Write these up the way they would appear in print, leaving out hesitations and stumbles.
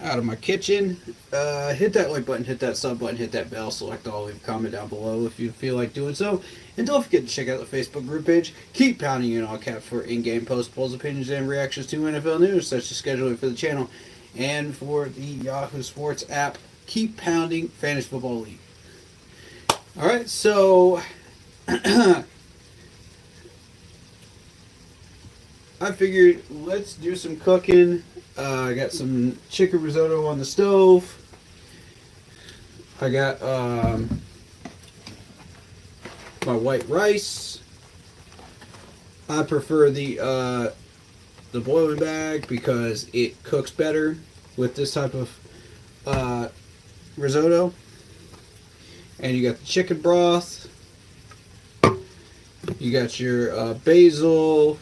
out of my kitchen. Hit that like button, hit that sub button, hit that bell, select all, leave a comment down below if you feel like doing so. And don't forget to check out the Facebook group page. Keep pounding in all caps for in-game posts, polls, opinions, and reactions to NFL news, such as scheduling for the channel. And for the Yahoo Sports app, keep pounding Fantasy Football League. Alright, so I figured let's do some cooking. I got some chicken risotto on the stove. I got my white rice. I prefer the boiling bag because it cooks better with this type of risotto. And you got the chicken broth. You got your basil.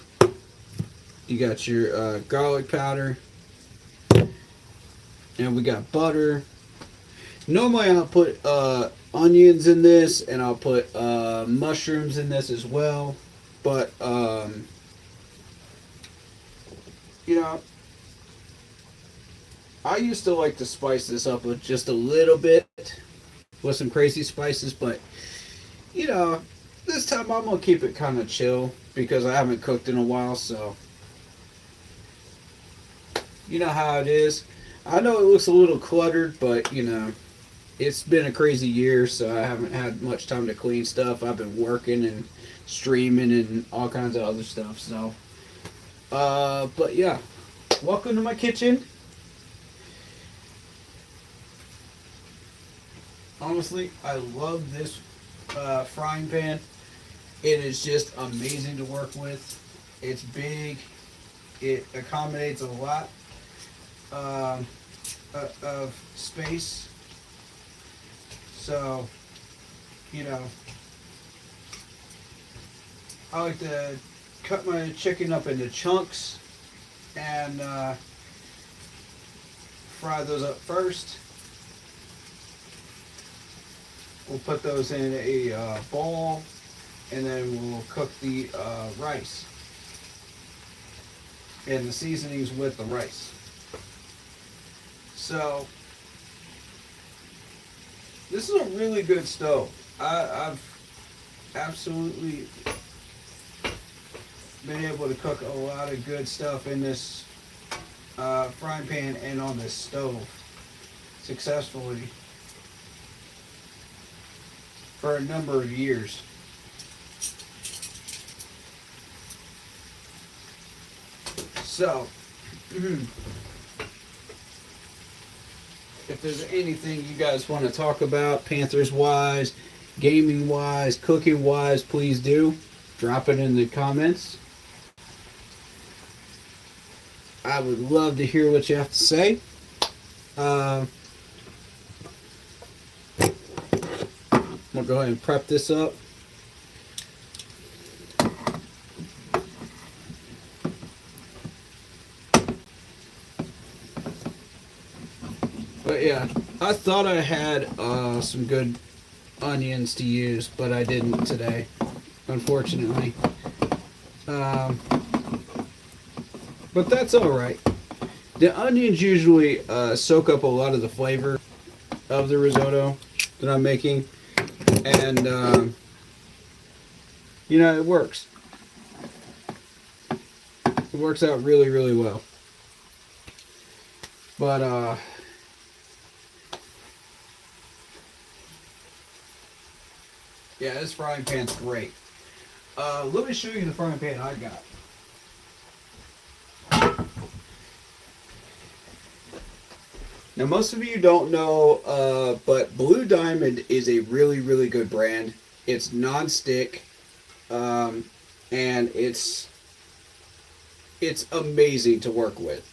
You got your garlic powder. And we got butter. Normally I'll put onions in this, and I'll put mushrooms in this as well. But, you know, I used to like to spice this up with just a little bit with some crazy spices. But, you know, this time I'm going to keep it kind of chill because I haven't cooked in a while. So, you know how it is. I know it looks a little cluttered, but, you know, it's been a crazy year, so I haven't had much time to clean stuff. I've been working and streaming and all kinds of other stuff, so. But, yeah. Welcome to my kitchen. Honestly, I love this frying pan. It is just amazing to work with. It's big. It accommodates a lot of space. So, you know, I like to cut my chicken up into chunks and fry those up first. We'll put those in a bowl, and then we'll cook the rice and the seasonings with the rice. So, this is a really good stove. I've absolutely been able to cook a lot of good stuff in this frying pan and on this stove successfully for a number of years. So, if there's anything you guys want to talk about, Panthers wise, gaming wise, cooking wise, please do. Drop it in the comments. I would love to hear what you have to say. We'll go ahead and prep this up. But yeah, I thought I had some good onions to use, but I didn't today, unfortunately. But that's alright. The onions usually soak up a lot of the flavor of the risotto that I'm making. And, you know, it works. It works out really, really well. But, yeah, this frying pan's great. Let me show you the frying pan I got. Now, most of you don't know, but Blue Diamond is a really, really good brand. It's non-stick, and it's amazing to work with.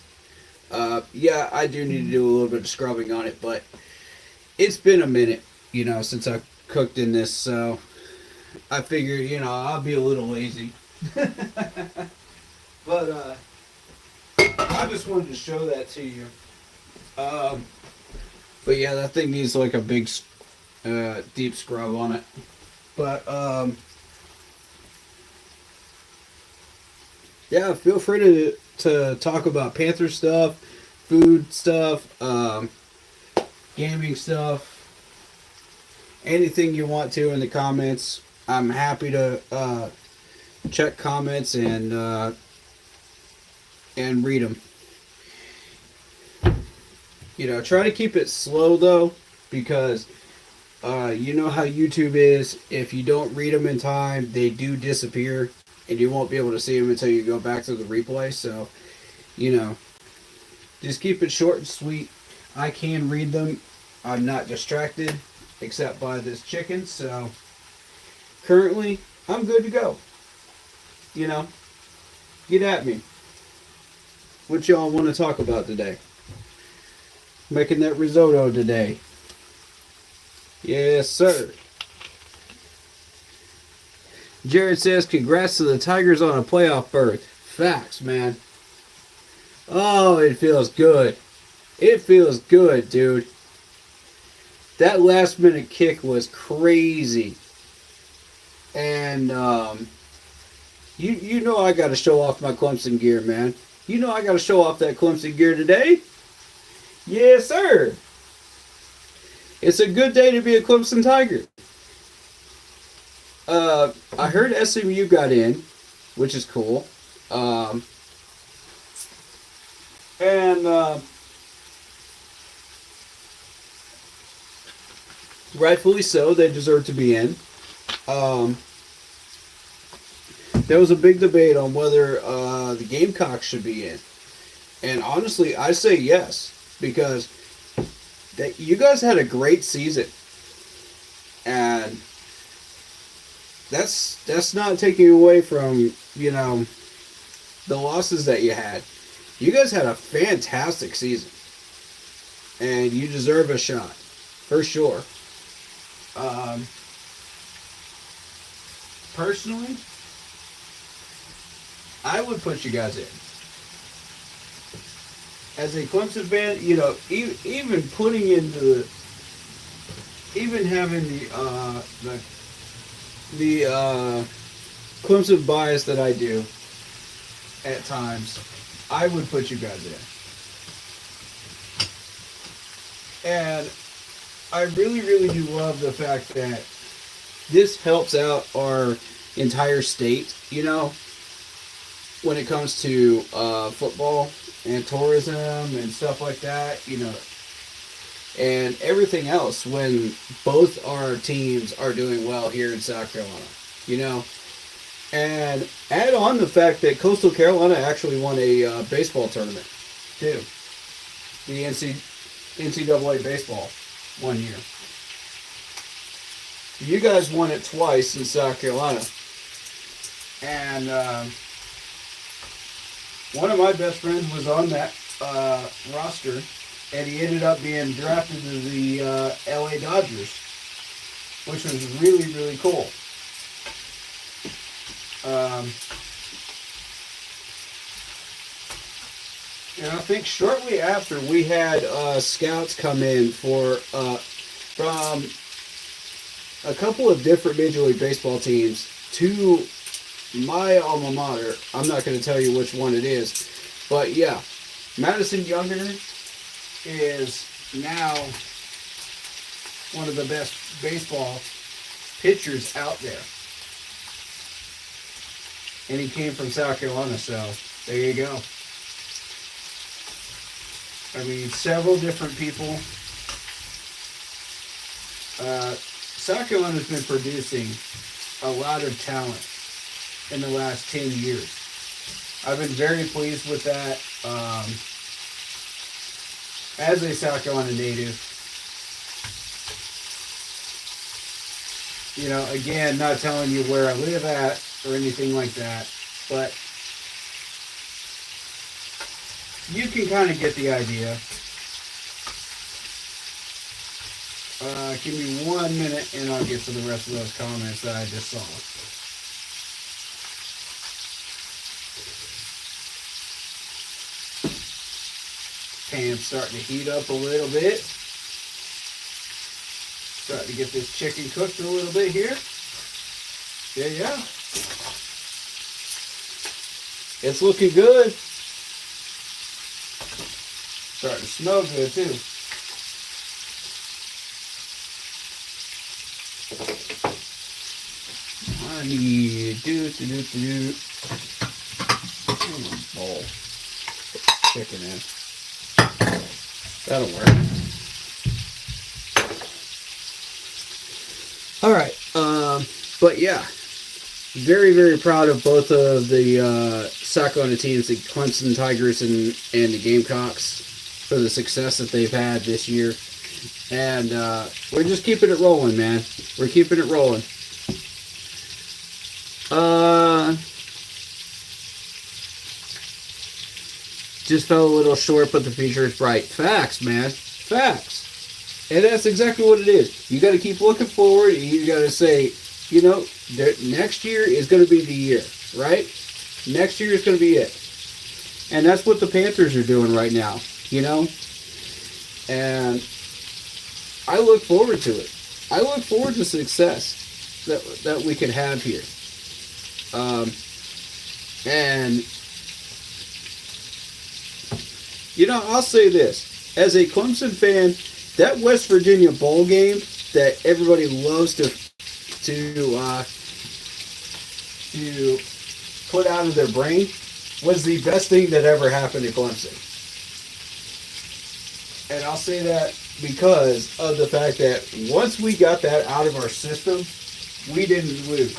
Yeah, I do need to do a little bit of scrubbing on it, but it's been a minute, you know, since I cooked in this, so I figured, you know, I'll be a little lazy. But I just wanted to show that to you. But yeah, that thing needs like a big deep scrub on it. But yeah, feel free to talk about Panther stuff, food stuff, gaming stuff, anything you want to in the comments. I'm happy to check comments and read them. You know, try to keep it slow though, because you know how YouTube is. If you don't read them in time, they do disappear, and you won't be able to see them until you go back to the replay. So, you know, just keep it short and sweet. I can read them. I'm not distracted, except by this chicken. So, currently, I'm good to go. You know, get at me. What y'all want to talk about today? Making that risotto today. Yes, sir. Jared says, congrats to the Tigers on a playoff berth. Facts, man. Oh, it feels good. It feels good, dude. That last minute kick was crazy. And, you know I got to show off my Clemson gear, man. You know I got to show off that Clemson gear today. Yes, sir. It's a good day to be a Clemson Tiger. I heard SMU got in, which is cool. And rightfully so, they deserve to be in. There was a big debate on whether the Gamecocks should be in. And honestly, I say yes, because you guys had a great season. And that's not taking away from, you know, the losses that you had. You guys had a fantastic season. And you deserve a shot. For sure. Personally, I would put you guys in. As a Clemson fan, you know, even putting into even having the Clemson bias that I do at times, I would put you guys in. And I really, really do love the fact that this helps out our entire state, you know, when it comes to football and tourism and stuff like that, you know, and everything else when both our teams are doing well here in South Carolina, you know. And add on the fact that Coastal Carolina actually won a baseball tournament, too. The NCAA baseball one year. You guys won it twice in South Carolina. And one of my best friends was on that roster, and he ended up being drafted to the LA Dodgers, which was really, really cool. And I think shortly after we had scouts come in from a couple of different Major League Baseball teams to my alma mater. I'm not going to tell you which one it is, but yeah, Madison Younger is now one of the best baseball pitchers out there. And he came from South Carolina, so there you go. I mean, several different people. South Carolina's been producing a lot of talent in the last 10 years. I've been very pleased with that. As a South Carolina native, you know, again, not telling you where I live at or anything like that, but you can kind of get the idea. Give me 1 minute and I'll get to the rest of those comments that I just saw. Pan's starting to heat up a little bit. Starting to get this chicken cooked a little bit here. Yeah. It's looking good. Starting to smell good too. I need bowl. Chicken in. That'll work. All right. But yeah, very, very proud of both of the Sacramento teams, the Clemson Tigers and the Gamecocks, for the success that they've had this year. And we're just keeping it rolling, man. We're keeping it rolling. Just fell a little short, but the future is bright. Facts, man. Facts. And that's exactly what it is. You got to keep looking forward. And you got to say, you know, next year is going to be the year, right? Next year is going to be it. And that's what the Panthers are doing right now, you know? And I look forward to it. I look forward to success that we could have here. And, you know, I'll say this. As a Clemson fan, that West Virginia bowl game that everybody loves to put out of their brain was the best thing that ever happened to Clemson. And I'll say that because of the fact that once we got that out of our system, we didn't lose.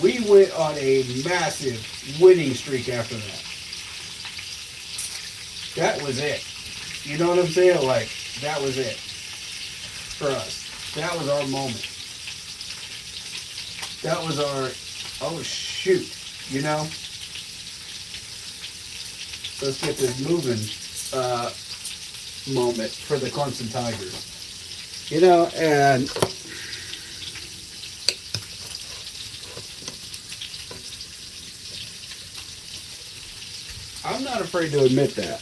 We went on a massive winning streak after that. That was it. You know what I'm saying? Like, that was it for us. That was our moment. That was our, oh shoot, you know? Let's get this moving moment for the Clemson Tigers. You know, and I'm not afraid to admit that.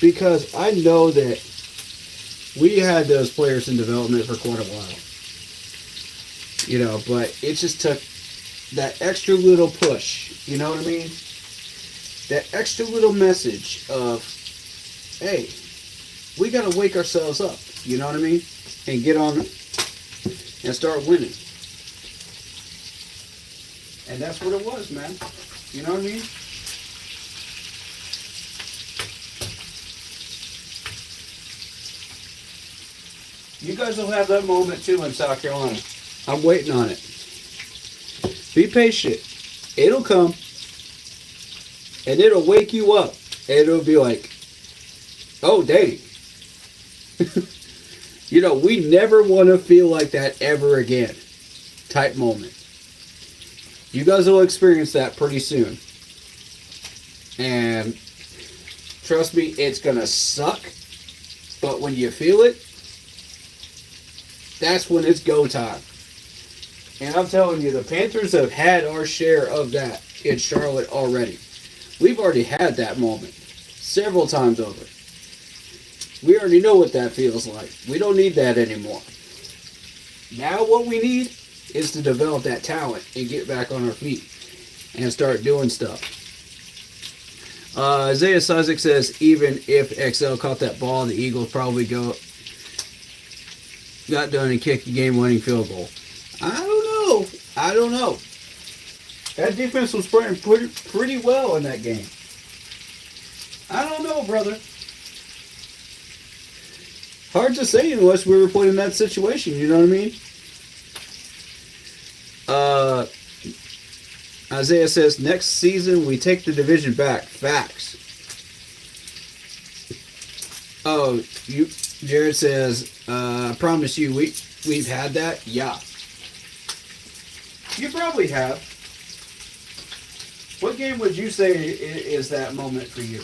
Because I know that we had those players in development for quite a while. You know, but it just took that extra little push. You know what I mean? That extra little message of, hey, we got to wake ourselves up. You know what I mean? And get on and start winning. And that's what it was, man. You know what I mean? You guys will have that moment too in South Carolina. I'm waiting on it. Be patient. It'll come. And it'll wake you up. And it'll be like, oh, dang. You know, we never want to feel like that ever again. Type moment. You guys will experience that pretty soon. And trust me, it's going to suck. But when you feel it, that's when it's go time. And I'm telling you, the Panthers have had our share of that in Charlotte already. We've already had that moment several times over. We already know what that feels like. We don't need that anymore. Now what we need is to develop that talent and get back on our feet and start doing stuff. Isaiah Sizik says, even if XL caught that ball, the Eagles probably got done and kicked a game-winning field goal. I don't know. That defense was playing pretty well in that game. I don't know, brother. Hard to say unless we were put in that situation, you know what I mean? Isaiah says, next season we take the division back. Facts. Oh, Jared says, I promise you, we've had that. Yeah. You probably have. What game would you say is that moment for you?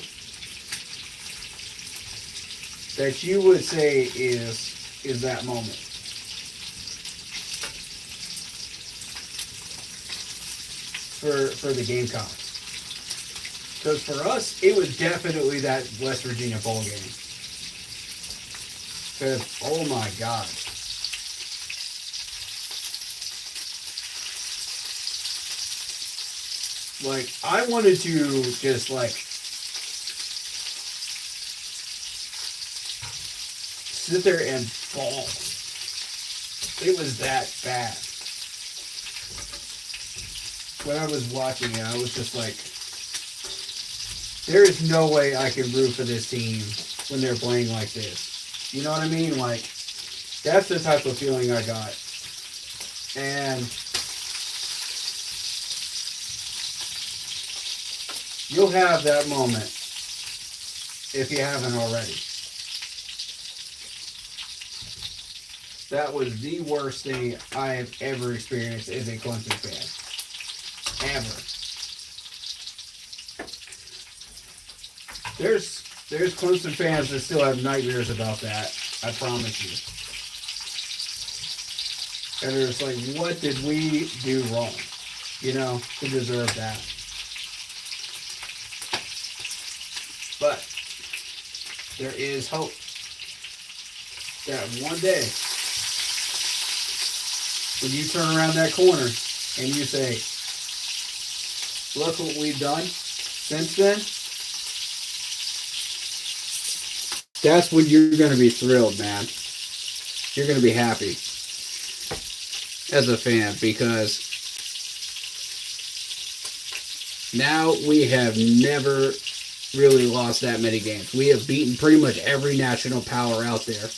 That you would say is that moment? For the Gamecocks. Because for us, it was definitely that West Virginia bowl game. Because, oh my God. Like, I wanted to just, like, sit there and bawl. It was that bad. When I was watching it, I was just like, there is no way I can root for this team when they're playing like this. You know what I mean? Like, that's the type of feeling I got. And you'll have that moment if you haven't already. That was the worst thing I have ever experienced as a Clemson fan. Ever. There's Clemson fans that still have nightmares about that. I promise you. And they're just like, what did we do wrong? You know, to deserve that. But there is hope that one day, when you turn around that corner and you say, look what we've done since then, that's when you're going to be thrilled, man. You're going to be happy as a fan, because now we have never really lost that many games. We have beaten pretty much every national power out there.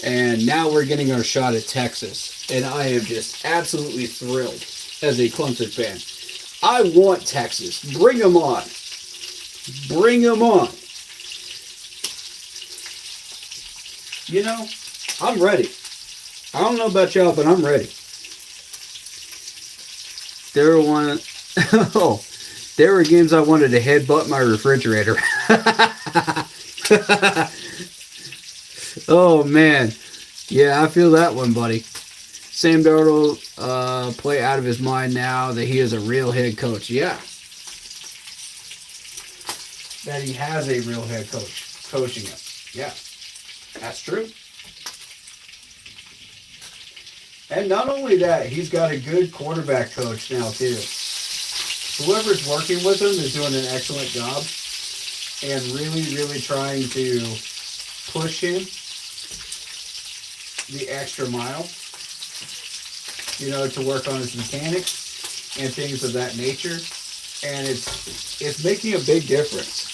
And now we're getting our shot at Texas. And I am just absolutely thrilled as a Clemson fan. I want Texas. Bring them on. Bring them on. You know, I'm ready. I don't know about y'all, but I'm ready. There were games I wanted to headbutt my refrigerator. Oh, man. Yeah, I feel that one, buddy. Sam Darnold play out of his mind now that he is a real head coach. Yeah. That he has a real head coach coaching him. Yeah. That's true. And not only that, he's got a good quarterback coach now, too. Whoever's working with him is doing an excellent job and really, really trying to push him the extra mile, you know, to work on his mechanics and things of that nature. And it's making a big difference.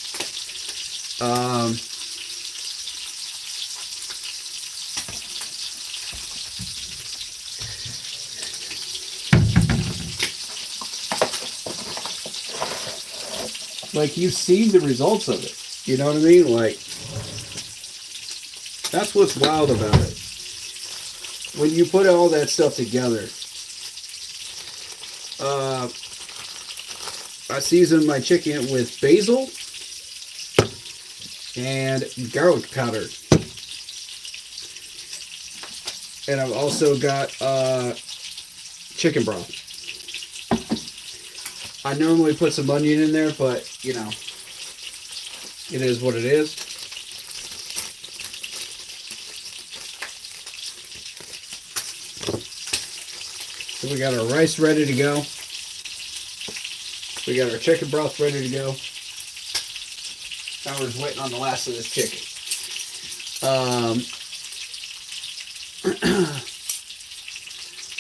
Like, you've seen the results of it. You know what I mean? Like, that's what's wild about it. When you put all that stuff together, I seasoned my chicken with basil and garlic powder. And I've also got chicken broth. I normally put some onion in there, but, you know, it is what it is. So we got our rice ready to go. We got our chicken broth ready to go. Now we're just waiting on the last of this chicken.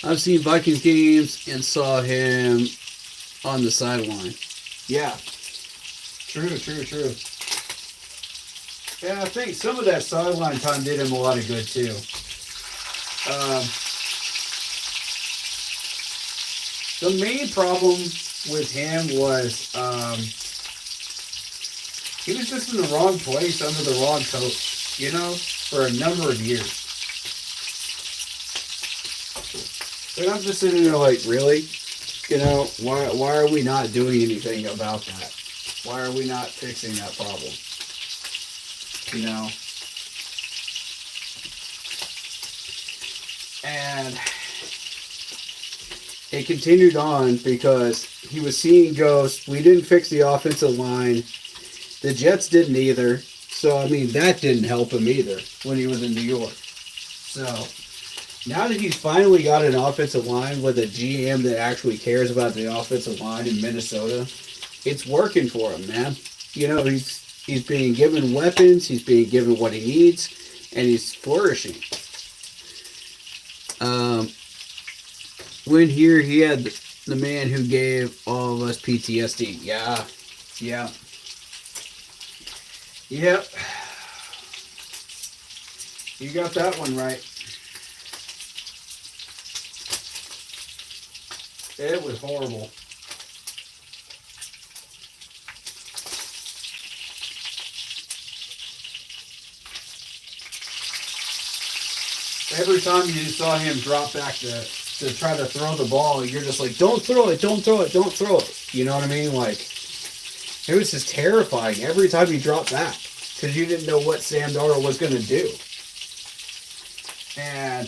I've seen Vikings games and saw him on the sideline. Yeah. True. Yeah, I think some of that sideline time did him a lot of good, too. The main problem with him was he was just in the wrong place under the wrong coach, you know, for a number of years. And I'm just sitting there like, really? You know, why are we not doing anything about that? Why are we not fixing that problem? You know? And it continued on because he was seeing ghosts. We didn't fix the offensive line. The Jets didn't either. So, I mean, that didn't help him either when he was in New York. So, Now that he's finally got an offensive line with a GM that actually cares about the offensive line in Minnesota, it's working for him, man. You know, he's being given weapons, he's being given what he needs, and he's flourishing. Um, when here, he had the man who gave all of us PTSD. Yeah, yeah, yep. You got that one right. It was horrible. Every time you saw him drop back to try to throw the ball, you're just like, don't throw it, don't throw it, don't throw it. You know what I mean? Like, it was just terrifying every time he dropped back because you didn't know what Sam Darnold was going to do. And,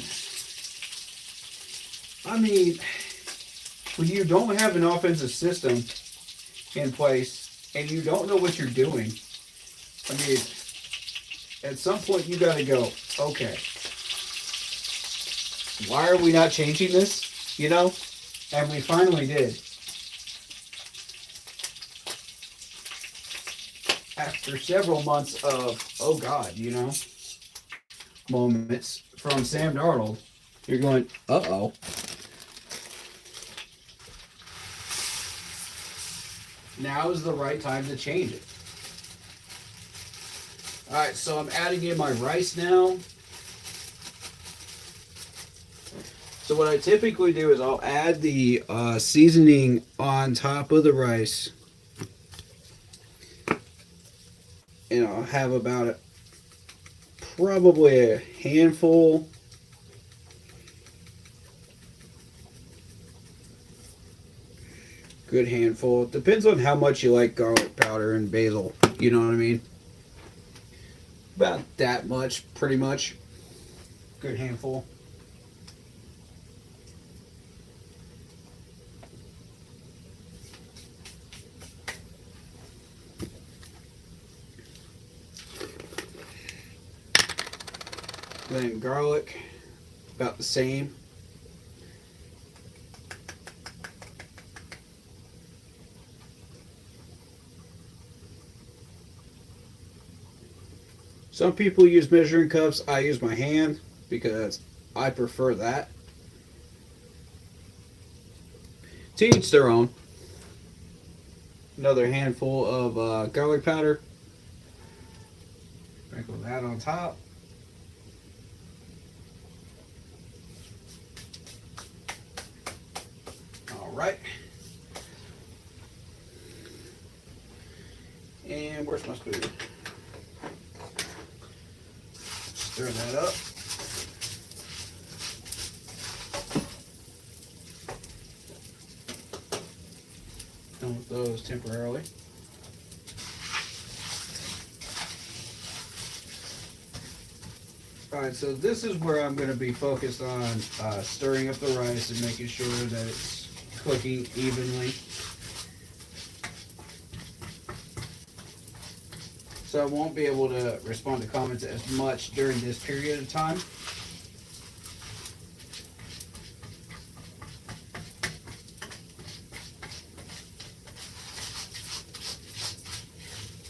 I mean, when you don't have an offensive system in place and you don't know what you're doing, I mean, at some point you got to go, okay, why are we not changing this? You know? And we finally did. After several months of, oh God, you know, moments from Sam Darnold, you're going, uh-oh. Now is the right time to change it. Alright, so I'm adding in my rice now. So what I typically do is I'll add the seasoning on top of the rice. And I'll have about probably a handful. Good handful. Depends on how much you like garlic powder and basil. You know what I mean? About that much, pretty much. Good handful. Then garlic, about the same. Some people use measuring cups. I use my hand because I prefer that. To each their own. Another handful of garlic powder. Sprinkle that on top. Right. And where's my spoon? Stir that up. Done with those temporarily. Alright, so this is where I'm going to be focused on stirring up the rice and making sure that it's cooking evenly. So I won't be able to respond to comments as much during this period of time.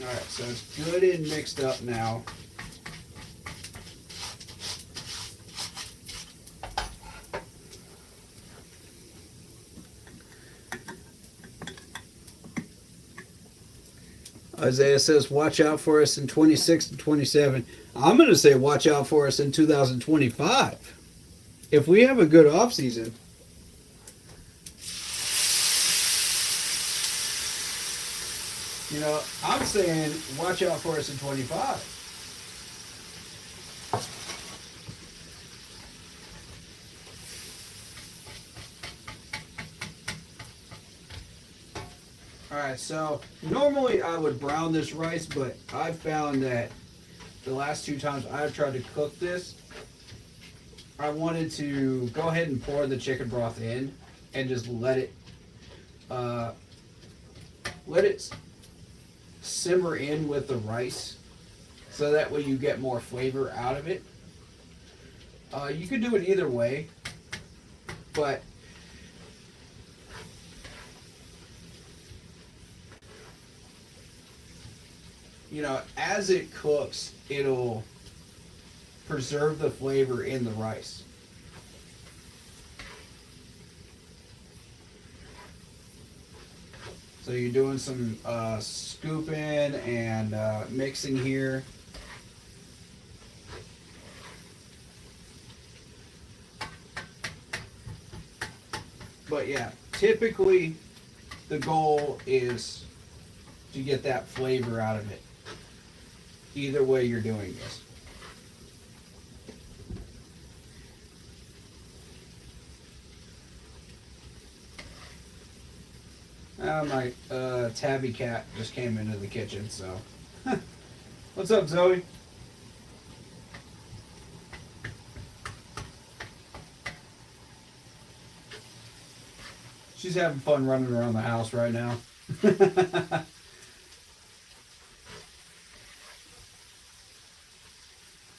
Alright, so it's good and mixed up now. Isaiah says, watch out for us in 26 and 27. I'm going to say watch out for us in 2025. If we have a good offseason. You know, I'm saying watch out for us in 25. Alright, so normally I would brown this rice, but I've found that the last two times I've tried to cook this, I wanted to go ahead and pour the chicken broth in and just let it simmer in with the rice, so that way you get more flavor out of it. You could do it either way, but as it cooks, it'll preserve the flavor in the rice. So you're doing some scooping and mixing here. But yeah, typically the goal is to get that flavor out of it. Either way you're doing this. My tabby cat just came into the kitchen, so. What's up, Zoe? She's having fun running around the house right now.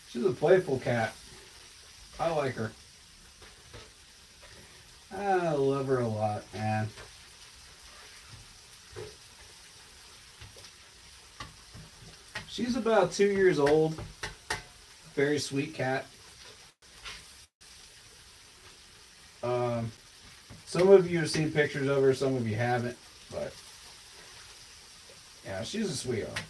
She's a playful cat. I like her. I love her a lot, man. She's about 2 years old. Very sweet cat. Some of you have seen pictures of her, some of you haven't, but yeah, she's a sweetheart.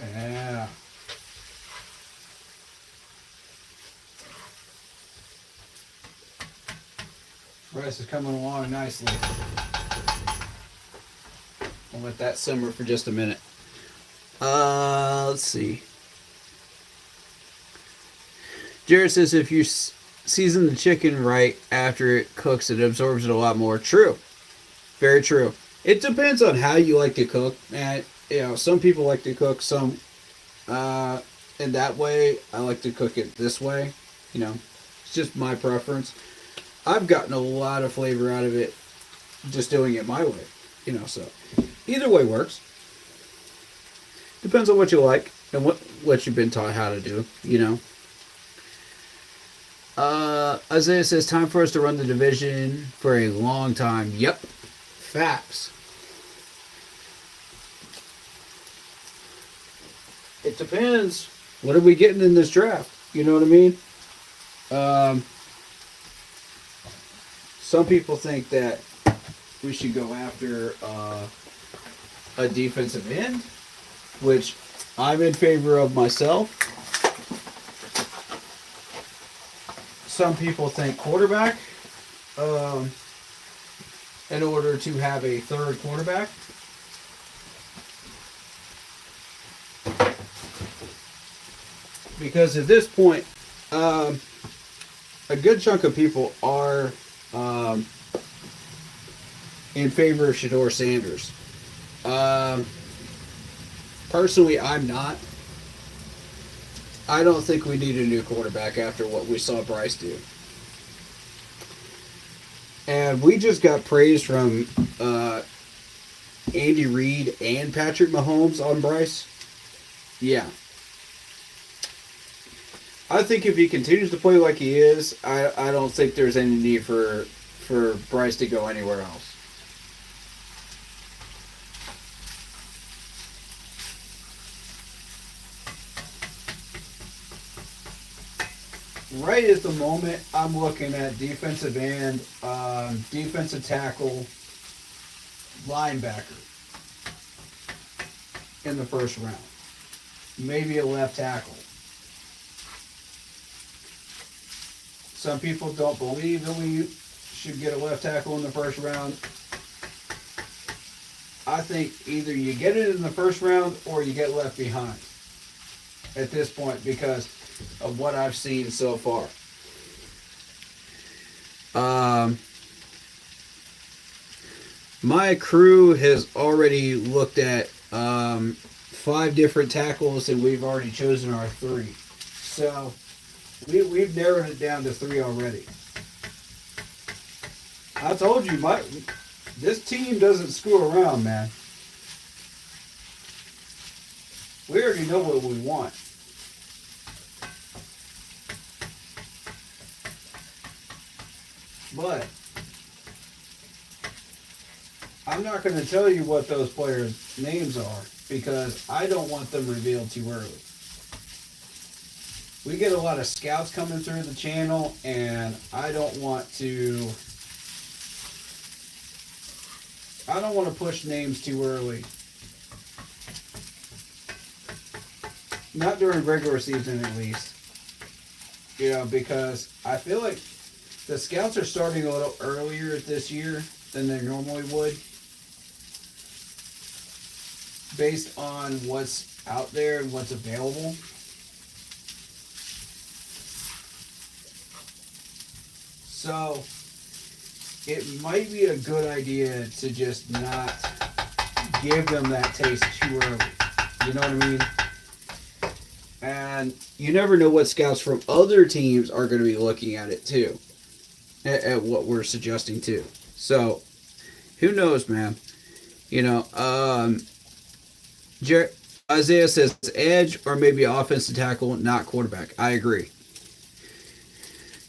Yeah. Rice is coming along nicely. I'll let that simmer for just a minute. Let's see. Jared says if you season the chicken right after it cooks, it absorbs it a lot more. True. Very true. It depends on how you like to cook. And, some people like to cook some in that way. I like to cook it this way. It's just my preference. I've gotten a lot of flavor out of it just doing it my way. So either way works. Depends on what you like and what you've been taught how to do, Isaiah says, time for us to run the division for a long time. Yep. Facts. It depends. What are we getting in this draft? You know what I mean? Some people think that we should go after a defensive end, which I'm in favor of myself. Some people think quarterback in order to have a third quarterback. Because at this point, a good chunk of people are in favor of Shedeur Sanders. Personally, I'm not. I don't think we need a new quarterback after what we saw Bryce do. And we just got praise from Andy Reid and Patrick Mahomes on Bryce. Yeah. I think if he continues to play like he is, I don't think there's any need for Bryce to go anywhere else. Right at the moment, I'm looking at defensive end, defensive tackle, linebacker in the first round. Maybe a left tackle. Some people don't believe that we should get a left tackle in the first round. I think either you get it in the first round or you get left behind at this point because of what I've seen so far. My crew has already looked at 5 different tackles, and we've already chosen our 3. So we've narrowed it down to 3 already. I told you, this team doesn't screw around, man. We already know what we want. But I'm not going to tell you what those players' names are because I don't want them revealed too early. We get a lot of scouts coming through the channel, and I don't want to push names too early. Not during regular season, at least. You know, because I feel like the scouts are starting a little earlier this year than they normally would, based on what's out there and what's available. So it might be a good idea to just not give them that taste too early. You know what I mean? And you never know what scouts from other teams are going to be looking at it too, at what we're suggesting too. So who knows, man? You know, Isaiah says edge or maybe offensive tackle, not quarterback. I agree.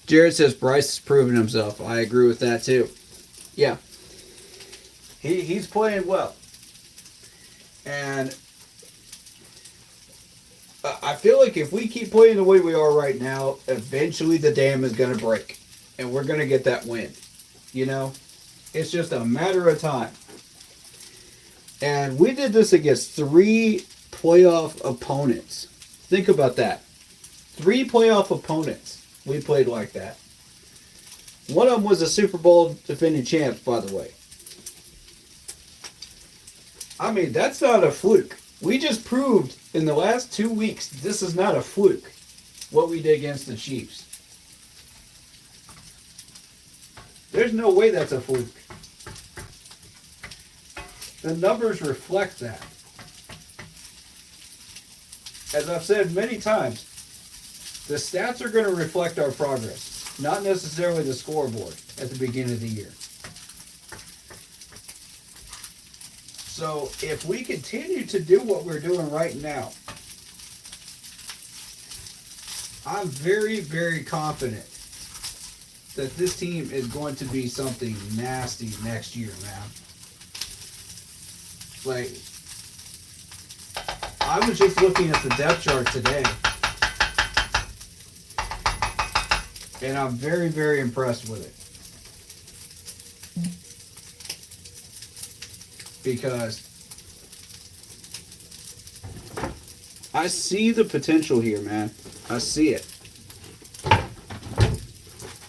Jared says Bryce has proven himself. I agree with that too. Yeah. He's playing well. And I feel like if we keep playing the way we are right now, eventually the dam is going to break. And we're going to get that win. You know? It's just a matter of time. And we did this against 3 playoff opponents. Think about that. 3 playoff opponents. We played like that. One of them was a Super Bowl defending champ, by the way. I mean, that's not a fluke. We just proved in the last 2 weeks this is not a fluke, what we did against the Chiefs. There's no way that's a fluke. The numbers reflect that. As I've said many times, the stats are going to reflect our progress, not necessarily the scoreboard at the beginning of the year. So if we continue to do what we're doing right now, I'm very, very confident that this team is going to be something nasty next year, man. Like, I was just looking at the depth chart today, and I'm very, very impressed with it. Because I see the potential here, man. I see it. I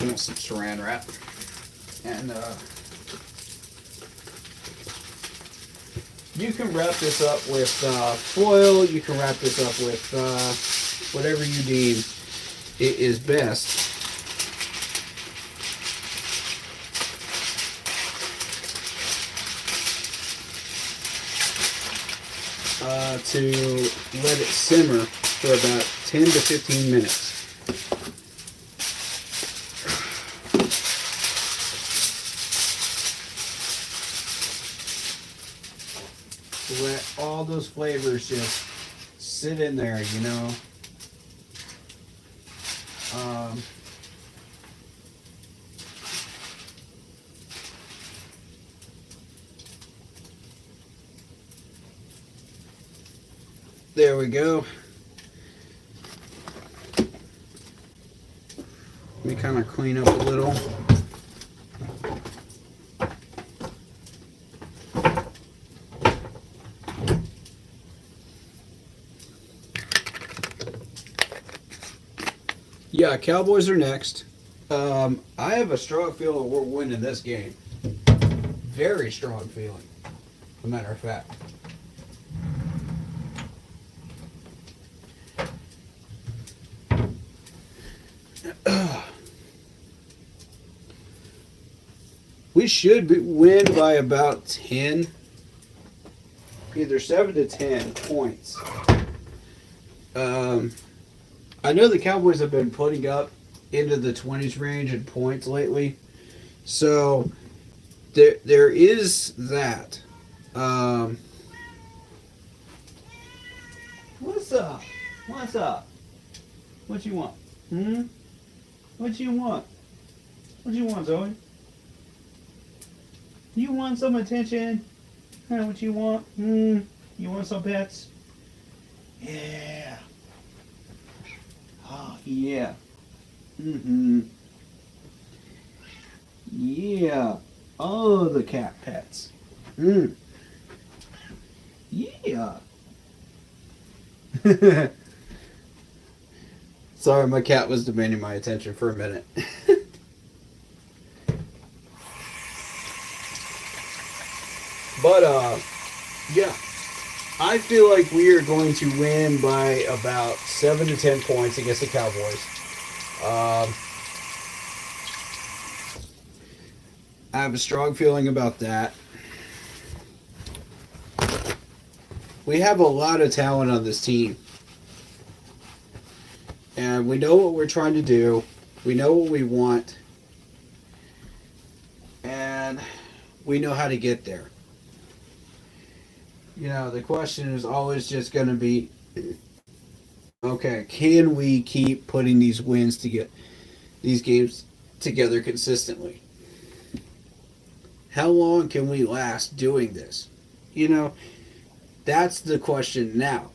want some saran wrap. And you can wrap this up with foil. You can wrap this up with whatever you deem is best. To let it simmer for about 10 to 15 minutes. Let all those flavors just sit in there, you know. There we go. Let me kind of clean up a little. Yeah, Cowboys are next. I have a strong feeling we're winning this game. Very strong feeling, as a matter of fact. We should win by about 10. either 7 to 10 points. I know the Cowboys have been putting up into the 20s range in points lately. So there is that. What's up? What's up? What you want? What you want? What you want, Zoe? You want some attention? Huh, what you want? You want some pets? Yeah. Oh, yeah. Yeah. Oh, the cat pets. Yeah. Sorry, my cat was demanding my attention for a minute. But, yeah. I feel like we are going to win by about 7 to 10 points against the Cowboys. I have a strong feeling about that. We have a lot of talent on this team. And we know what we're trying to do. We know what we want. And we know how to get there. You know, the question is always just going to be, okay, can we keep putting these wins to get these games together consistently? How long can we last doing this? You know, that's the question now.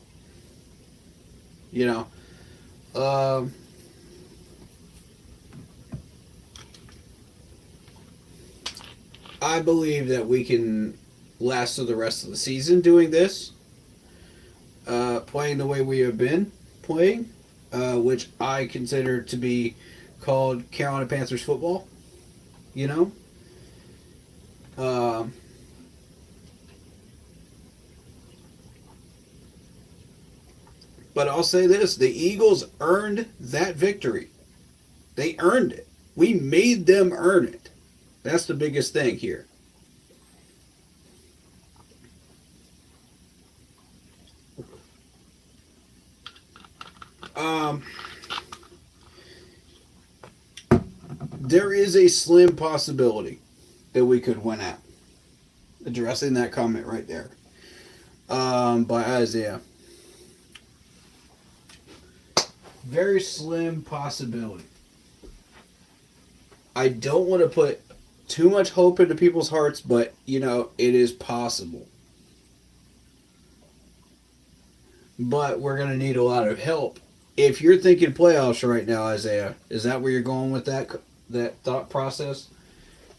You know, I believe that we can last through the rest of the season doing this, playing the way we have been playing, which I consider to be called Carolina Panthers football. You know, but I'll say this: the Eagles earned that victory. They earned it. We made them earn it. That's the biggest thing here. There is a slim possibility that we could win out. Addressing that comment right there by Isaiah. Very slim possibility. I don't want to put too much hope into people's hearts, but, you know, it is possible. But we're going to need a lot of help. If you're thinking playoffs right now, Isaiah, is that where you're going with that thought process?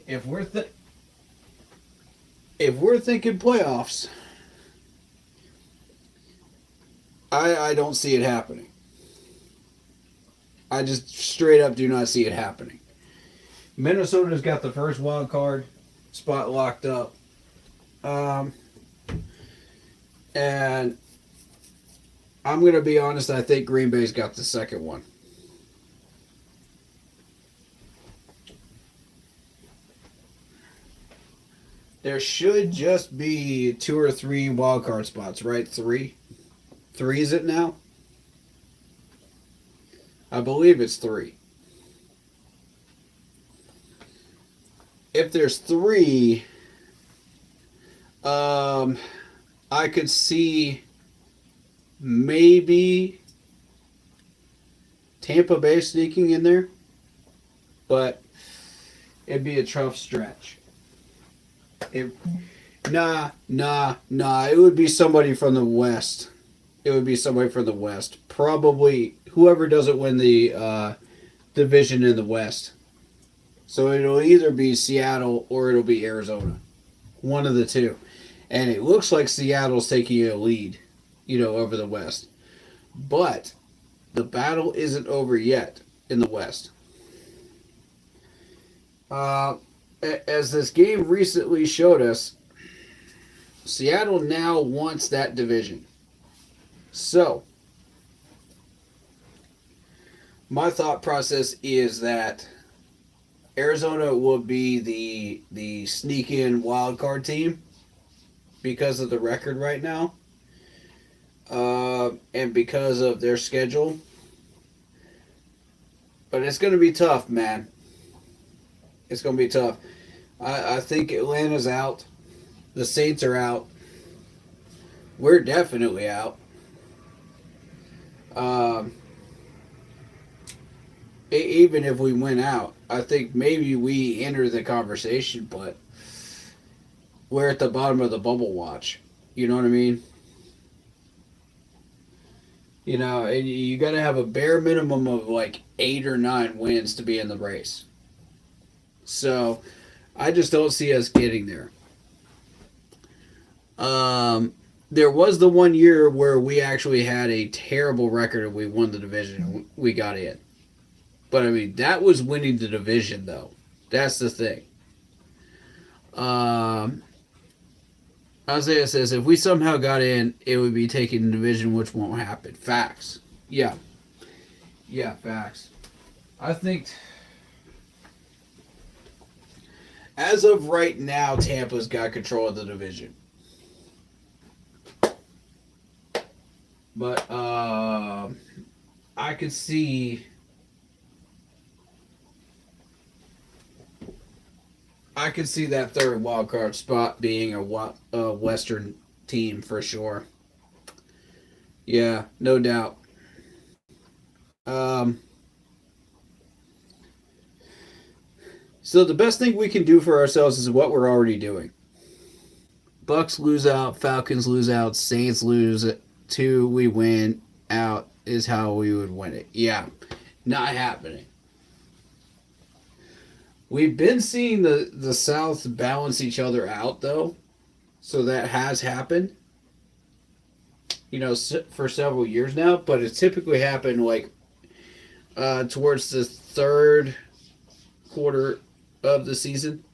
If we're thinking playoffs, I don't see it happening. I just straight up do not see it happening. Minnesota's got the first wild card spot locked up. And I'm going to be honest, I think Green Bay's got the second one. There should just be 2 or 3 wild card spots, right? 3? 3 is it now? I believe it's 3. If there's 3, I could see maybe Tampa Bay sneaking in there, but it'd be a tough stretch. Nah. It would be somebody from the West. Probably whoever doesn't win the division in the West. So it'll either be Seattle or it'll be Arizona. One of the two. And it looks like Seattle's taking a lead, you know, over the West. But the battle isn't over yet in the West. As this game recently showed us, Seattle now wants that division. So, my thought process is that Arizona will be the sneak-in wild card team, because of the record right now, and because of their schedule. But it's going to be tough, man. It's going to be tough. I think Atlanta's out. The Saints are out. We're definitely out. Um, Even if we win out, I think maybe we enter the conversation, but we're at the bottom of the bubble watch. You know what I mean? And you got to have a bare minimum of like 8 or 9 wins to be in the race. So I just don't see us getting there. Um, there was the one year where we actually had a terrible record and we won the division. We got in. But I mean, that was winning the division, though. That's the thing. Um, Isaiah says if we somehow got in, it would be taking the division, which won't happen. Facts. Yeah. Yeah, facts. I think as of right now, Tampa's got control of the division. But I could see. I could see that third wild card spot being a Western team for sure. Yeah, no doubt. Um, so the best thing we can do for ourselves is what we're already doing. Bucks lose out, Falcons lose out, Saints lose two, we win out is how we would win it. Yeah, not happening. We've been seeing the South balance each other out though, so that has happened. For several years now, but it's typically happened like towards the third quarter of the season,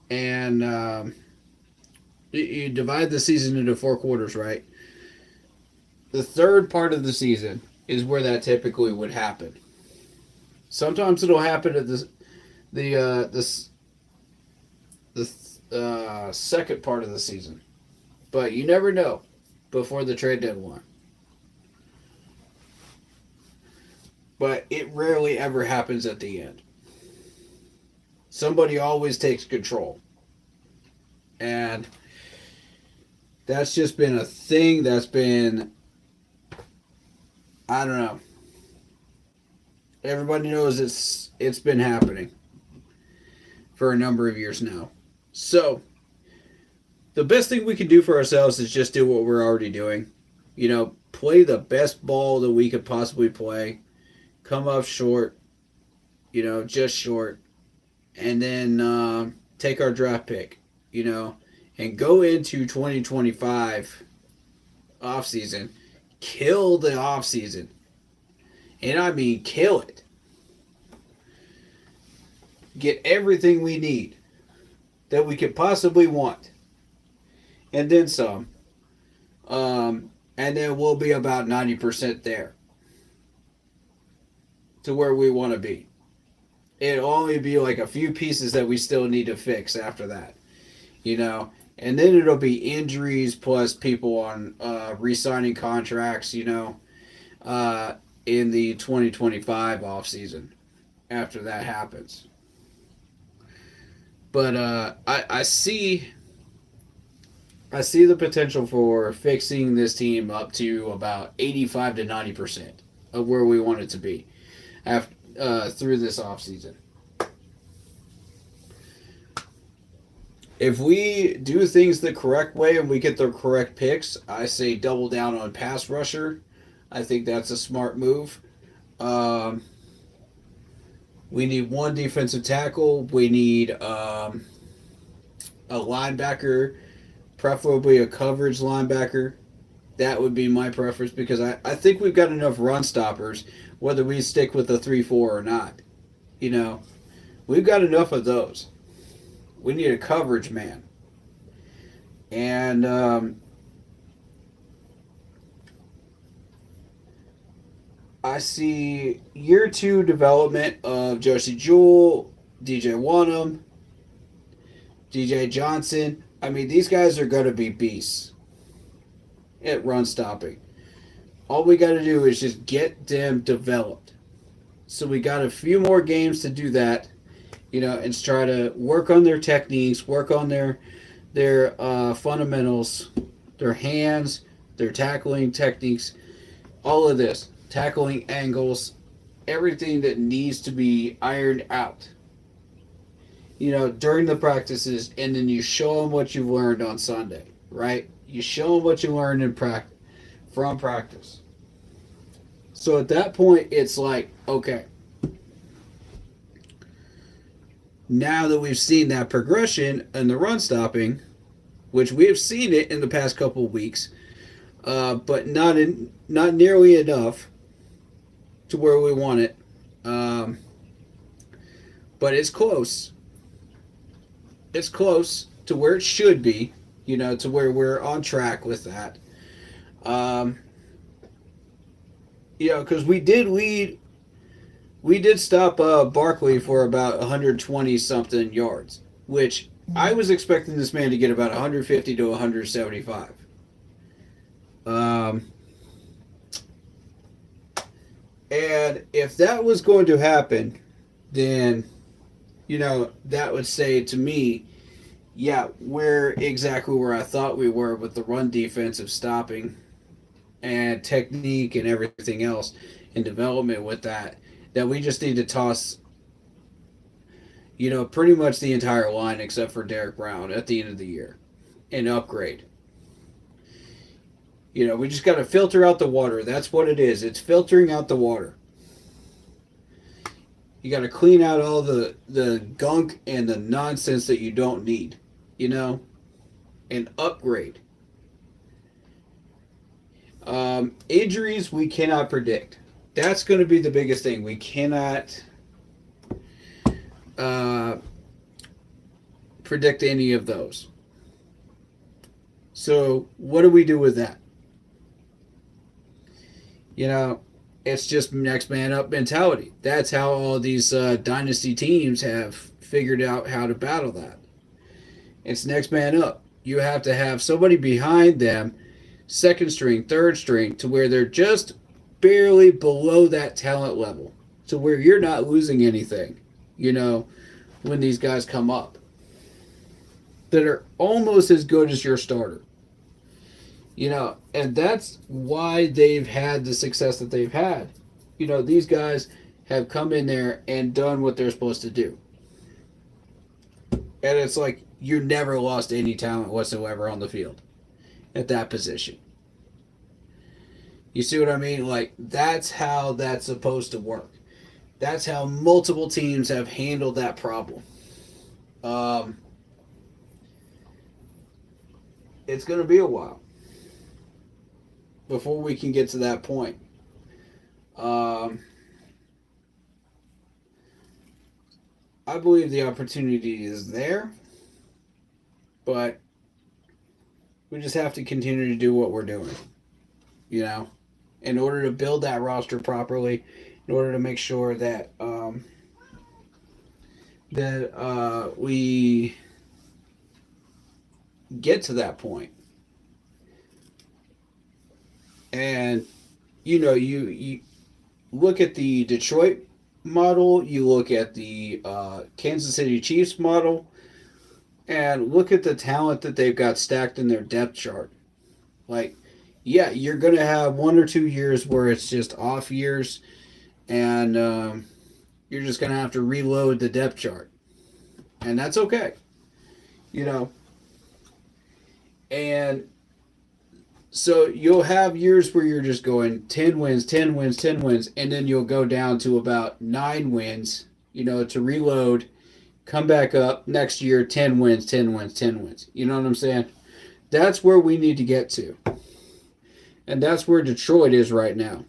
and you divide the season into 4 quarters, right? The third part of the season is where that typically would happen. Sometimes it'll happen at the second part of the season, but you never know before the trade deadline. But it rarely ever happens at the end. Somebody always takes control, and that's just been a thing that's been, I don't know. Everybody knows it's been happening for a number of years now. So the best thing we can do for ourselves is just do what we're already doing. Play the best ball that we could possibly play. Come up short, just short, and then take our draft pick, and go into 2025 offseason. Kill the offseason. And I mean, kill it. Get everything we need that we could possibly want. And then some. And then we'll be about 90% there to where we want to be. It'll only be like a few pieces that we still need to fix after that. And then it'll be injuries plus people on re-signing contracts, in the 2025 offseason after that happens. But I see the potential for fixing this team up to about 85 to 90% of where we want it to be after through this offseason. If we do things the correct way and we get the correct picks, I say double down on pass rusher. I think that's a smart move. We need one defensive tackle. We need a linebacker, preferably a coverage linebacker. That would be my preference because I think we've got enough run stoppers, whether we stick with the 3-4 or not. We've got enough of those. We need a coverage man. And I see year 2 development of Josie Jewell, DJ Wanham, DJ Johnson. I mean, these guys are going to be beasts at run stopping. All we got to do is just get them developed. So we got a few more games to do that, and try to work on their techniques, work on their fundamentals, their hands, their tackling techniques, all of this, tackling angles, everything that needs to be ironed out. During the practices, and then you show them what you've learned on Sunday, right? You show them what you learned in practice from practice. So at that point, it's like, okay, now that we've seen that progression in the run stopping, which we have seen it in the past couple of weeks, but not nearly enough to where we want it. But it's close. It's close to where it should be, to where we're on track with that. Because we did stop Barkley for about 120 something yards, which I was expecting this man to get about 150 to 175. And if that was going to happen, then that would say to me, yeah, we're exactly where I thought we were with the run defensive stopping and technique and everything else and development with that we just need to toss, pretty much the entire line except for Derek Brown at the end of the year and upgrade. We just got to filter out the water. That's what it is. It's filtering out the water. You got to clean out all the gunk and the nonsense that you don't need, and upgrade. Injuries we cannot predict. That's going to be the biggest thing. We cannot predict any of those. So what do we do with that? It's just next man up mentality. That's how all these dynasty teams have figured out how to battle that. It's next man up. You have to have somebody behind them, second string, third string, to where they're just barely below that talent level, to where you're not losing anything, when these guys come up, that are almost as good as your starter. And that's why they've had the success that they've had. These guys have come in there and done what they're supposed to do. And it's like you never lost any talent whatsoever on the field at that position. You see what I mean? Like, that's how that's supposed to work. That's how multiple teams have handled that problem. It's going to be a while before we can get to that point. I believe the opportunity is there, but we just have to continue to do what we're doing, in order to build that roster properly, in order to make sure that we get to that point. And you look at the Detroit model, you look at the Kansas City Chiefs model, and look at the talent that they've got stacked in their depth chart. Like, yeah, you're going to have 1 or 2 years where it's just off years, and you're just going to have to reload the depth chart. And that's okay. And so you'll have years where you're just going 10 wins, 10 wins, 10 wins, and then you'll go down to about 9 wins, to reload, come back up next year, 10 wins, 10 wins, 10 wins. You know what I'm saying? That's where we need to get to. And that's where Detroit is right now.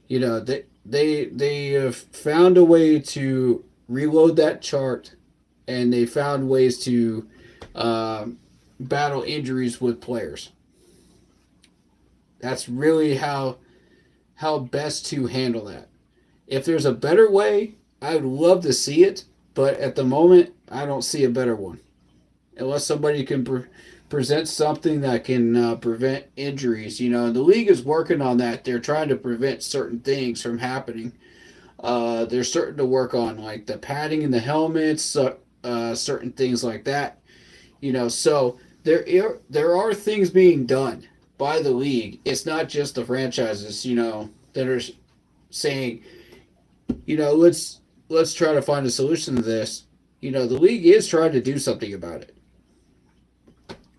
They have found a way to reload that chart, and they found ways to battle injuries with players. That's really how best to handle that. If there's a better way, I would love to see it, but at the moment, I don't see a better one. unless somebody can present something that can prevent injuries. The league is working on that. They're trying to prevent certain things from happening. They're starting to work on like the padding in the helmets, certain things like that. So there are things being done by the league. It's not just the franchises, that are saying, let's try to find a solution to this. The league is trying to do something about it,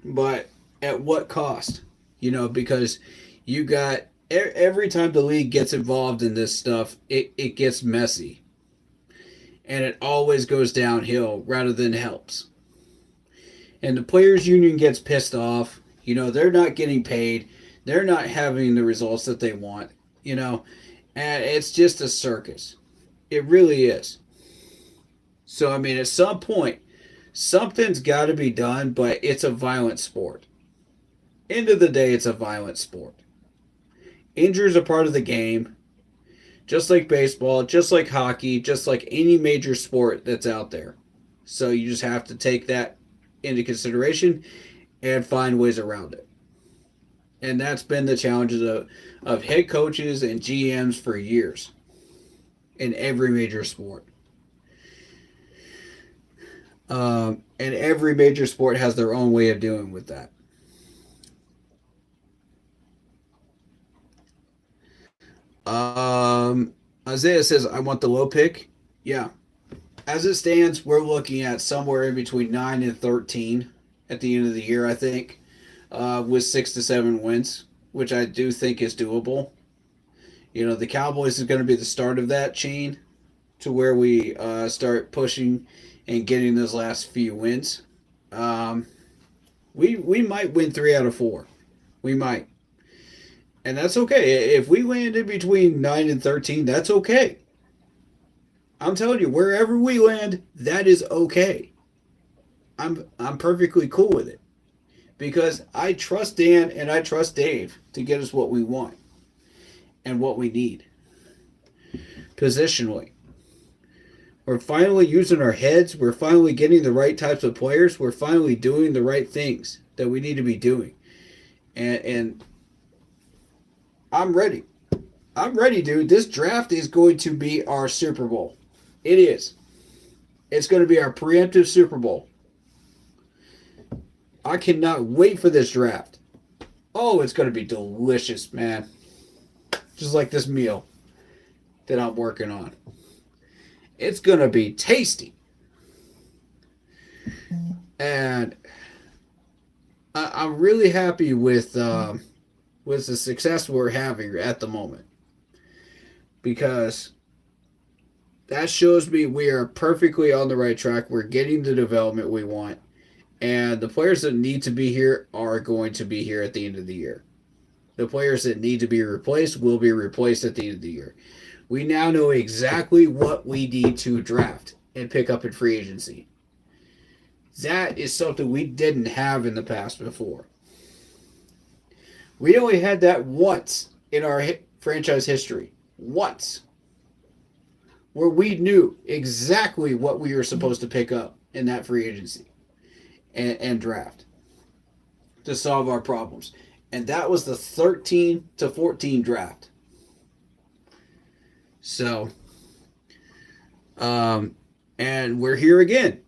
but at what cost? Because you got every time the league gets involved in this stuff, it gets messy, and it always goes downhill rather than helps. And the players union gets pissed off. They're not getting paid. They're not having the results that they want. And it's just a circus. It really is. So I mean, at some point, something's got to be done. But it's a violent sport. End of the day, it's a violent sport. Injuries are part of the game, just like baseball, just like hockey, just like any major sport that's out there. So you just have to take that into consideration and find ways around it. And that's been the challenges of head coaches and GMs for years in every major sport. And every major sport has their own way of dealing with that. Isaiah says, I want the low pick. Yeah. As it stands, we're looking at somewhere in between 9 and 13 at the end of the year, I think, with 6 to 7 wins, which I do think is doable. The Cowboys is going to be the start of that chain to where we start pushing and getting those last few wins. We might win 3 out of 4. We might. And that's okay. If we land in between 9 and 13, that's okay. I'm telling you, wherever we land, that is okay. I'm perfectly cool with it. Because I trust Dan and I trust Dave to get us what we want and what we need. Positionally. We're finally using our heads. We're finally getting the right types of players. We're finally doing the right things that we need to be doing. And I'm ready. I'm ready, dude. This draft is going to be our Super Bowl. It is. It's going to be our preemptive Super Bowl. I cannot wait for this draft. Oh, it's going to be delicious, man. Just like this meal that I'm working on. It's going to be tasty. And I'm really happy with the success we're having at the moment. Because that shows me we are perfectly on the right track. We're getting the development we want. And the players that need to be here are going to be here at the end of the year. The players that need to be replaced will be replaced at the end of the year. We now know exactly what we need to draft and pick up in free agency. That is something we didn't have in the past before. We only had that once in our franchise history. Once. Where we knew exactly what we were supposed to pick up in that free agency and draft to solve our problems. And that was the 13 to 14 draft. So, and we're here again.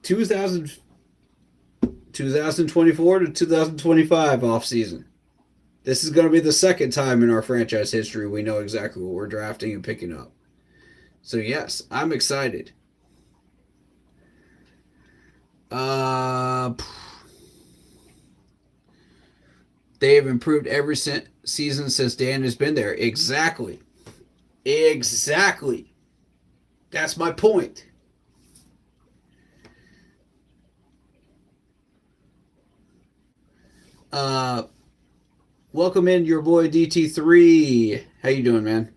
2024 to 2025 off season. This is going to be the second time in our franchise history we know exactly what we're drafting and picking up. So yes, I'm excited. They have improved every season since Dan has been there. Exactly. Exactly. That's my point. Welcome in your boy DT3. How you doing, man?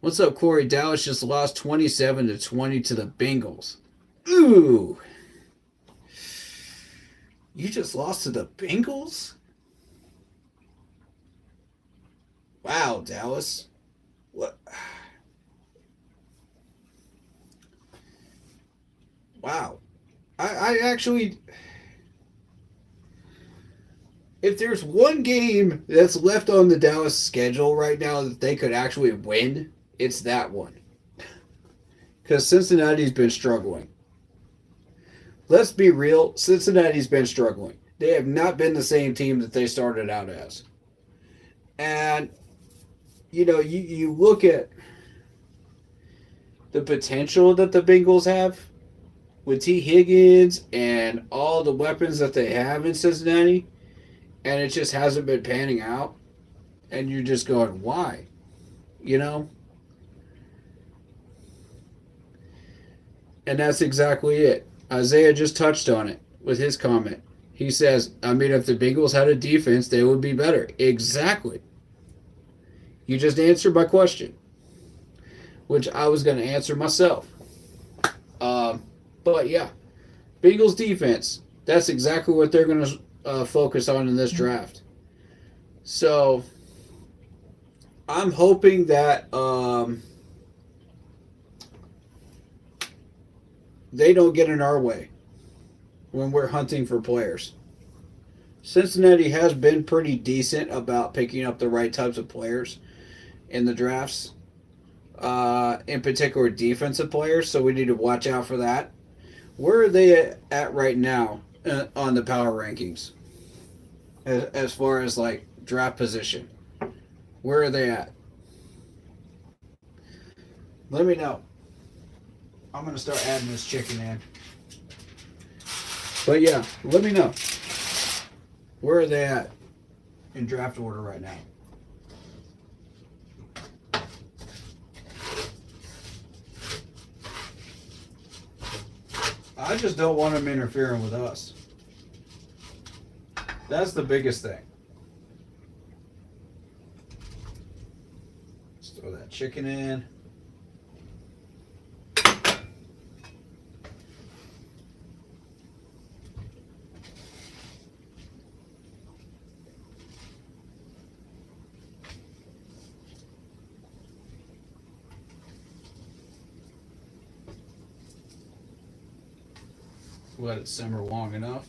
What's up, Corey? Dallas just lost 27-20 to the Bengals. Ooh. You just lost to the Bengals? Wow, Dallas. What? Wow. I actually, if there's one game that's left on the Dallas schedule right now that they could actually win, it's that one. Because Cincinnati's been struggling. Let's be real, Cincinnati's been struggling. They have not been the same team that they started out as. And, you look at the potential that the Bengals have with T. Higgins and all the weapons that they have in Cincinnati, and it just hasn't been panning out. And you're just going, why? And that's exactly it. Isaiah just touched on it with his comment. He says, if the Bengals had a defense, they would be better. Exactly. You just answered my question, which I was going to answer myself. But yeah, Bengals defense, that's exactly what they're going to focus on in this draft. So I'm hoping that they don't get in our way when we're hunting for players. Cincinnati has been pretty decent about picking up the right types of players in the drafts, in particular defensive players, so we need to watch out for that. Where are they at right now on the power rankings as far as like draft position? Where are they at? Let me know. I'm going to start adding this chicken in. But yeah, let me know. Where are they at in draft order right now? I just don't want them interfering with us. That's the biggest thing. Let's throw that chicken in. Let it simmer long enough.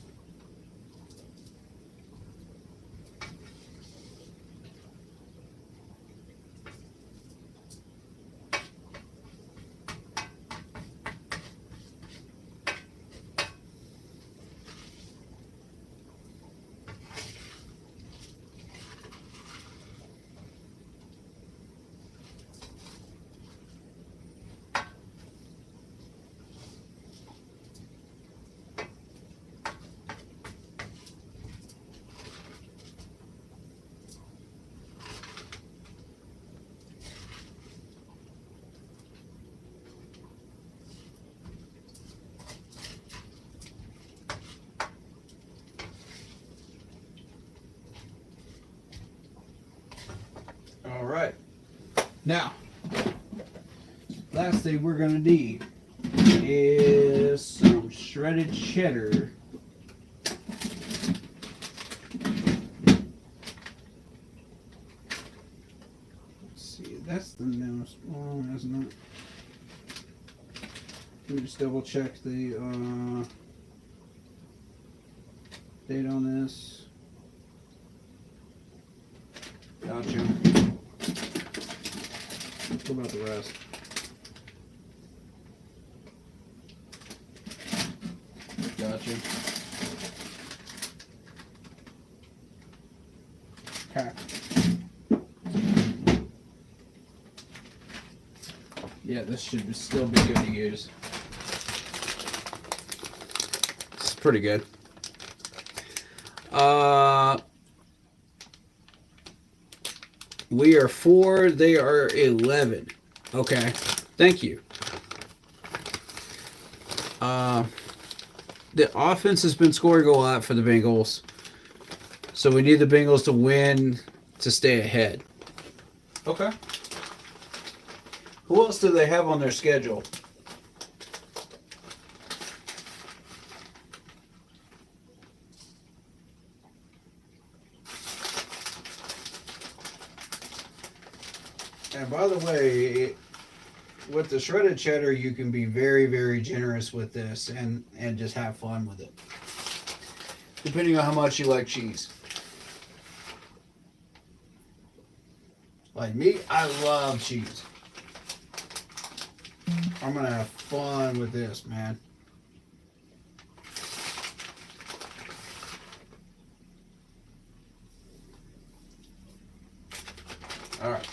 All right. Now, last thing we're going to need is some shredded cheddar. Let's see, that's the newest one, isn't it? Let me just double check the date on this. Gotcha. What about the rest? Gotcha. Okay. Yeah, this should still be good to use. It's pretty good. We are 4, they are 11. Okay, thank you. The offense has been scoring a lot for the Bengals, so we need the Bengals to win to stay ahead. Okay. Who else do they have on their schedule? And by the way, with the shredded cheddar, you can be very, very generous with this and just have fun with it. Depending on how much you like cheese. Like me, I love cheese. I'm gonna have fun with this, man. All right.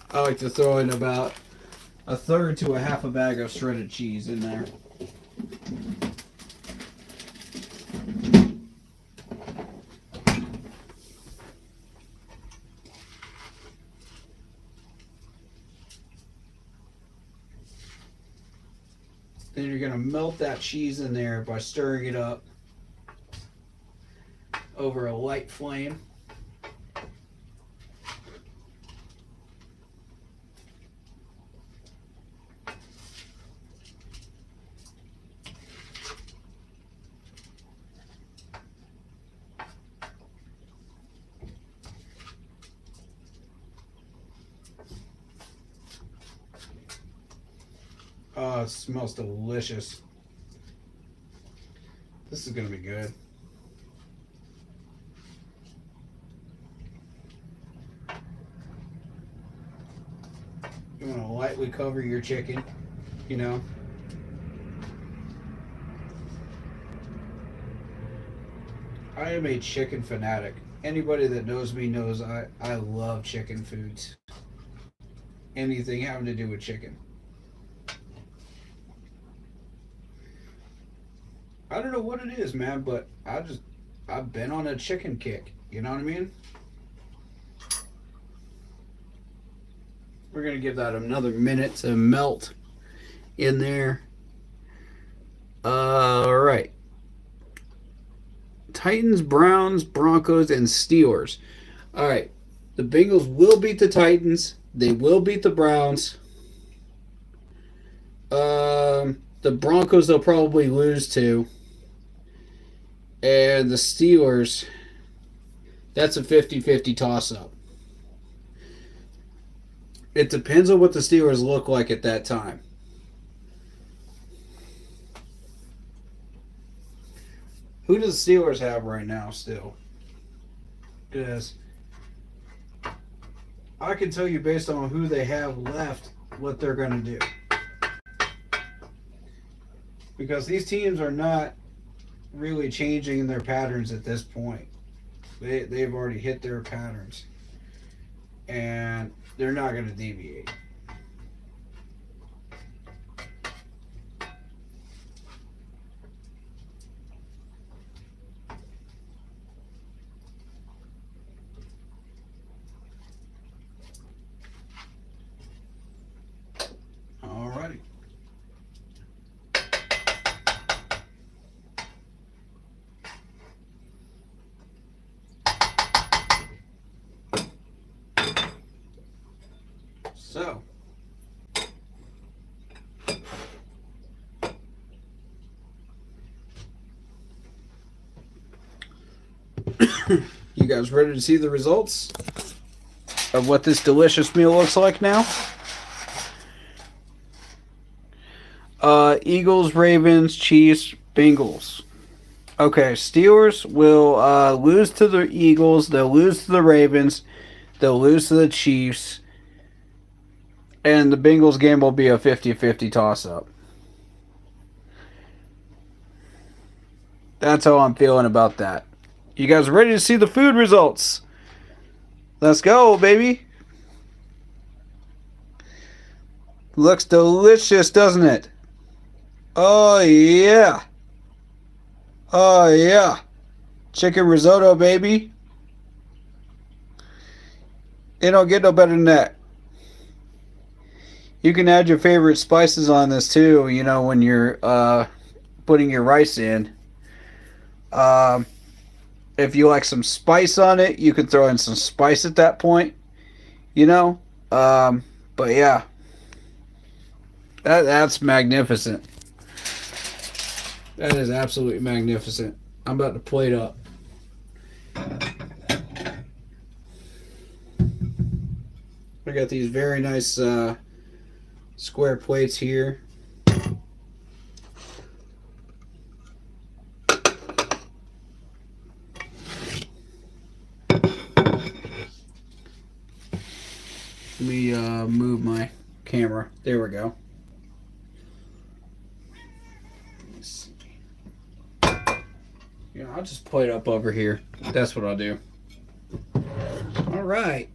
I like to throw in about a third to a half a bag of shredded cheese in there. Then you're going to melt that cheese in there by stirring it up over a light flame. Oh, it smells delicious. This is going to be good. You want to lightly cover your chicken, you know. I am a chicken fanatic. Anybody that knows me knows I love chicken foods. Anything having to do with chicken. I don't know what it is, man, but I've been on a chicken kick. You know what I mean? We're gonna give that another minute to melt in there. All right. Titans, Browns, Broncos, and Steelers. All right. The Bengals will beat the Titans. They will beat the Browns. The Broncos they'll probably lose to. And the Steelers, that's a 50-50 toss-up. It depends on what the Steelers look like at that time. Who does the Steelers have right now still? Because I can tell you based on who they have left what they're going to do. Because these teams are not really changing their patterns at this point. They've already hit their patterns. And they're not going to deviate. Alrighty. So, you guys ready to see the results of what this delicious meal looks like now? Eagles, Ravens, Chiefs, Bengals. Okay, Steelers will lose to the Eagles. They'll lose to the Ravens. They'll lose to the Chiefs. And the Bengals game will be a 50-50 toss-up. That's how I'm feeling about that. You guys ready to see the food results? Let's go, baby. Looks delicious, doesn't it? Oh, yeah. Oh, yeah. Chicken risotto, baby. It don't get no better than that. You can add your favorite spices on this too, you know, when you're putting your rice in. If you like some spice on it, you can throw in some spice at that point, you know. But yeah, that's magnificent. That is absolutely magnificent. I'm about to plate up. I got these very nice square plates here. Let me move my camera. There we go. Yeah, I'll just play it up over here. That's what I'll do. All right.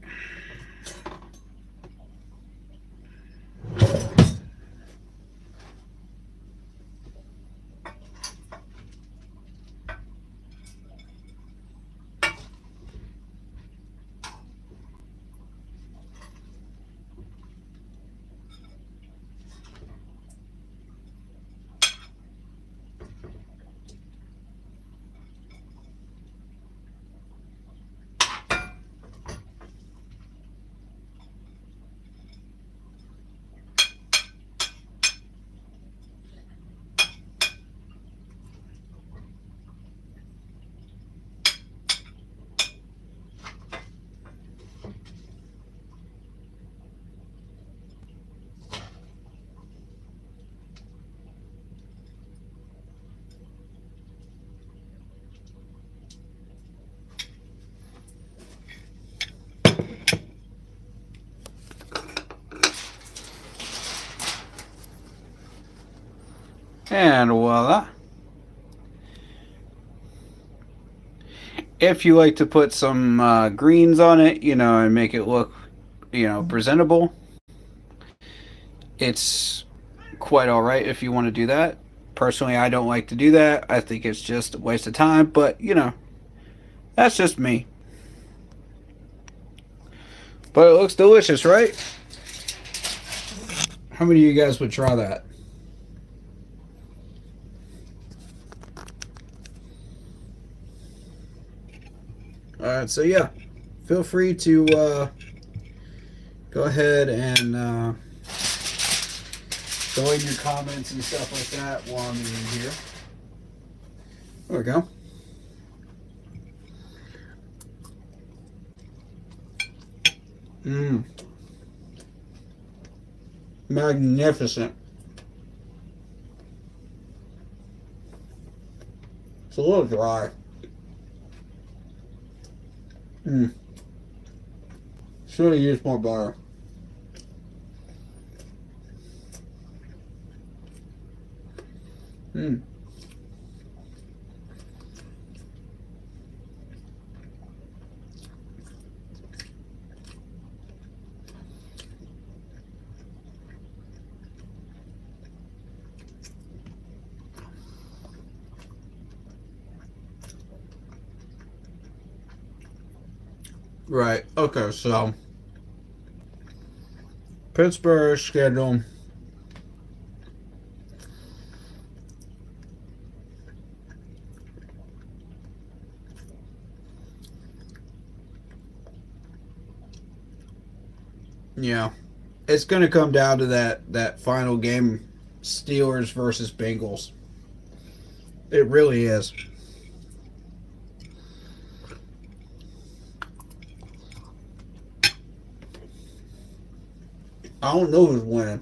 And voila. If you like to put some greens on it, and make it look, presentable, it's quite all right if you want to do that. Personally, I don't like to do that. I think it's just a waste of time, but, that's just me. But it looks delicious, right? How many of you guys would try that? Alright, so yeah, feel free to go ahead and throw in your comments and stuff like that while I'm in here. There we go. Mmm. Magnificent. It's a little dry. Mmm. Should have used more butter. Mmm. Right. Okay, so Pittsburgh schedule. Yeah. It's going to come down to that final game, Steelers versus Bengals. It really is. I don't know who's winning.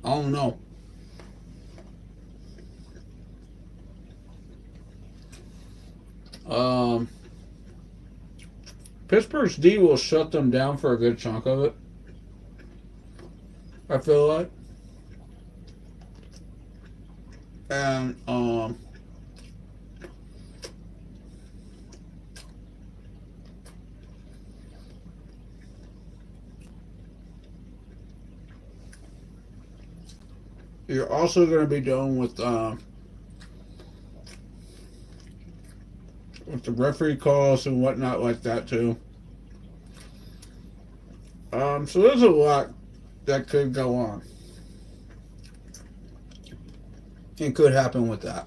I don't know. Um, Pittsburgh's D will shut them down for a good chunk of it. I feel like. And you're also going to be dealing with the referee calls and whatnot like that too. So there's a lot that could go on. It could happen with that.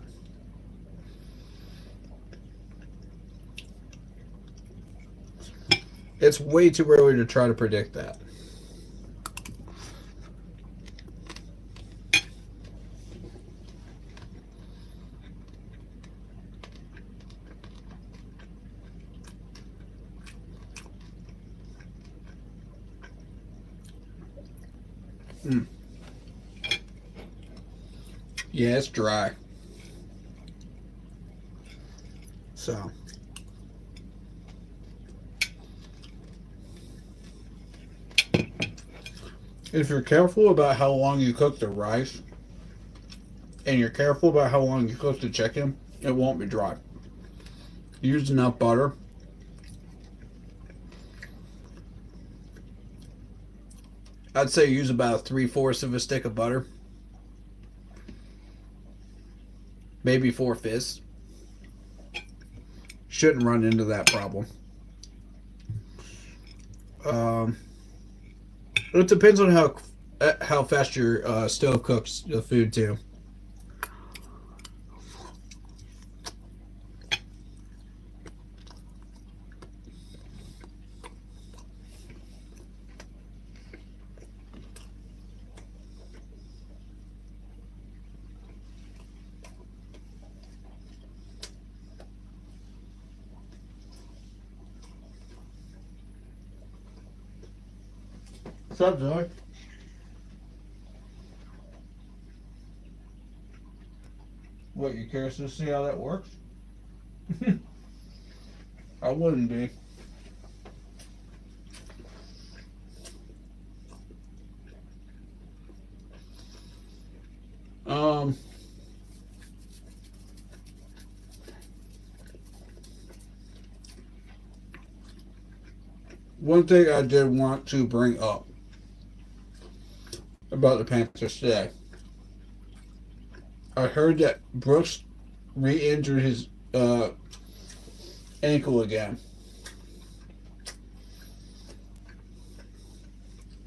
It's way too early to try to predict that. Mm. Yeah, it's dry. So. If you're careful about how long you cook the rice, and you're careful about how long you cook the chicken, it won't be dry. Use enough butter. I'd say use about 3/4 of a stick of butter, maybe 4/5. Shouldn't run into that problem. Um, it depends on how fast your stove cooks the food too. What's up, Zoe? What, you curious to see how that works? I wouldn't be. Um, One thing I did want to bring up about the Panthers today. I heard that Brooks re-injured his ankle again.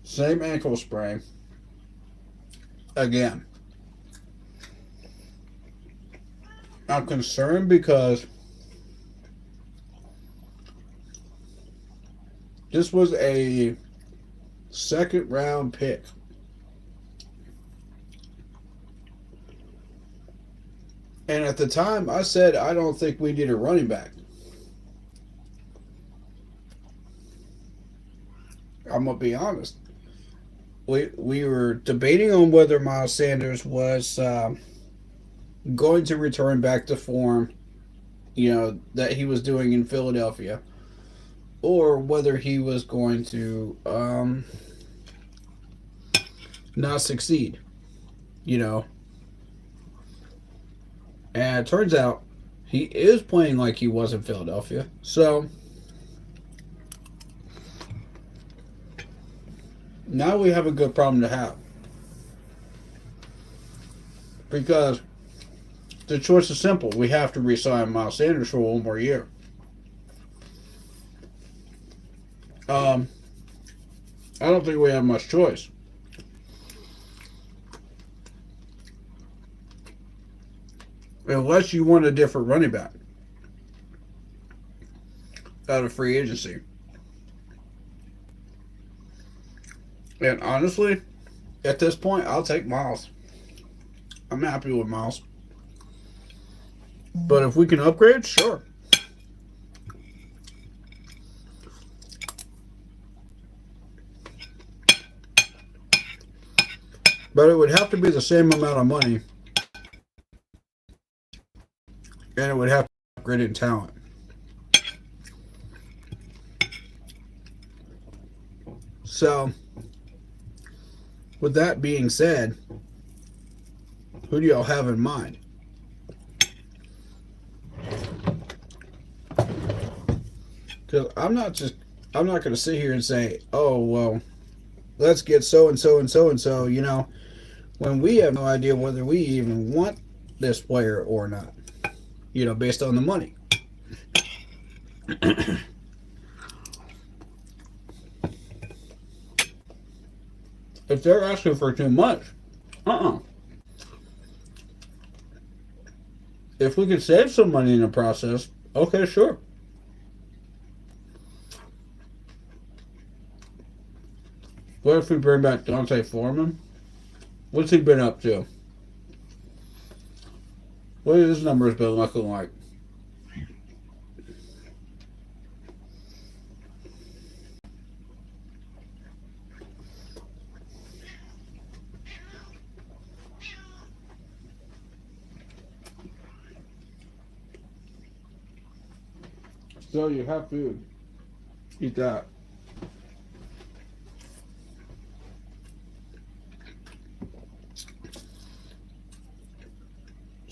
Same ankle sprain. Again. I'm concerned because this was a second round pick. And at the time, I said, I don't think we need a running back. I'm going to be honest. We were debating on whether Miles Sanders was going to return back to form, that he was doing in Philadelphia, or whether he was going to not succeed, And it turns out he is playing like he was in Philadelphia. So now we have a good problem to have. Because the choice is simple. We have to re-sign Miles Sanders for one more year. I don't think we have much choice. Unless you want a different running back out of free agency. And honestly, at this point, I'll take Miles. I'm happy with Miles. But if we can upgrade, sure. But it would have to be the same amount of money. And it would have to be upgrade in talent. So, with that being said, who do y'all have in mind? Because I'm not going to sit here and say, oh, well, let's get so and so and so and so, when we have no idea whether we even want this player or not, based on the money. If they're asking for too much, if we could save some money in the process, okay, sure. What if we bring back Dante Foreman? What's he been up to? What has his numbers been looking like? So you have food. Eat that.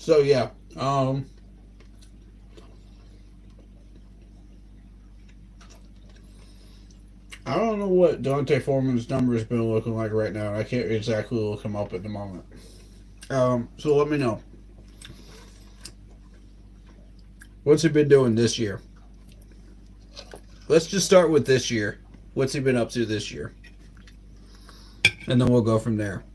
So yeah, I don't know what Dante Foreman's number has been looking like right now. I can't exactly look him up at the moment. So let me know. What's he been doing this year? Let's just start with this year. What's he been up to this year? And then we'll go from there.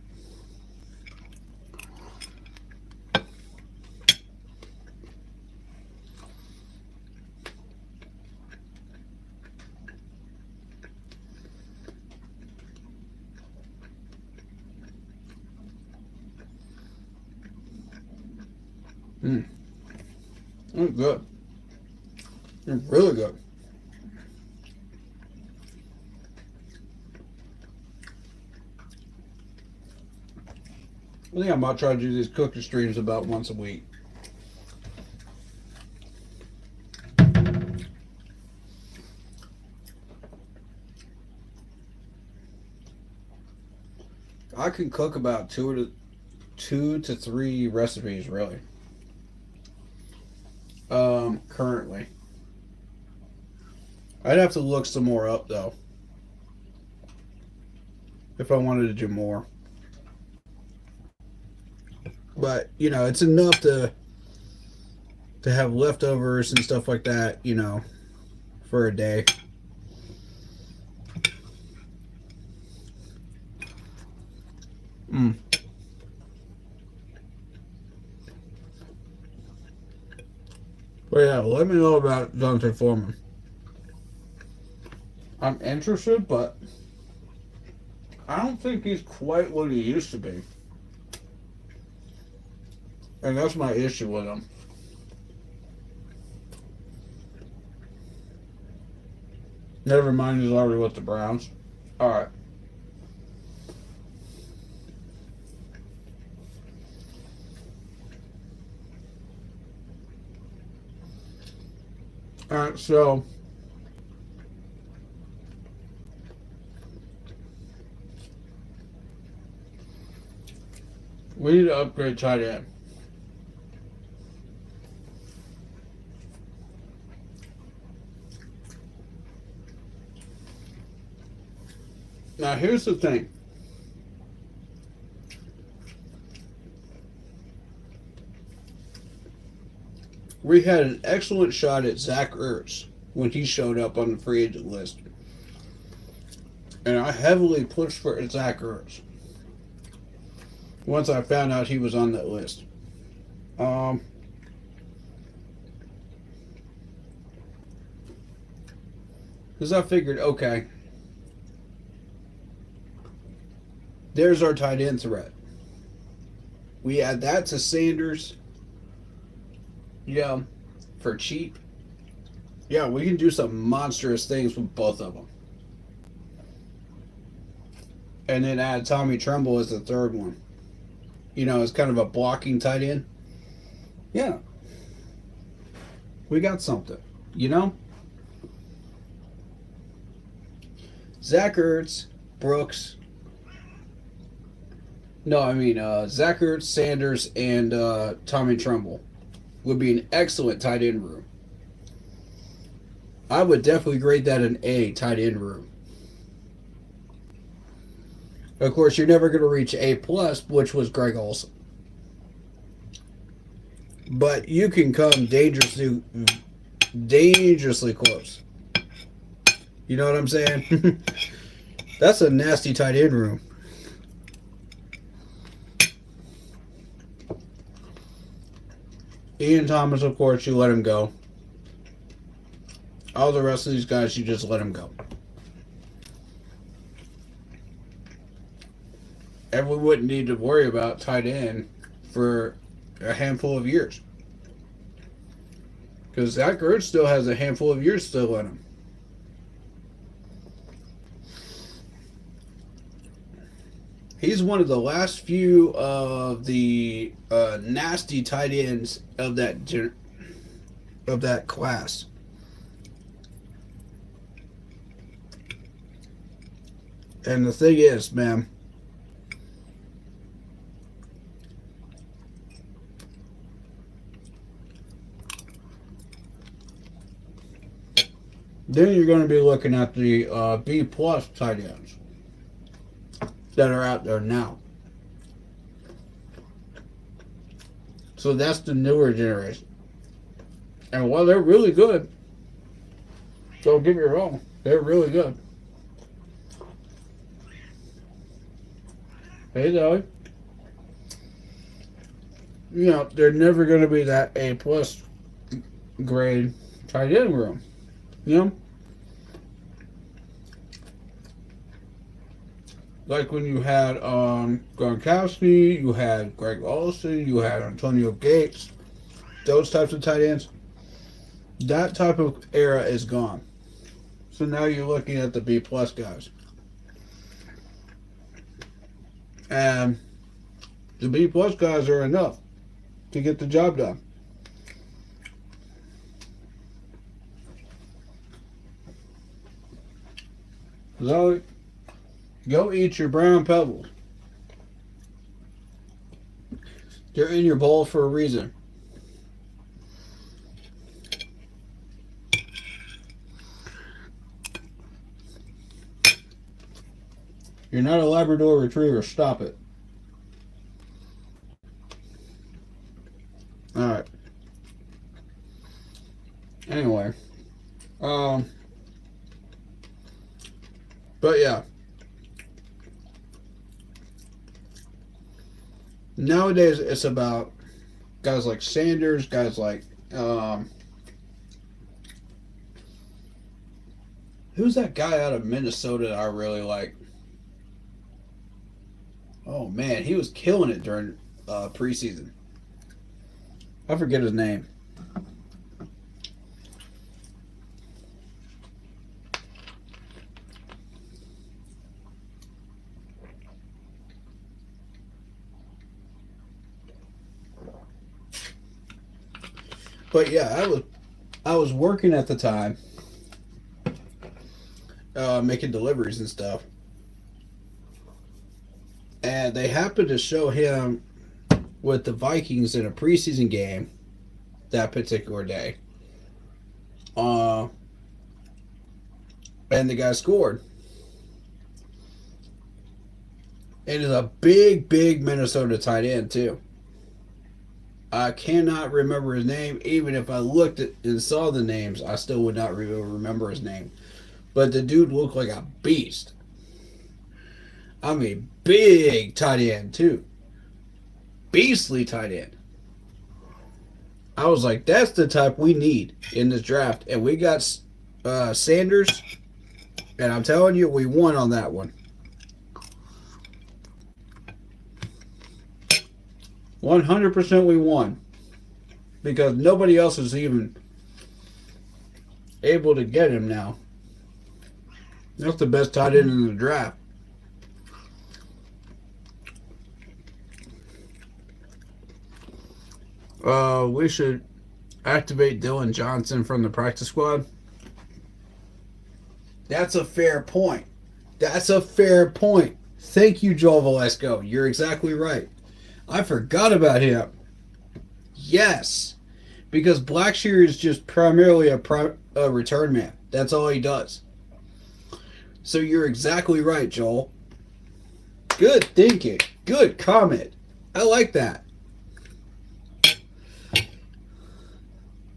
Mm. It's good. It's really good. I think I might try to do these cooking streams about once a week. I can cook about two to three recipes really. Currently, I'd have to look some more up though if I wanted to do more. But you know, it's enough to have leftovers and stuff like that. You know, for a day. Mm. But yeah, let me know about Dante Foreman. I'm interested, but I don't think he's quite what he used to be. And that's my issue with him. Never mind, he's already with the Browns. Alright. Alright, so we need to upgrade tight end. Now here's the thing. We had an excellent shot at Zach Ertz when he showed up on the free agent list. And I heavily pushed for Zach Ertz once I found out he was on that list. Because I figured, okay, there's our tight end threat. We add that to Sanders. Yeah, for cheap. Yeah, we can do some monstrous things with both of them. And then add Tommy Tremble as the third one. You know, as kind of a blocking tight end. Yeah. We got something. You know? Zach Ertz, Brooks. No, I mean, Zach Ertz, Sanders, and Tommy Tremble would be an excellent tight end room. I would definitely grade that an A tight end room. Of course, you're never going to reach A plus, which was Greg Olsen. But you can come dangerously close. You know what I'm saying? That's a nasty tight end room. Ian Thomas, of course, you let him go. All the rest of these guys, you just let him go. And we wouldn't need to worry about tight end for a handful of years. Because Zach Ertz still has a handful of years still in him. He's one of the last few of the nasty tight ends of that class. And the thing is, man, Then you're going to be looking at the B plus tight ends that are out there now. So that's the newer generation. And while they're really good, don't get me wrong, they're really good. Hey, Zoe. You know, they're never going to be that A plus grade tight end room. You know? Like when you had Gronkowski, you had Greg Olsen, you had Antonio Gates, those types of tight ends. That type of era is gone. So now you're looking at the B plus guys. And the B plus guys are enough to get the job done. So go eat your brown pebbles. They're in your bowl for a reason. You're not a Labrador Retriever. Stop it. All right. Anyway, but yeah. Nowadays, it's about guys like Sanders, guys like who's that guy out of Minnesota that I really like? Oh man, he was killing it during preseason. I forget his name. But yeah, I was working at the time, making deliveries and stuff, and they happened to show him with the Vikings in a preseason game that particular day. And the guy scored. It is a big, big Minnesota tight end too. I cannot remember his name. Even if I looked at and saw the names, I still would not remember his name. But the dude looked like a beast. I mean, big tight end too. Beastly tight end. I was like, that's the type we need in this draft. And we got Sanders. And I'm telling you, we won on that one. 100% we won. Because nobody else is even able to get him now. That's the best tight end in the draft. We should activate Dylan Johnson from the practice squad. That's a fair point. That's a fair point. Thank you, Joel Velasco. You're exactly right. I forgot about him. Yes. Because Blackshear is just primarily a return man. That's all he does. So you're exactly right, Joel. Good thinking. Good comment. I like that.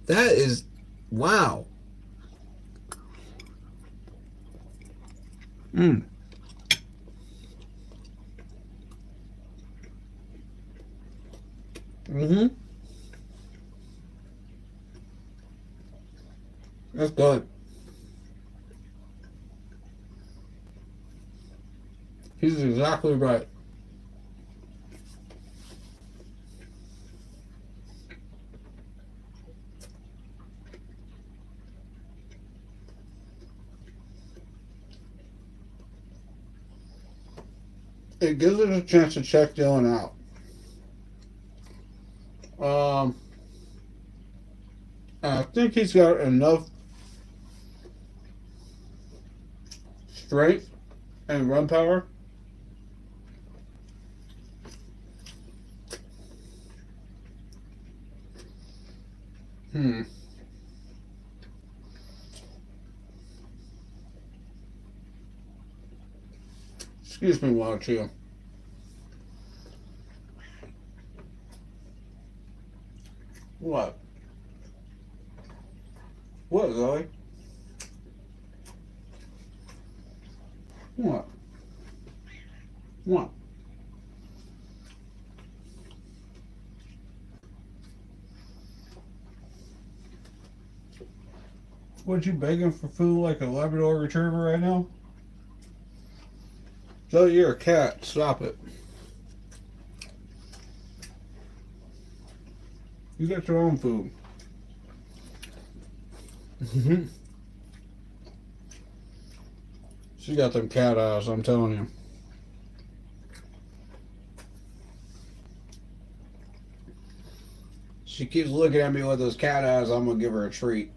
That is, wow. Mm. Mm-hmm. That's good. He's exactly right. It gives us a chance to check Dylan out. I think he's got enough strength and run power. Excuse me while I chew. What? What, Zoe? What? What? What, you begging for food like a Labrador Retriever right now? Zoe, you're a cat. Stop it. You got your own food. She got them cat eyes, I'm telling you. She keeps looking at me with those cat eyes, I'm gonna give her a treat.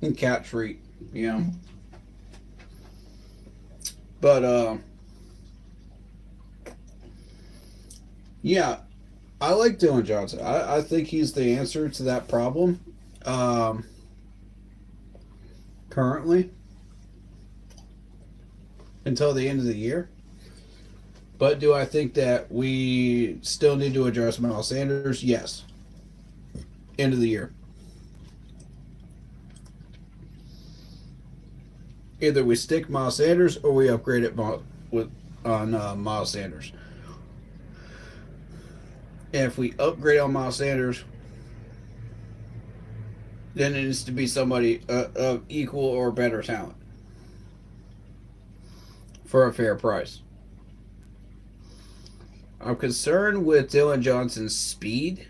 A cat treat, you know. But yeah, I like Dylan Johnson. I think he's the answer to that problem. Currently, until the end of the year. But do I think that we still need to address Miles Sanders? Yes. End of the year. Either we stick Miles Sanders or we upgrade it on Miles Sanders. And if we upgrade on Miles Sanders, then it needs to be somebody of equal or better talent for a fair price. I'm concerned with Dylan Johnson's speed.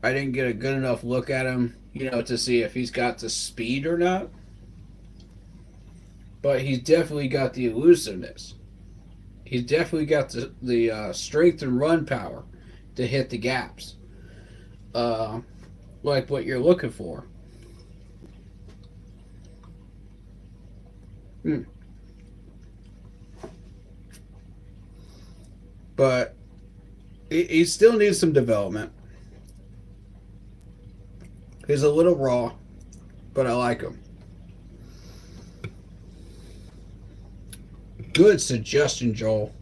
I didn't get a good enough look at him, to see if he's got the speed or not. But he's definitely got the elusiveness. He's definitely got the strength and run power to hit the gaps. Like what you're looking for. But he still needs some development. He's a little raw, but I like him. Good suggestion, Joel.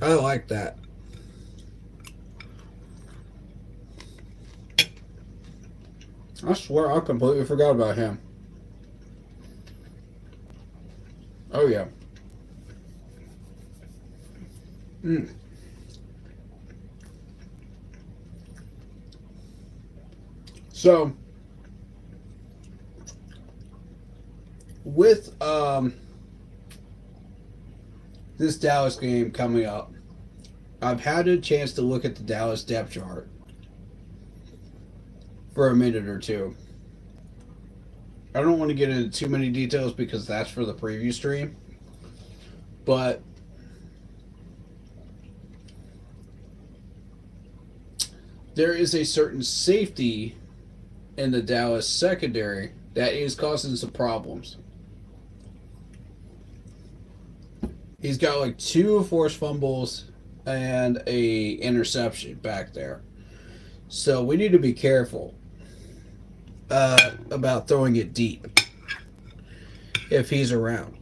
I like that. I swear I completely forgot about him. Oh, yeah. So, with this Dallas game coming up, I've had a chance to look at the Dallas depth chart for a minute or two. I don't want to get into too many details because that's for the preview stream. But there is a certain safety in the Dallas secondary that is causing some problems. He's got like 2 forced fumbles and a interception back there. So we need to be careful about throwing it deep if he's around.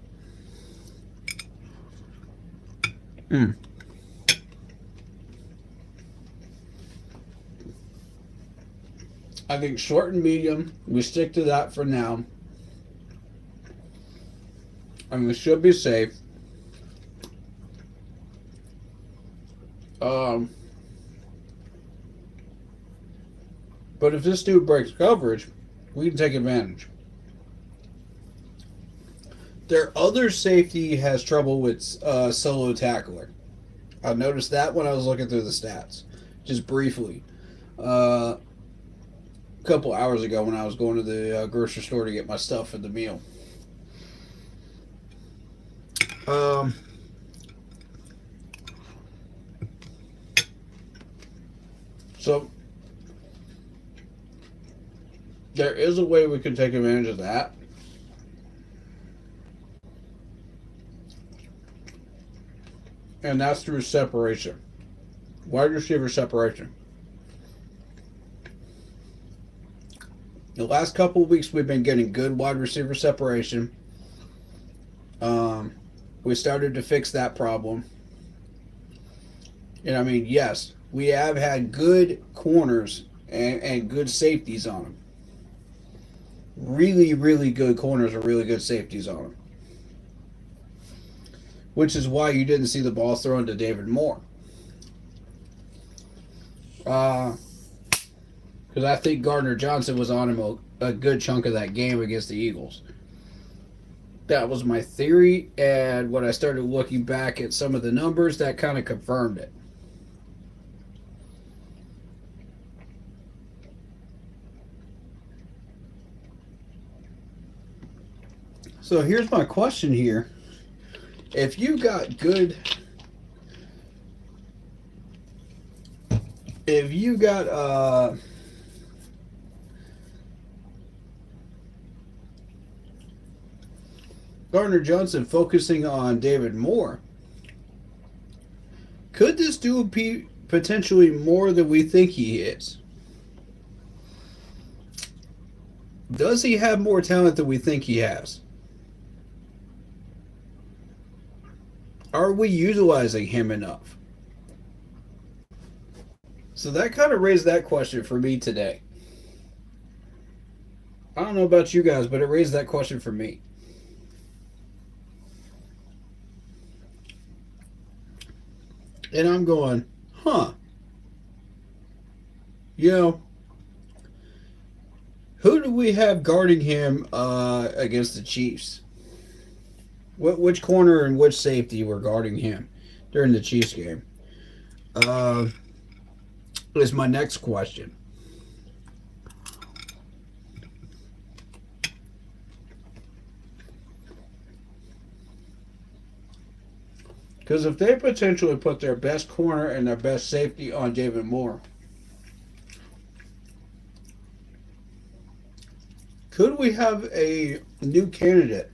I think short and medium, we stick to that for now. And we should be safe. But if this dude breaks coverage, we can take advantage. Their other safety has trouble with solo tackling. I noticed that when I was looking through the stats, just briefly. A couple hours ago when I was going to the grocery store to get my stuff for the meal. So there is a way we can take advantage of that. And that's through separation. Wide receiver separation. The last couple of weeks we've been getting good wide receiver separation. Um, we started to fix that problem. And I mean, yes, we have had good corners and good safeties on them. Really, really good corners and really good safeties on them. Which is why you didn't see the ball thrown to David Moore. Because I think Gardner Johnson was on him a good chunk of that game against the Eagles. That was my theory, and when I started looking back at some of the numbers, that kind of confirmed it. So here's my question here. If you got good, if you got Gardner Johnson focusing on David Moore, could this dude be potentially more than we think he is? Does he have more talent than we think he has? Are we utilizing him enough? So that kind of raised that question for me today. I don't know about you guys, but it raised that question for me. And I'm going, huh. You know, who do we have guarding him against the Chiefs? Which corner and which safety were guarding him during the Chiefs game? Is my next question. Because if they potentially put their best corner and their best safety on David Moore, could we have a new candidate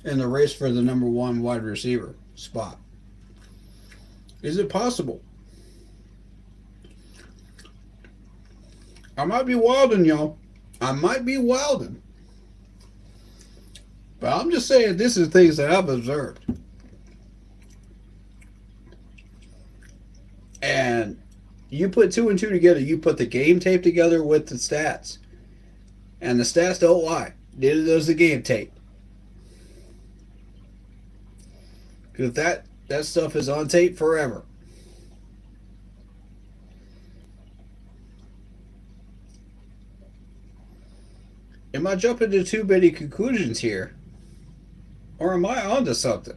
in the race for the number one wide receiver spot? Is it possible? I might be wilding, y'all. I might be wilding. But I'm just saying this is things that I've observed. And you put two and two together, you put the game tape together with the stats. And the stats don't lie. Neither does the game tape. Because that stuff is on tape forever. Am I jumping to too many conclusions here? Or am I onto something?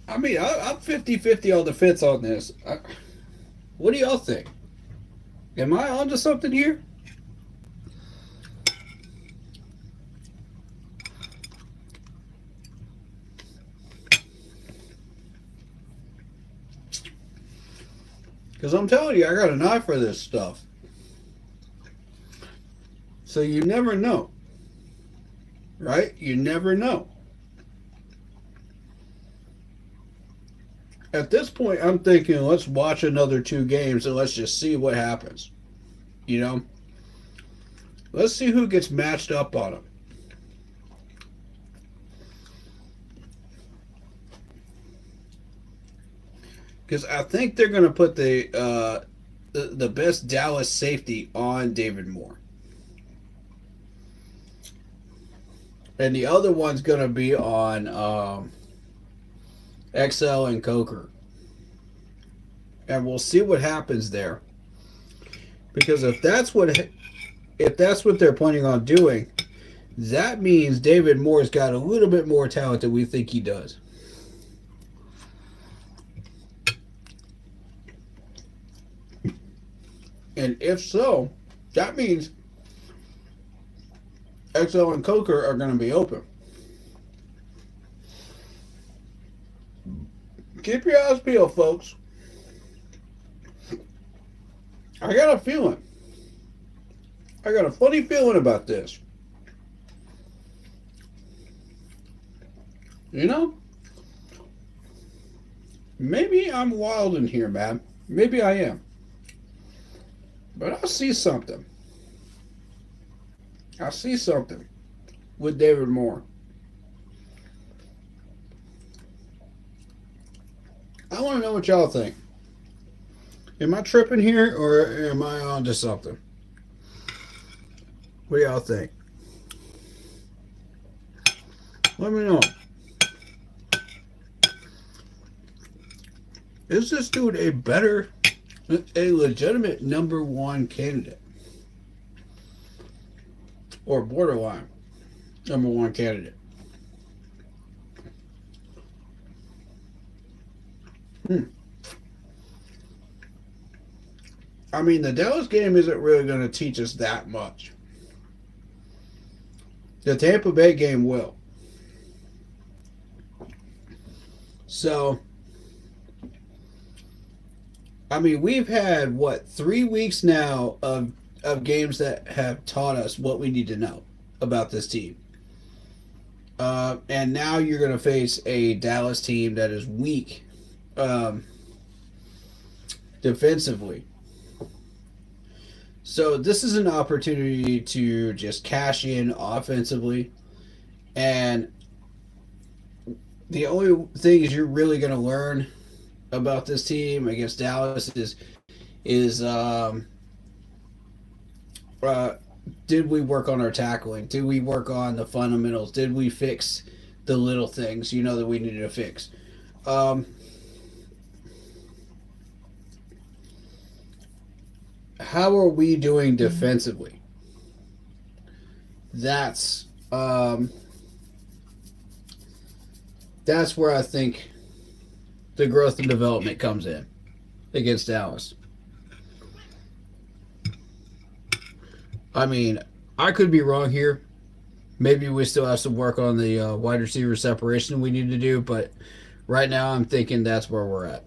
I mean, I'm 50-50 on the fence on this. What do y'all think? Am I onto something here? Because I'm telling you, I got an eye for this stuff. So you never know. Right? You never know. At this point, I'm thinking, let's watch another 2 games and let's just see what happens. You know? Let's see who gets matched up on them. Because I think they're going to put the best Dallas safety on David Moore. And the other one's going to be on XL and Coker. And we'll see what happens there. Because if that's what they're planning on doing, that means David Moore's got a little bit more talent than we think he does. And if so, that means XL and Coker are going to be open. Keep your eyes peeled, folks. I got a feeling. I got a funny feeling about this. You know? Maybe I'm wild in here, man. Maybe I am. But I see something. I see something with David Moore. I want to know what y'all think. Am I tripping here or am I on to something? What do y'all think? Let me know. Is this dude a legitimate number one candidate? Or borderline number one candidate? Hmm. I mean, the Dallas game isn't really going to teach us that much. The Tampa Bay game will. So, I mean, we've had, what, 3 weeks now of games that have taught us what we need to know about this team. And now you're going to face a Dallas team that is weak um, defensively. So this is an opportunity to just cash in offensively, and the only thing is you're really going to learn about this team against Dallas is uh, did we work on our tackling? Did we work on the fundamentals? Did we fix the little things that we needed to fix? Um, how are we doing defensively? That's um, that's where I think the growth and development comes in against Dallas. I mean, I could be wrong here. Maybe we still have some work on the wide receiver separation we need to do, but right now I'm thinking that's where we're at.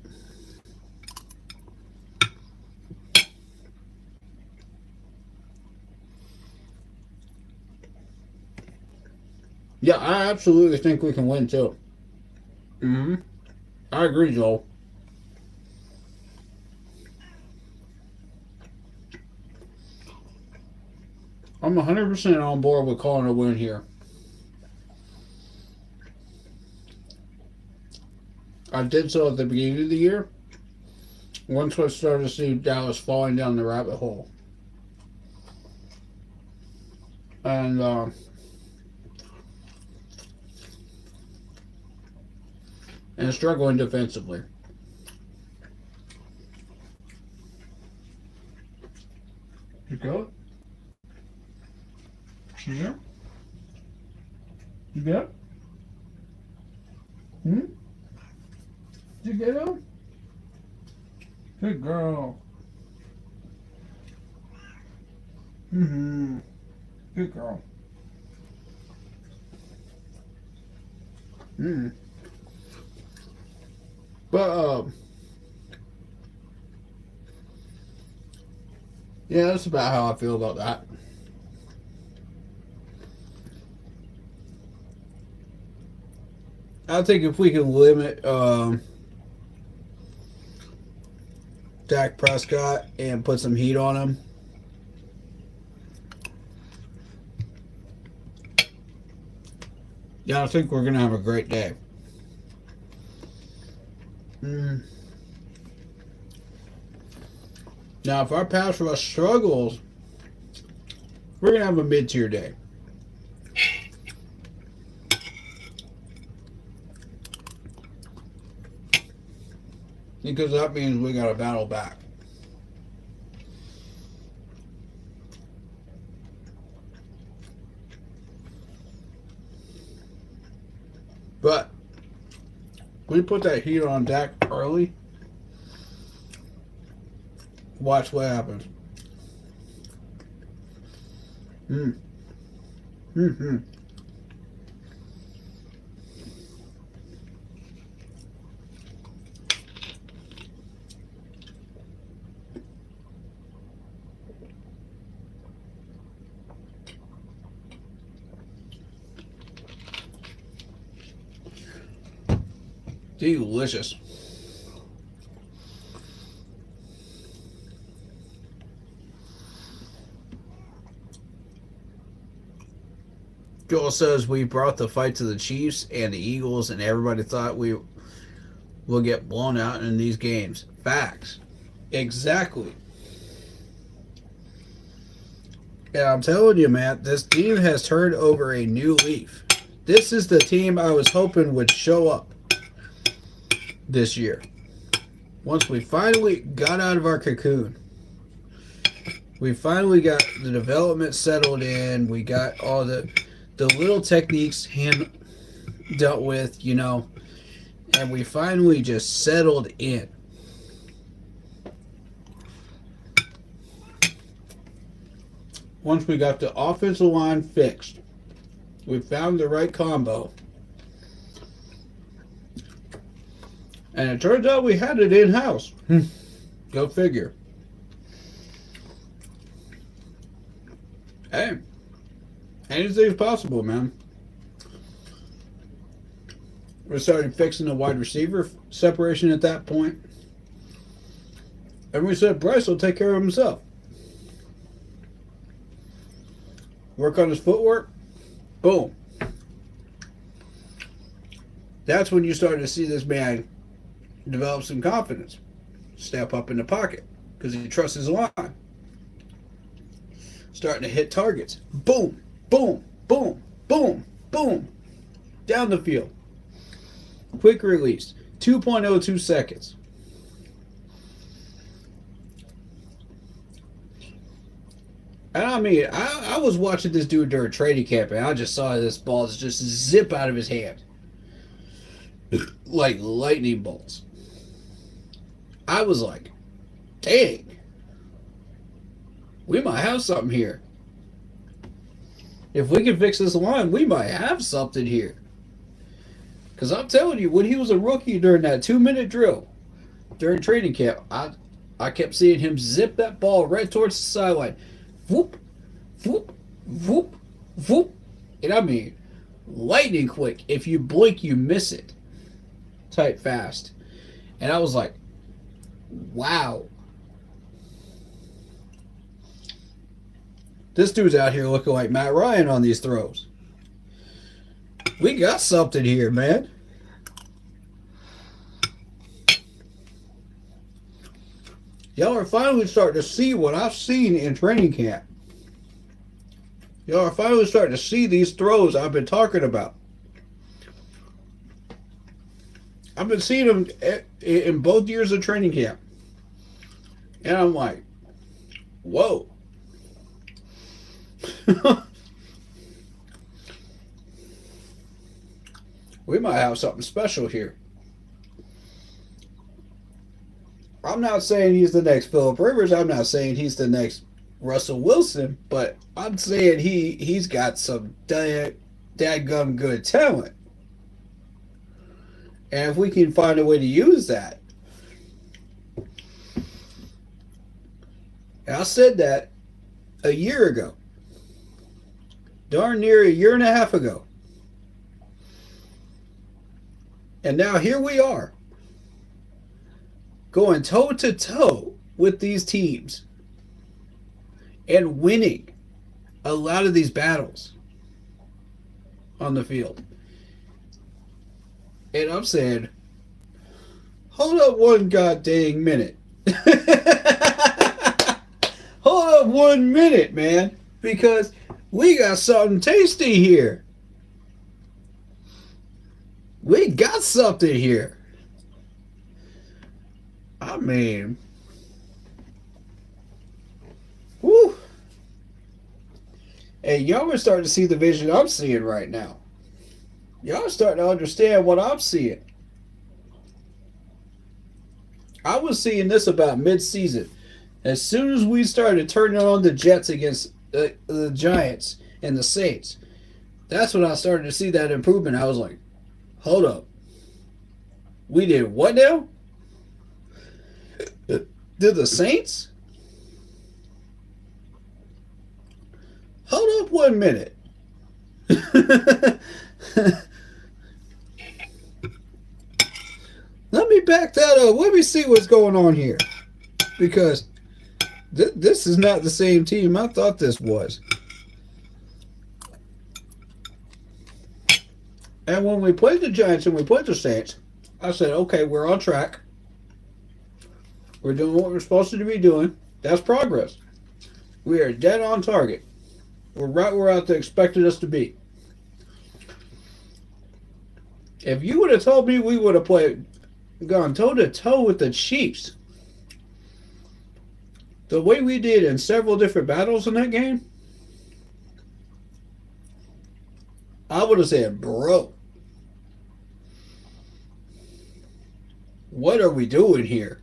Yeah, I absolutely think we can win too. Mm-hmm. I agree, Joel. I'm 100% on board with calling a win here. I did so at the beginning of the year. Once I started to see Dallas falling down the rabbit hole. And and struggling defensively. You go? Yeah? You good? Hmm? Did you get him? Good girl. Mm-hmm. Good girl. Mm. But yeah, that's about how I feel about that. I think if we can limit Dak Prescott and put some heat on him, yeah, I think we're gonna have a great day. Mm. Now, if our pass rush struggles, we're gonna have a mid-tier day. Because that means we got to battle back. But we put that heat on Dak early. Watch what happens. Mm. Mm-hmm. Delicious. Joel says we brought the fight to the Chiefs and the Eagles, and everybody thought we will get blown out in these games. Facts. Exactly. And I'm telling you, man, this team has turned over a new leaf. This is the team I was hoping would show up this year. Once we finally got out of our cocoon, we finally got the development settled in. We got all the little techniques dealt with, and we finally just settled in. Once we got the offensive line fixed, we found the right combo. And it turns out we had it in-house. Go figure. Hey, anything's possible, man. We started fixing the wide receiver separation at that point. And we said Bryce will take care of himself. Work on his footwork. Boom. That's when you start to see this man develop some confidence. Step up in the pocket because he trusts his line. Starting to hit targets. Boom, boom, boom, boom, boom. Down the field. Quick release. 2.02 seconds. And I mean, I was watching this dude during training camp, and I just saw this ball just zip out of his hand. Like lightning bolts. I was like, dang. We might have something here. If we can fix this line, we might have something here. Because I'm telling you, when he was a rookie during that 2-minute drill, during training camp, I kept seeing him zip that ball right towards the sideline. Whoop, whoop, whoop, whoop. And I mean, lightning quick. If you blink, you miss it. Type fast. And I was like, wow. This dude's out here looking like Matt Ryan on these throws. We got something here, man. Y'all are finally starting to see what I've seen in training camp. Y'all are finally starting to see these throws I've been talking about. I've been seeing them in both years of training camp. And I'm like, whoa. We might have something special here. I'm not saying he's the next Phillip Rivers. I'm not saying he's the next Russell Wilson. But I'm saying he's got some dadgum good talent. And if we can find a way to use that. And I said that a year ago. Darn near a year and a half ago. And now here we are. Going toe to toe with these teams. And winning a lot of these battles on the field. And I'm saying, hold up one goddamn minute. Hold up 1 minute, man. Because we got something tasty here. We got something here. I mean, whew. And y'all are starting to see the vision I'm seeing right now. Y'all are starting to understand what I'm seeing. I was seeing this about mid-season. As soon as we started turning on the Jets against the Giants and the Saints, that's when I started to see that improvement. I was like, hold up. We did what now? Did the Saints? Hold up 1 minute. Let me back that up. Let me see what's going on here. Because this is not the same team I thought this was. And when we played the Giants and we played the Saints, I said, okay, we're on track. We're doing what we're supposed to be doing. That's progress. We are dead on target. We're right where they expected us to be. If you would have told me we would have gone toe to toe with the Chiefs, the way we did in several different battles in that game, I would have said, bro, what are we doing here?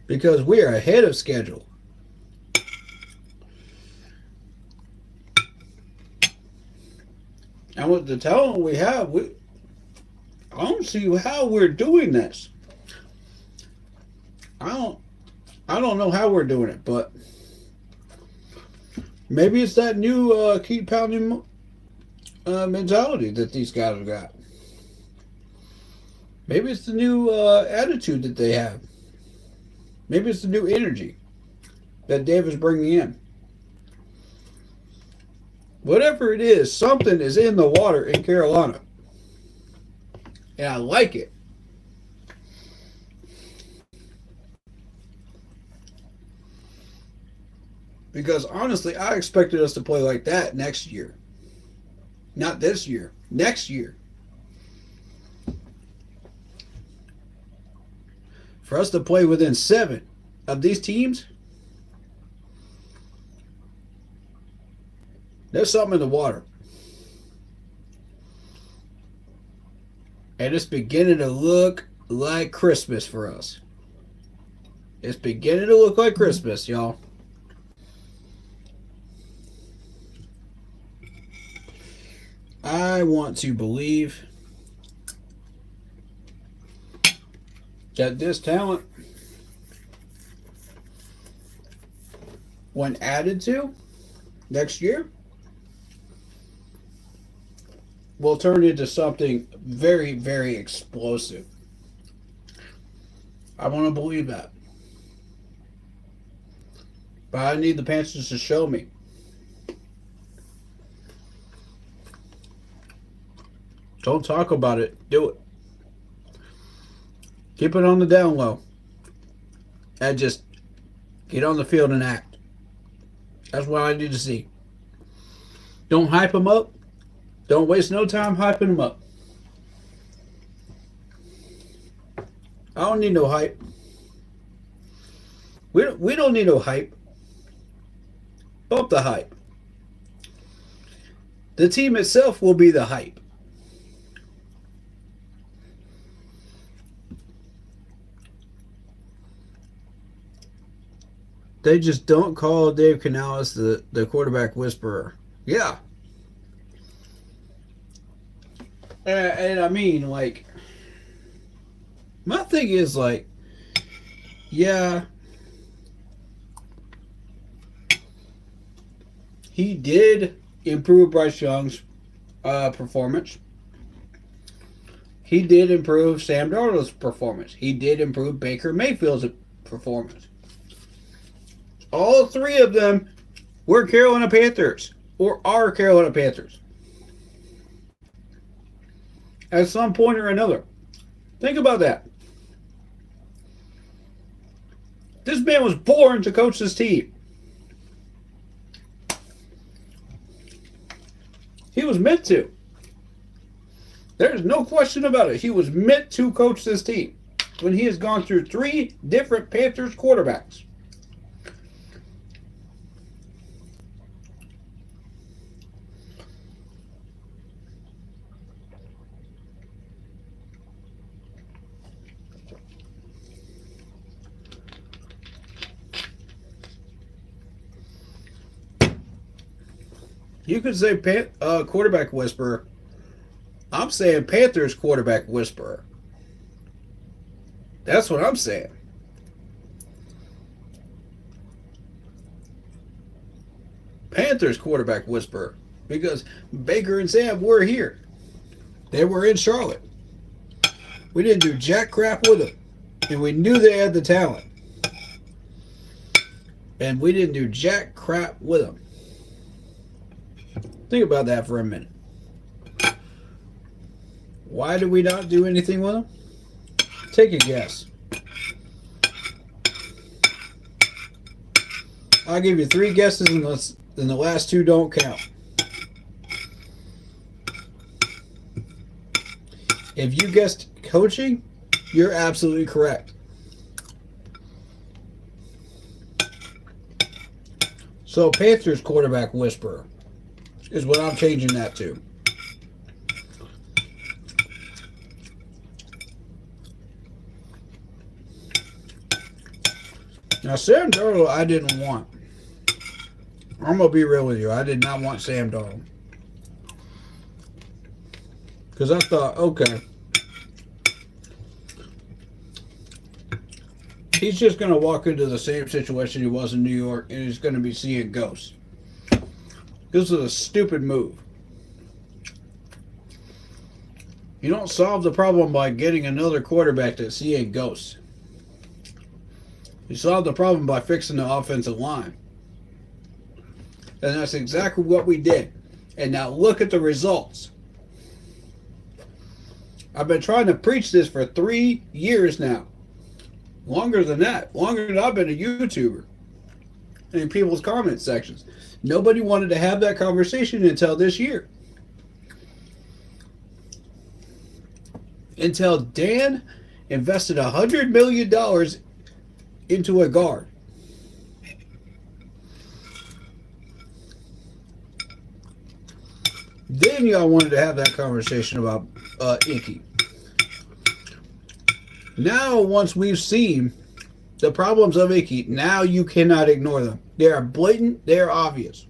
Because we are ahead of schedule. And with the talent we have, I don't see how we're doing this. I don't know how we're doing it, but maybe it's that new keep pounding mentality that these guys have got. Maybe it's the new attitude that they have. Maybe it's the new energy that Dave is bringing in. Whatever it is, something is in the water in Carolina. And I like it. Because honestly, I expected us to play like that next year. Not this year. Next year. For us to play within 7 of these teams, there's something in the water. And it's beginning to look like Christmas for us. It's beginning to look like Christmas, y'all. I want to believe that this talent, when added to next year, will turn into something very, very explosive. I want to believe that. But I need the Panthers to show me. Don't talk about it. Do it. Keep it on the down low. And just get on the field and act. That's what I need to see. Don't hype them up. Don't waste no time hyping them up. I don't need no hype. We don't need no hype. Bump the hype. The team itself will be the hype. They just don't call Dave Canales the quarterback whisperer. Yeah. And I mean, like, my thing is, like, yeah, he did improve Bryce Young's performance. He did improve Sam Darnold's performance. He did improve Baker Mayfield's performance. All 3 of them were Carolina Panthers, or are Carolina Panthers, at some point or another. Think about that. This man was born to coach this team. He was meant to. There's no question about it. He was meant to coach this team when he has gone through 3 different Panthers quarterbacks. You could say quarterback whisperer. I'm saying Panthers quarterback whisperer. That's what I'm saying. Panthers quarterback whisperer. Because Baker and Sam were here. They were in Charlotte. We didn't do jack crap with them. And we knew they had the talent. And we didn't do jack crap with them. Think about that for a minute. Why did we not do anything with him? Take a guess. I'll give you 3 guesses, and the last 2 don't count. If you guessed coaching, you're absolutely correct. So, Panthers quarterback whisperer is what I'm changing that to. Now, Sam Darnold, I didn't want. I'm going to be real with you. I did not want Sam Darnold. Because I thought, okay, he's just going to walk into the same situation he was in New York, and he's going to be seeing ghosts. This is a stupid move. You don't solve the problem by getting another quarterback that's seeing ghosts. You solve the problem by fixing the offensive line. And that's exactly what we did. And now look at the results. I've been trying to preach this for 3 years now. Longer than that. Longer than I've been a YouTuber. In people's comment sections. Nobody wanted to have that conversation until this year. Until Dan invested $100 million into a guard. Then y'all wanted to have that conversation about Icky. Now, once we've seen the problems of Icky, now you cannot ignore them. They are blatant. They are obvious.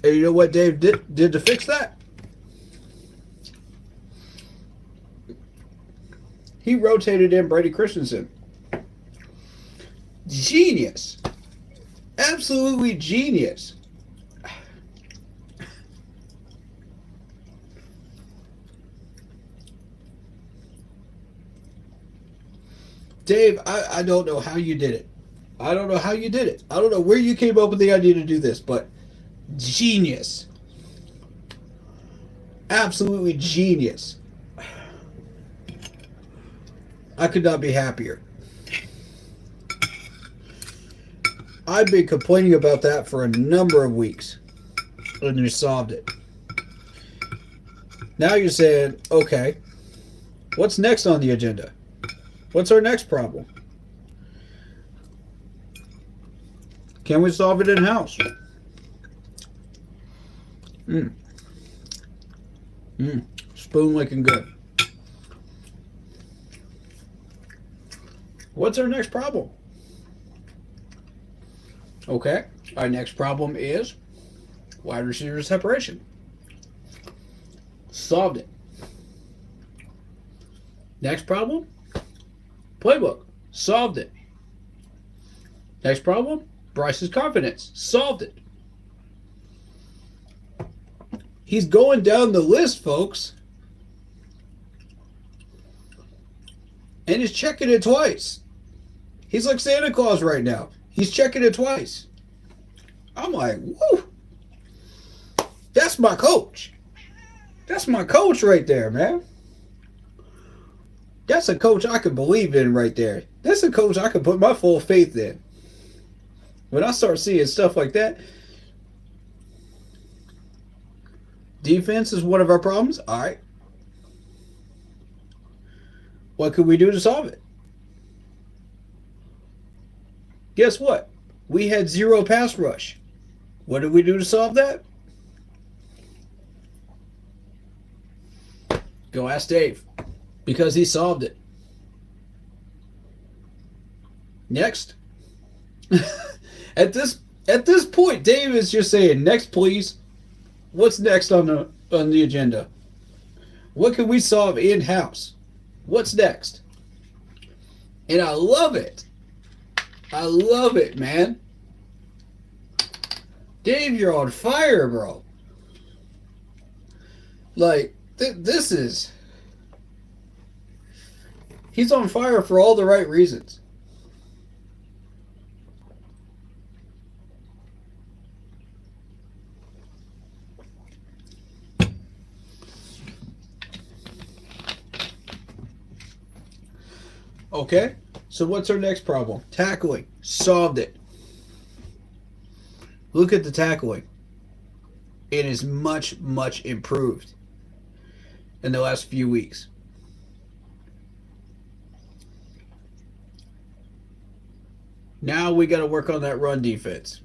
And you know what Dave did to fix that? He rotated in Brady Christensen. Genius. Absolutely genius. Dave, I don't know how you did it. I don't know how you did it. I don't know where you came up with the idea to do this, but genius. Absolutely genius. I could not be happier. I've been complaining about that for a number of weeks, and you solved it. Now you're saying, okay, what's next on the agenda? What's our next problem? Can we solve it in-house? Spoon looking good. What's our next problem? Okay, our next problem is wide receiver separation. Solved it. Next problem, playbook. Solved it. Next problem, Bryce's confidence. Solved it. He's going down the list, folks. And he's checking it twice. He's like Santa Claus right now. He's checking it twice. I'm like, woo. That's my coach. That's my coach right there, man. That's a coach I can believe in right there. That's a coach I can put my full faith in. When I start seeing stuff like that, defense is one of our problems. All right. What could we do to solve it? Guess what? We had 0 pass rush. What did we do to solve that? Go ask Dave. Because he solved it. Next. At this point, Dave is just saying, next please. What's next on the agenda? What can we solve in-house? What's next? And I love it. I love it, man. Dave, you're on fire, bro. Like, this is... He's on fire for all the right reasons. Okay, so what's our next problem? Tackling. Solved it. Look at the tackling. It is much, much improved in the last few weeks. Now we got to work on that run defense.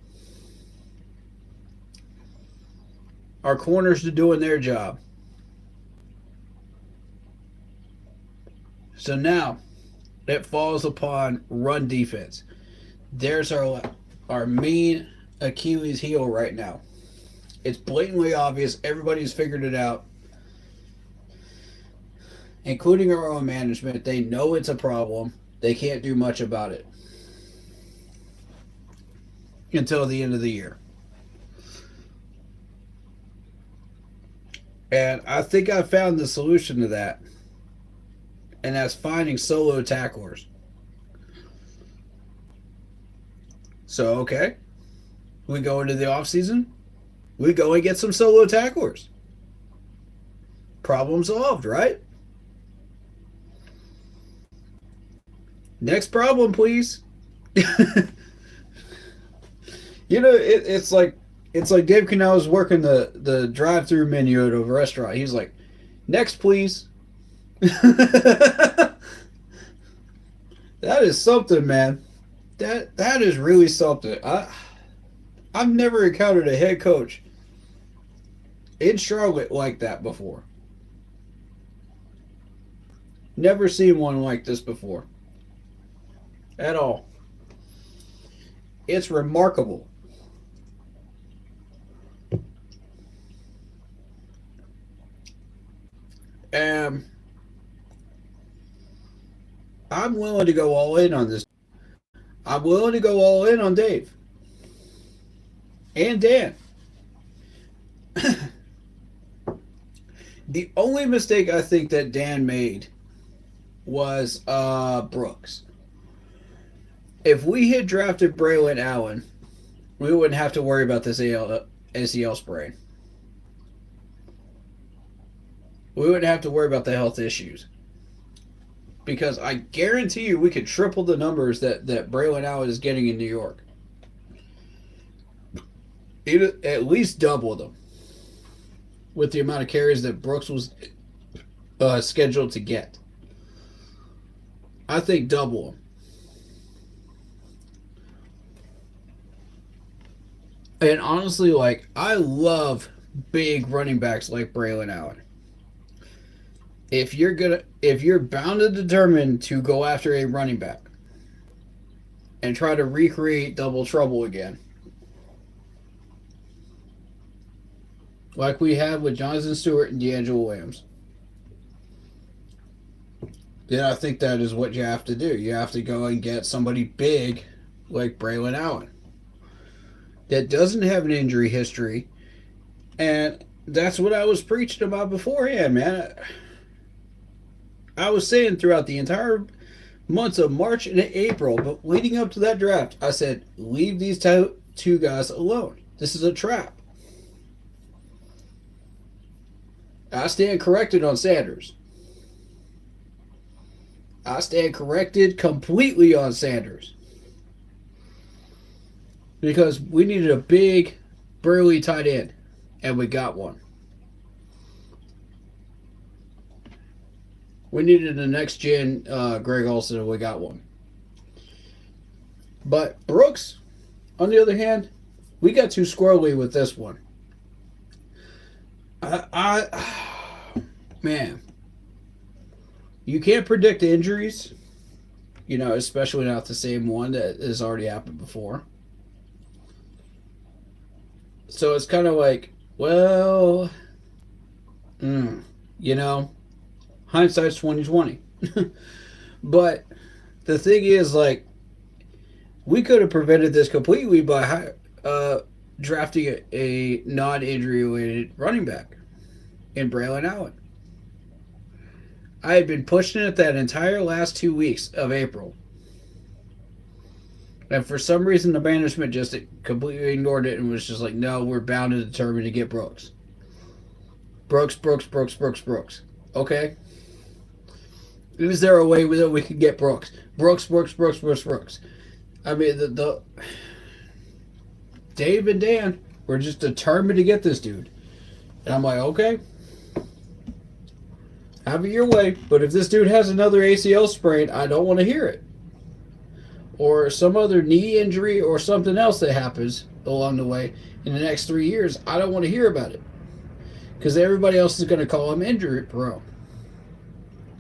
Our corners are doing their job. So now it falls upon run defense. There's our main Achilles heel right now. It's blatantly obvious. Everybody's figured it out, including our own management. They know it's a problem. They can't do much about it until the end of the year. And I think I found the solution to that. And that's finding solo tacklers. So, okay. We go into the offseason. We go and get some solo tacklers. Problem solved, right? Next problem, please. It's like Dave Cannell was working the drive-through menu at a restaurant. He's like, next, please. That is something, man. That is really something. I've never encountered a head coach in Charlotte like that before. Never seen one like this before. At all. It's remarkable. I'm willing to go all in on this. I'm willing to go all in on Dave. And Dan. The only mistake I think that Dan made was Brooks. If we had drafted Braylon Allen, we wouldn't have to worry about this ACL sprain. We wouldn't have to worry about the health issues. Because I guarantee you we could triple the numbers that Braylon Allen is getting in New York. At least double them. With the amount of carries that Brooks was scheduled to get. I think double them. And honestly, I love big running backs like Braylon Allen. If you're bound and determined to go after a running back and try to recreate double trouble again, like we have with Jonathan Stewart and D'Angelo Williams, then I think that is what you have to do. You have to go and get somebody big like Braylon Allen that doesn't have an injury history. And that's what I was preaching about beforehand, man. I was saying throughout the entire months of March and April, but leading up to that draft, I said, leave these two guys alone. This is a trap. I stand corrected on Sanders. I stand corrected completely on Sanders. Because we needed a big, burly tight end, and we got one. We needed the next-gen Greg Olsen, and we got one. But Brooks, on the other hand, we got too squirrely with this one. Man, you can't predict injuries, especially not the same one that has already happened before. So it's kind of like, well, hindsight's 20/20. But the thing is, we could have prevented this completely by drafting a non-injury related running back in Braylon Allen. I had been pushing it that entire last 2 weeks of April. And for some reason, the management just completely ignored it and was just like, no, we're bound and determined to get Brooks. Brooks. Okay. Is there a way that we could get Brooks? Brooks. I mean, the Dave and Dan were just determined to get this dude. And I'm like, okay, have it your way. But if this dude has another ACL sprain, I don't want to hear it. Or some other knee injury or something else that happens along the way in the next 3 years, I don't want to hear about it. Because everybody else is going to call him injury prone.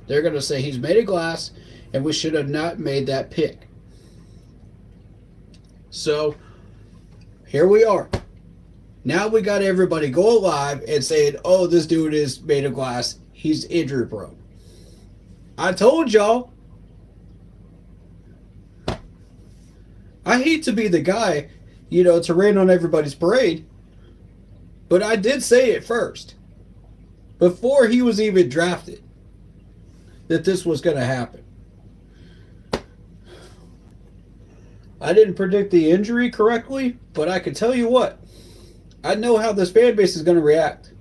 They're going to say he's made of glass and we should have not made that pick. So, here we are. Now we got everybody going live and saying, oh, this dude is made of glass. He's injury prone. I told y'all. I hate to be the guy, to rain on everybody's parade. But I did say it first. Before he was even drafted. That this was going to happen. I didn't predict the injury correctly, but I can tell you what. I know how this fan base is going to react.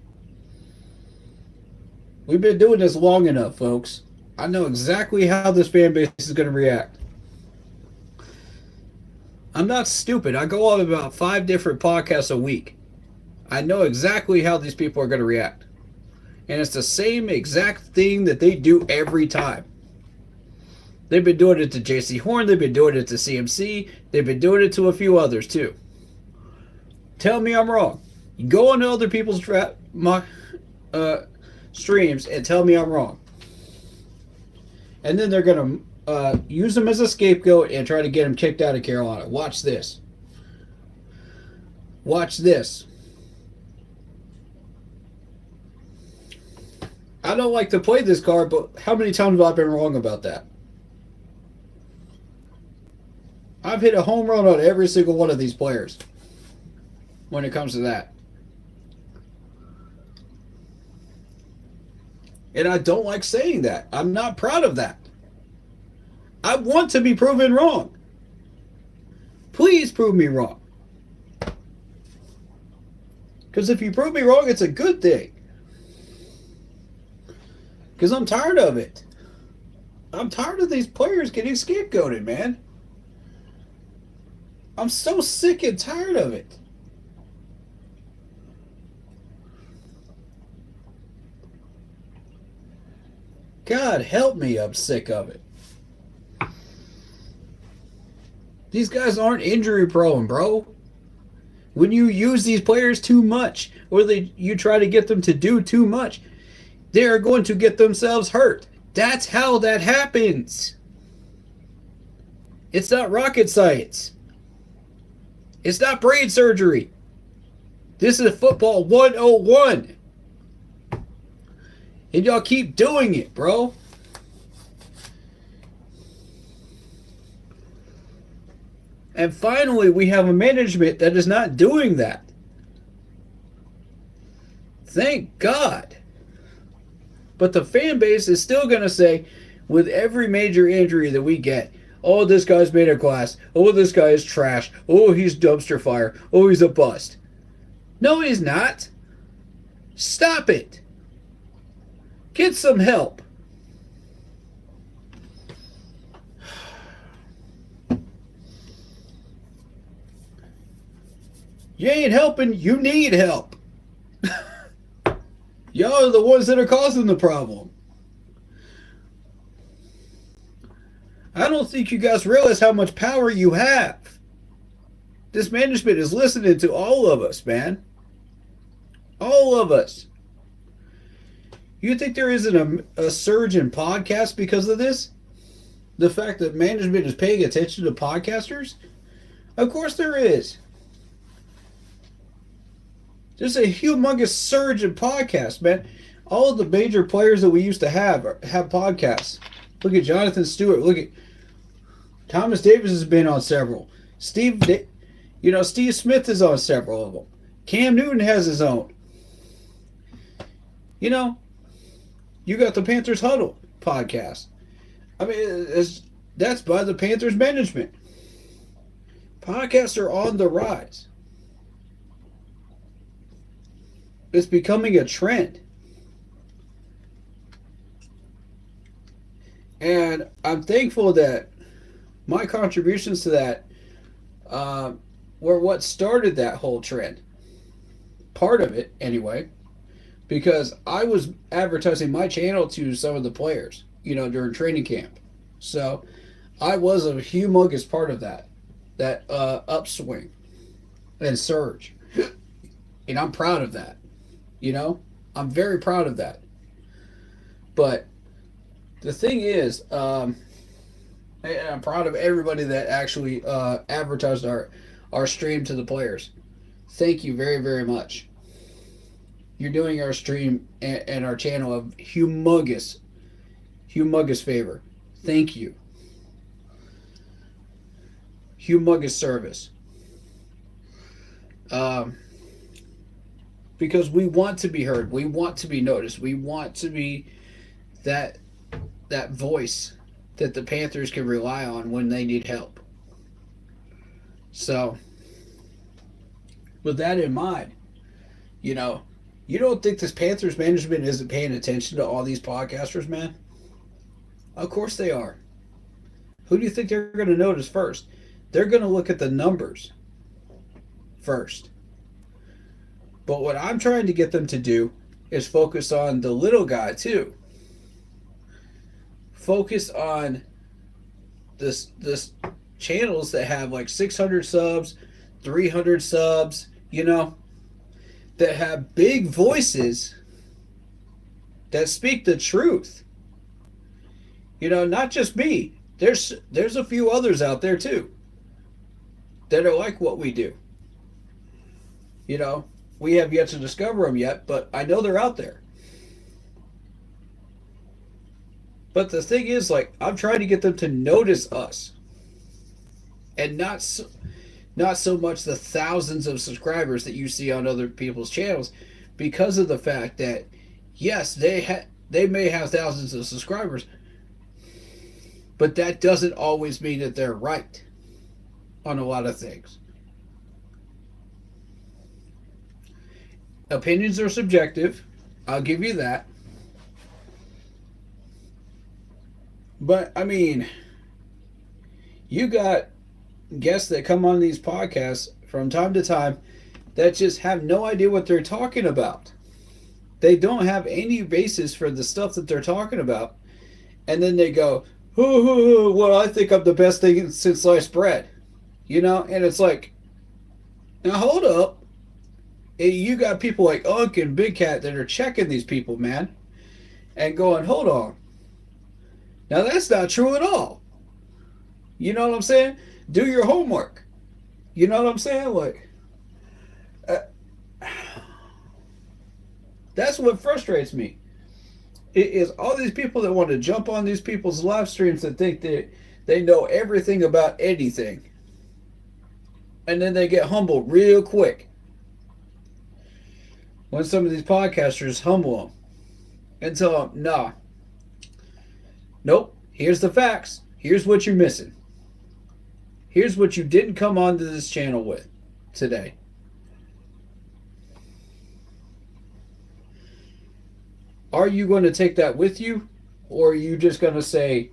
We've been doing this long enough, folks. I know exactly how this fan base is going to react. I'm not stupid. I go on about 5 different podcasts a week. I know exactly how these people are going to react. And it's the same exact thing that they do every time. They've been doing it to JC Horn. They've been doing it to CMC. They've been doing it to a few others too. Tell me I'm wrong. You go on to other people's streams and tell me I'm wrong. And then they're going to use him as a scapegoat and try to get him kicked out of Carolina. Watch this. Watch this. I don't like to play this card, but how many times have I been wrong about that? I've hit a home run on every single one of these players when it comes to that. And I don't like saying that. I'm not proud of that. I want to be proven wrong. Please prove me wrong. Because if you prove me wrong, it's a good thing. Because I'm tired of it. I'm tired of these players getting scapegoated, man. I'm so sick and tired of it. God help me, I'm sick of it. These guys aren't injury prone, bro. When you use these players too much, or you try to get them to do too much, they are going to get themselves hurt. That's how that happens. It's not rocket science. It's not brain surgery. This is football 101. And y'all keep doing it, bro. And finally, we have a management that is not doing that. Thank God. But the fan base is still going to say, with every major injury that we get, oh, this guy's made of glass. Oh, this guy is trash. Oh, he's dumpster fire. Oh, he's a bust. No, he's not. Stop it. Get some help. You ain't helping, you need help. Y'all are the ones that are causing the problem. I don't think you guys realize how much power you have. This management is listening to all of us, man. All of us. You think there isn't a surge in podcasts because of this? The fact that management is paying attention to podcasters? Of course there is. There's a humongous surge in podcasts, man. All of the major players that we used to have podcasts. Look at Jonathan Stewart. Look at Thomas Davis has been on several. Steve Smith is on several of them. Cam Newton has his own. You got the Panthers Huddle podcast. I mean, that's by the Panthers management. Podcasts are on the rise. It's becoming a trend. And I'm thankful that my contributions to that uh, were what started that whole trend. Part of it, anyway, because I was advertising my channel to some of the players, during training camp. So I was a humongous part of that upswing and surge. And I'm proud of that. You know, I'm very proud of that. But the thing is, and I'm proud of everybody that actually advertised our stream to the players. Thank you very, very much. You're doing our stream and our channel a humongous, humongous favor. Thank you. Humongous service. Um, because we want to be heard. We want to be noticed. We want to be that that voice that the Panthers can rely on when they need help. So, with that in mind, you know, you don't think this Panthers management isn't paying attention to all these podcasters, man? Of course they are. Who do you think they're going to notice first? They're going to look at the numbers first. But what I'm trying to get them to do is focus on the little guy too. Focus on this channels that have like 600 subs, 300 subs, that have big voices that speak the truth. Not just me. There's a few others out there too that are like what we do. We have yet to discover them yet, but I know they're out there. But the thing is, like, I'm trying to get them to notice us, and not so much the thousands of subscribers that you see on other people's channels, because of the fact that yes, they may have thousands of subscribers, but that doesn't always mean that they're right on a lot of things. Opinions are subjective. I'll give you that. But, I mean, you got guests that come on these podcasts from time to time that just have no idea what they're talking about. They don't have any basis for the stuff that they're talking about. And then they go, well, I think I'm the best thing since sliced bread. And it's like, now hold up. You got people like Unk and Big Cat that are checking these people, man, and going, hold on. Now that's not true at all. You know what I'm saying? Do your homework. You know what I'm saying? Like, that's what frustrates me. It is all these people that want to jump on these people's live streams that think that they know everything about anything. And then they get humbled real quick when some of these podcasters humble them and tell them, nah, nope, here's the facts. Here's what you're missing. Here's what you didn't come onto this channel with today. Are you going to take that with you? Or are you just going to say,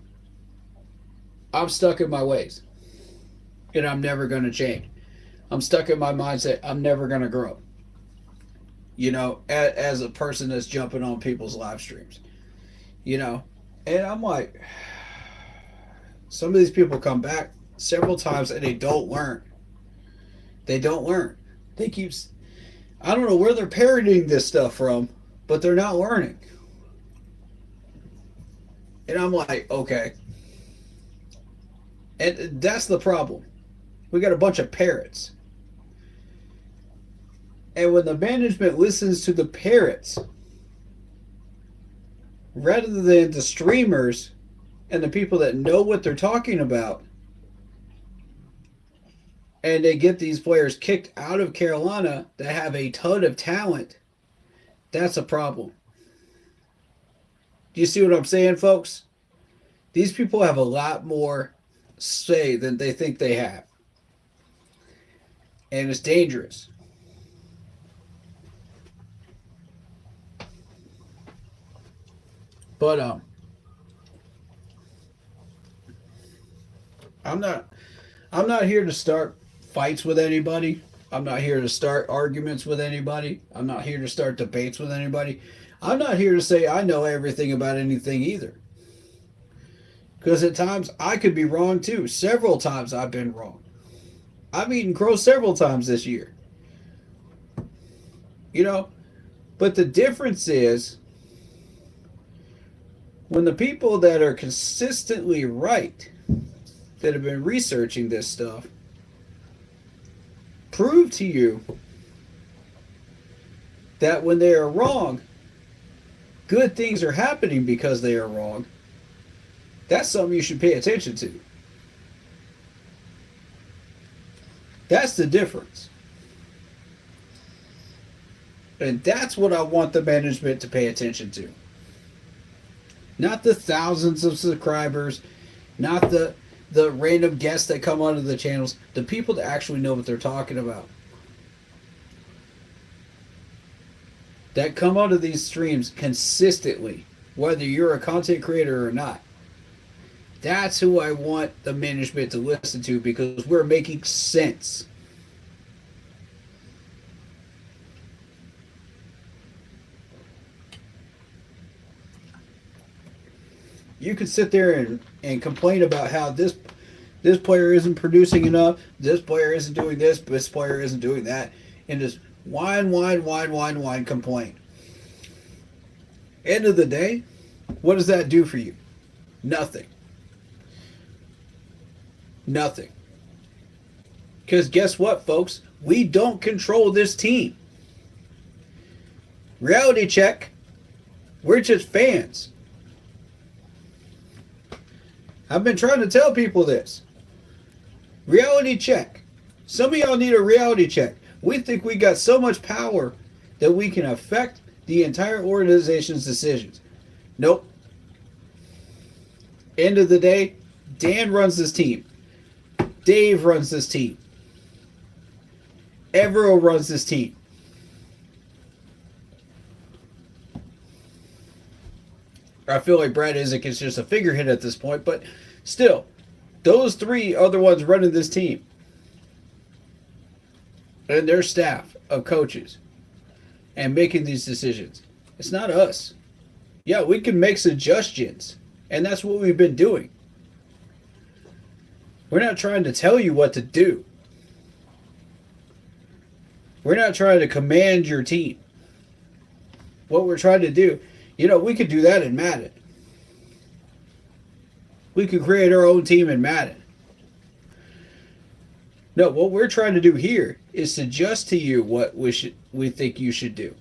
I'm stuck in my ways and I'm never going to change? I'm stuck in my mindset. I'm never going to grow. As a person that's jumping on people's live streams. And I'm like, some of these people come back several times and they don't learn. They don't learn. They keep, I don't know where they're parroting this stuff from, but they're not learning. And I'm like, okay. And that's the problem. We got a bunch of parrots. And when the management listens to the parrots, rather than the streamers and the people that know what they're talking about, and they get these players kicked out of Carolina that have a ton of talent, that's a problem. Do you see what I'm saying, folks? These people have a lot more say than they think they have. And it's dangerous. But I'm not. I'm not here to start fights with anybody. I'm not here to start arguments with anybody. I'm not here to start debates with anybody. I'm not here to say I know everything about anything either. Because at times I could be wrong too. Several times I've been wrong. I've eaten crow several times this year. You know, but the difference is when the people that are consistently right, that have been researching this stuff, prove to you that when they are wrong, good things are happening because they are wrong. That's something you should pay attention to. That's the difference. And that's what I want the management to pay attention to. Not the thousands of subscribers, not the random guests that come onto the channels, the people that actually know what they're talking about. That come onto these streams consistently, whether you're a content creator or not. That's who I want the management to listen to because we're making sense. You could sit there and complain about how this player isn't producing enough, this player isn't doing this player isn't doing that, and just whine, complain. End of the day, what does that do for you? Nothing. Nothing. Because guess what, folks? We don't control this team. Reality check. We're just fans. I've been trying to tell people this. Reality check. Some of y'all need a reality check. We think we got so much power that we can affect the entire organization's decisions. Nope. End of the day, Dan runs this team. Dave runs this team. Evero runs this team. I feel like Brad Isaac is just a figurehead at this point, but still, those three are the ones running this team. And their staff of coaches and making these decisions. It's not us. Yeah, we can make suggestions, and that's what we've been doing. We're not trying to tell you what to do. We're not trying to command your team. What we're trying to do, we could do that in Madden. We could create our own team in Madden. No, what we're trying to do here is suggest to you what we think you should do.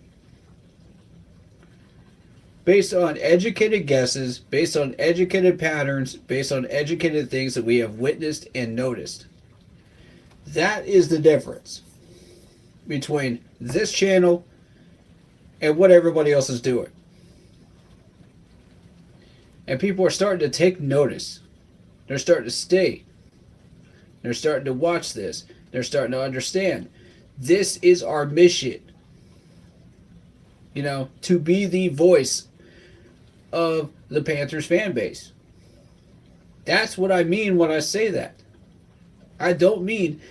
Based on educated guesses, based on educated patterns, based on educated things that we have witnessed and noticed. That is the difference between this channel and what everybody else is doing. And people are starting to take notice. They're starting to stay. They're starting to watch this. They're starting to understand. This is our mission. To be the voice of the Panthers fan base. That's what I mean when I say that. I don't mean,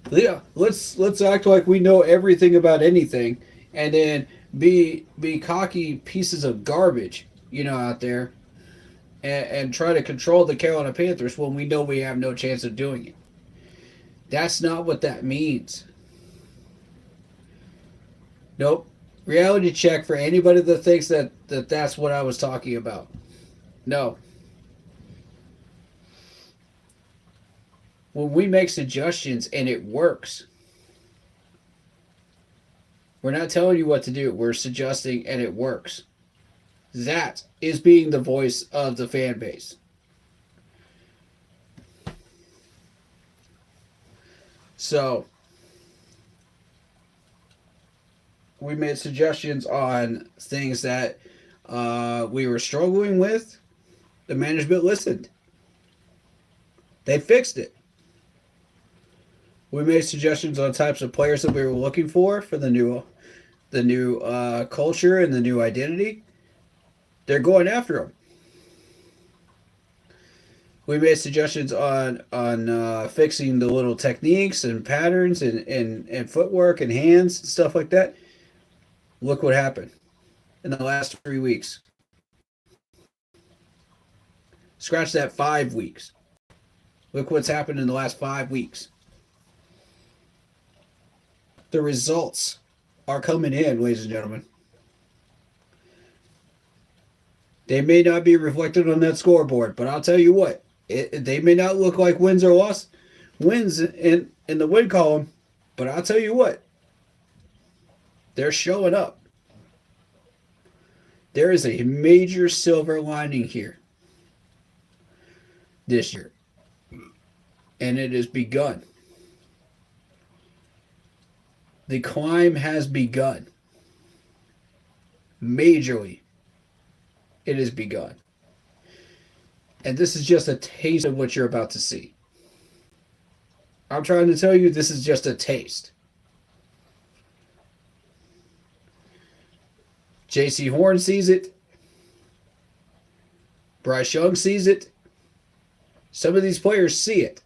let's act like we know everything about anything and then be cocky pieces of garbage, out there and try to control the Carolina Panthers when we know we have no chance of doing it. That's not what that means. Nope. Reality check for anybody that thinks that's what I was talking about. No. When we make suggestions and it works, we're not telling you what to do. We're suggesting and it works. That is being the voice of the fan base. So, we made suggestions on things that we were struggling with. The management listened. They fixed it. We made suggestions on types of players that we were looking for the new culture and the new identity. They're going after them. We made suggestions on fixing the little techniques and patterns and footwork and hands and stuff like that. Look what happened in the last 3 weeks. Scratch that 5 weeks. Look what's happened in the last 5 weeks. The results are coming in, ladies and gentlemen. They may not be reflected on that scoreboard, but I'll tell you what, they may not look like wins or wins in the win column, but I'll tell you what, they're showing up. There is a major silver lining here this year, and it has begun. The climb has begun. Majorly, it has begun. And this is just a taste of what you're about to see. I'm trying to tell you, this is just a taste. J.C. Horn sees it. Bryce Young sees it. Some of these players see it.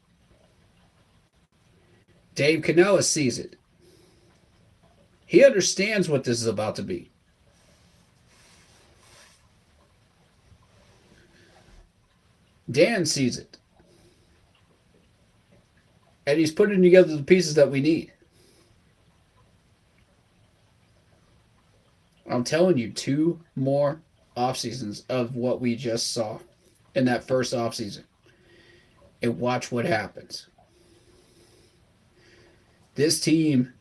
Dave Canella sees it. He understands what this is about to be. Dan sees it. And he's putting together the pieces that we need. I'm telling you, 2 more off seasons of what we just saw in that first off season. And watch what happens. This team,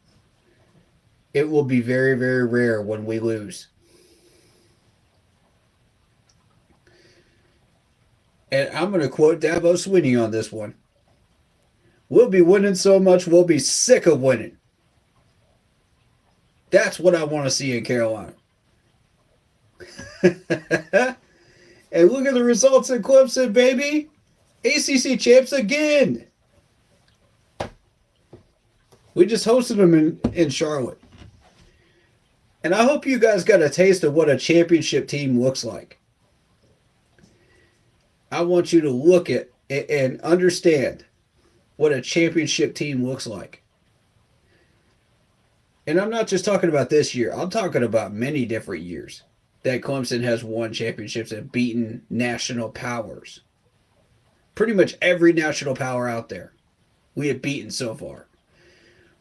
it will be very, very rare when we lose. And I'm going to quote Dabo Swinney on this one. We'll be winning so much, we'll be sick of winning. That's what I want to see in Carolina. And look at the results in Clemson, baby. ACC champs again. We just hosted them in Charlotte. And I hope you guys got a taste of what a championship team looks like. I want you to look at and understand what a championship team looks like. And I'm not just talking about this year. I'm talking about many different years that Clemson has won championships and beaten national powers. Pretty much every national power out there we have beaten so far.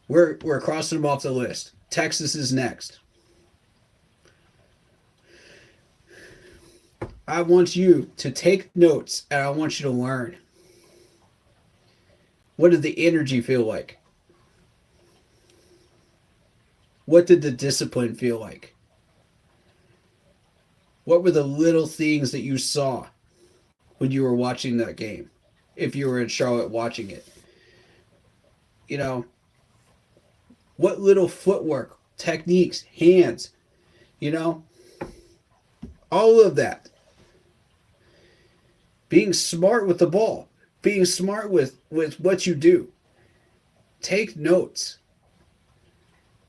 We're crossing them off the list. Texas is next. I want you to take notes and I want you to learn. What did the energy feel like? What did the discipline feel like? What were the little things that you saw when you were watching that game? If you were in Charlotte watching it. You know, what little footwork, techniques, hands, you know, all of that. Being smart with the ball. Being smart with what you do. Take notes.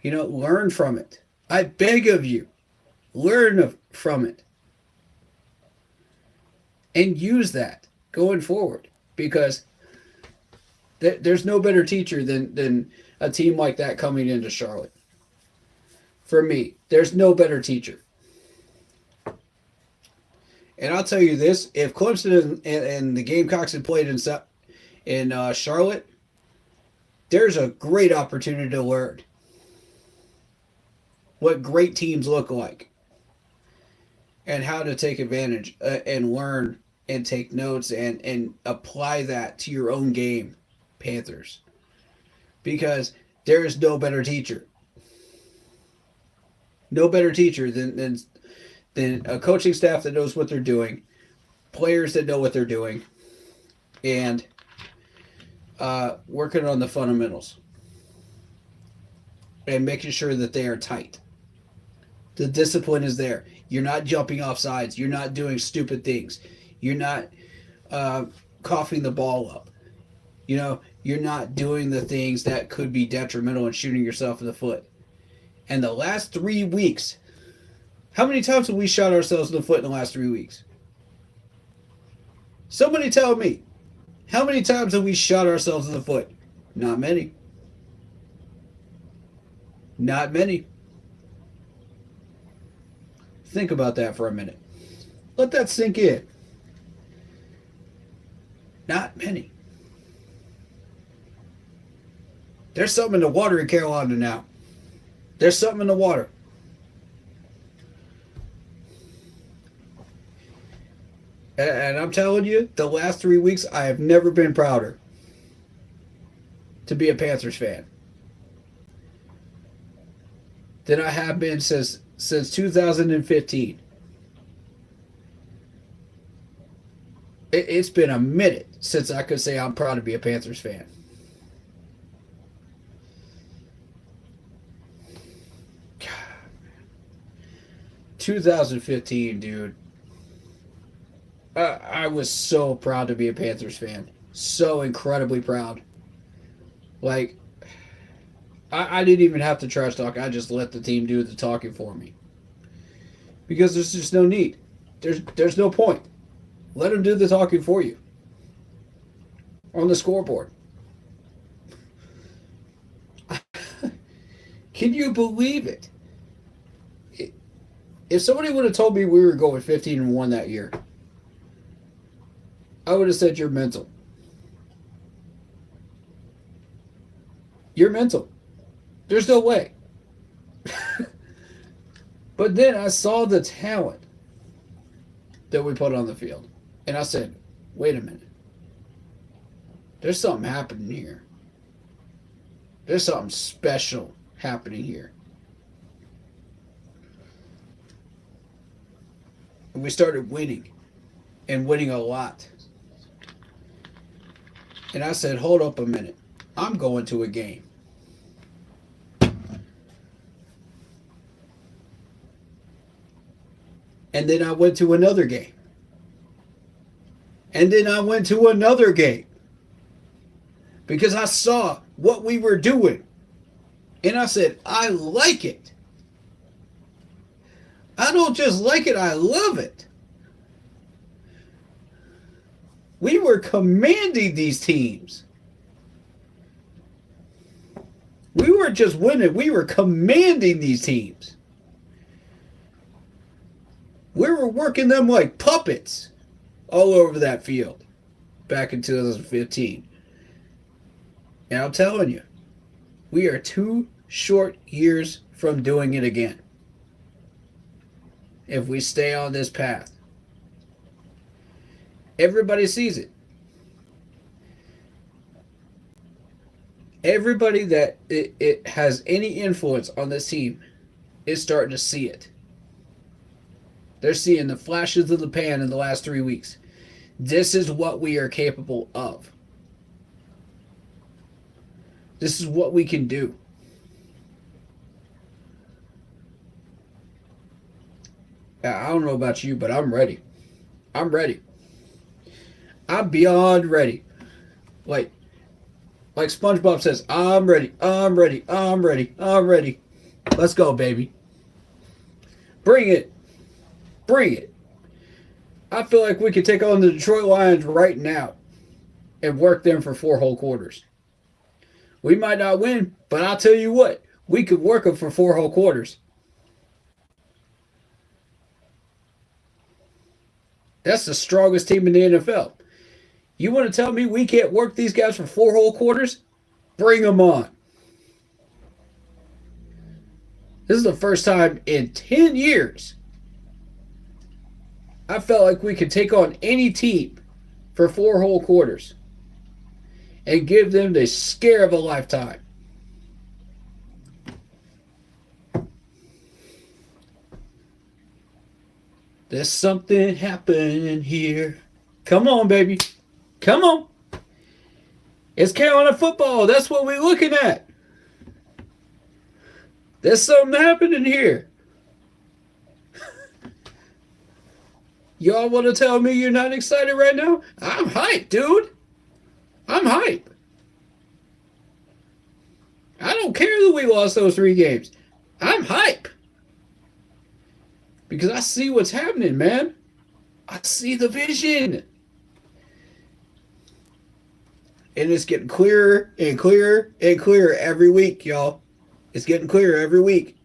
You know, learn from it. I beg of you, learn from it. And use that going forward. Because there's no better teacher than a team like that coming into Charlotte. For me, there's no better teacher. And I'll tell you this, if Clemson and the Gamecocks had played in Charlotte, there's a great opportunity to learn what great teams look like and how to take advantage and learn and take notes and apply that to your own game, Panthers. Because there is no better teacher. No better teacher than a coaching staff that knows what they're doing, players that know what they're doing, and working on the fundamentals and making sure that they are tight. The discipline is there. You're not jumping off sides. You're not doing stupid things. You're not coughing the ball up. You know, you're not doing the things that could be detrimental and shooting yourself in the foot. And the last 3 weeks, how many times have we shot ourselves in the foot in the last 3 weeks? Somebody tell me. How many times have we shot ourselves in the foot? Not many. Not many. Think about that for a minute. Let that sink in. Not many. There's something in the water in Carolina now. There's something in the water. And I'm telling you, the last 3 weeks, I have never been prouder to be a Panthers fan than I have been since 2015. It's been a minute since I could say I'm proud to be a Panthers fan. God, 2015, dude. I was so proud to be a Panthers fan. So incredibly proud. Like, I didn't even have to trash talk. I just let the team do the talking for me. Because there's just no need. There's no point. Let them do the talking for you. On the scoreboard. Can you believe it? If somebody would have told me we were going 15-1 that year, I would have said you're mental. You're mental. There's no way. But then I saw the talent that we put on the field. And I said, wait a minute. There's something happening here. There's something special happening here. And we started winning. And winning a lot. And I said, hold up a minute. I'm going to a game. And then I went to another game. And then I went to another game. Because I saw what we were doing. And I said, I like it. I don't just like it, I love it. We were commanding these teams. We weren't just winning, we were commanding these teams. We were working them like puppets all over that field back in 2015. And I'm telling you, we are 2 short years from doing it again. If we stay on this path. Everybody sees it. Everybody that it has any influence on this team is starting to see it. They're seeing the flashes of the pan in the last 3 weeks. This is what we are capable of. This is what we can do. I don't know about you, but I'm ready. I'm ready. I'm beyond ready. Like SpongeBob says, I'm ready, I'm ready, I'm ready, I'm ready. Let's go, baby. Bring it. Bring it. I feel like we could take on the Detroit Lions right now and work them for 4 whole quarters. We might not win, but I'll tell you what, we could work them for 4 whole quarters. That's the strongest team in the NFL. You want to tell me we can't work these guys for 4 whole quarters? Bring them on. This is the first time in 10 years I felt like we could take on any team for 4 whole quarters and give them the scare of a lifetime. There's something happening here. Come on, baby. Come on. It's Carolina football. That's what we're looking at. There's something happening here. Y'all want to tell me you're not excited right now? I'm hyped, dude. I'm hyped. I don't care that we lost those 3 games. I'm hyped. Because I see what's happening, man. I see the vision. And it's getting clearer and clearer and clearer every week, y'all. It's getting clearer every week.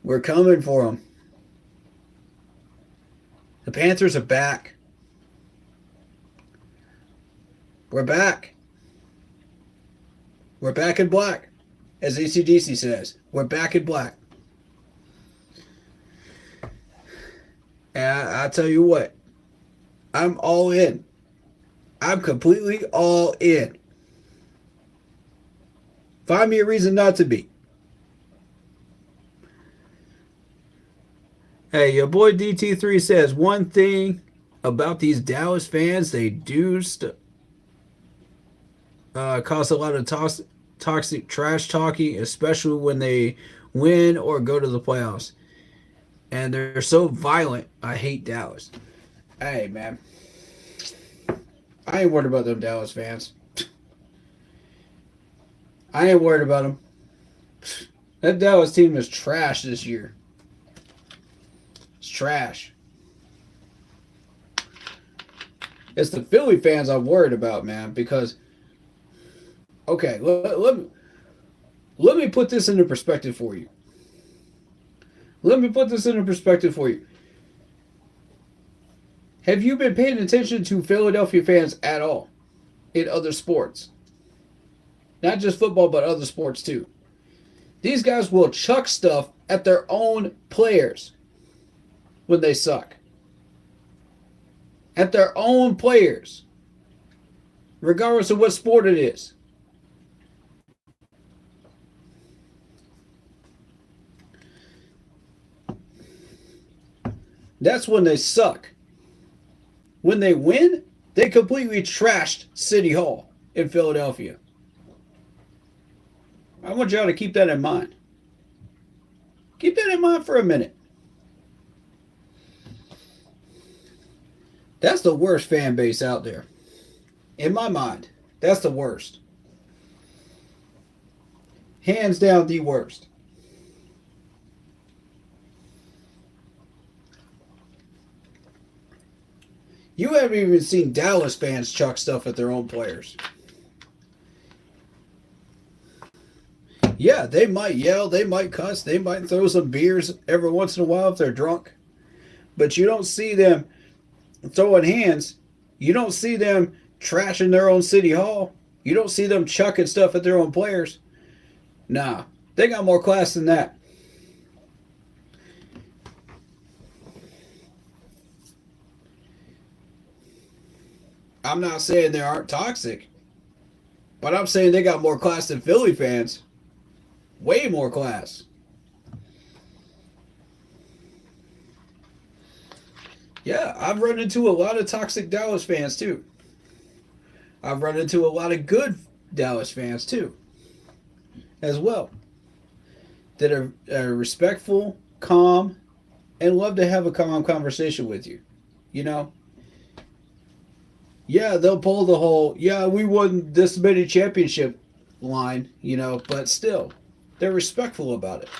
We're coming for them. The Panthers are back. We're back. We're back in black. As AC/DC says, we're back in black. And I tell you what, I'm all in. I'm completely all in. Find me a reason not to be. Hey, your boy DT3 says one thing about these Dallas fans, they do cause a lot of toxic trash talking, especially when they win or go to the playoffs. And they're so violent. I hate Dallas. Hey, man. I ain't worried about them Dallas fans. I ain't worried about them. That Dallas team is trash this year. It's trash. It's the Philly fans I'm worried about, man, because, okay, let me put this into perspective for you. Let me put this into perspective for you. Have you been paying attention to Philadelphia fans at all in other sports? Not just football, but other sports too. These guys will chuck stuff at their own players when they suck. At their own players. Regardless of what sport it is. That's when they suck. When they win, they completely trashed City Hall in Philadelphia. I want y'all to keep that in mind. Keep that in mind for a minute. That's the worst fan base out there. In my mind, that's the worst. Hands down, the worst. You haven't even seen Dallas fans chuck stuff at their own players. Yeah, they might yell, they might cuss, they might throw some beers every once in a while if they're drunk. But you don't see them throwing hands. You don't see them trashing their own city hall. You don't see them chucking stuff at their own players. Nah, they got more class than that. I'm not saying they aren't toxic, but I'm saying they got more class than Philly fans. Way more class. Yeah, I've run into a lot of toxic Dallas fans too. I've run into a lot of good Dallas fans too, as well, that are respectful, calm, and love to have a calm conversation with you. You know? Yeah, they'll pull the whole, yeah, we won this many championship line, you know, but still, they're respectful about it.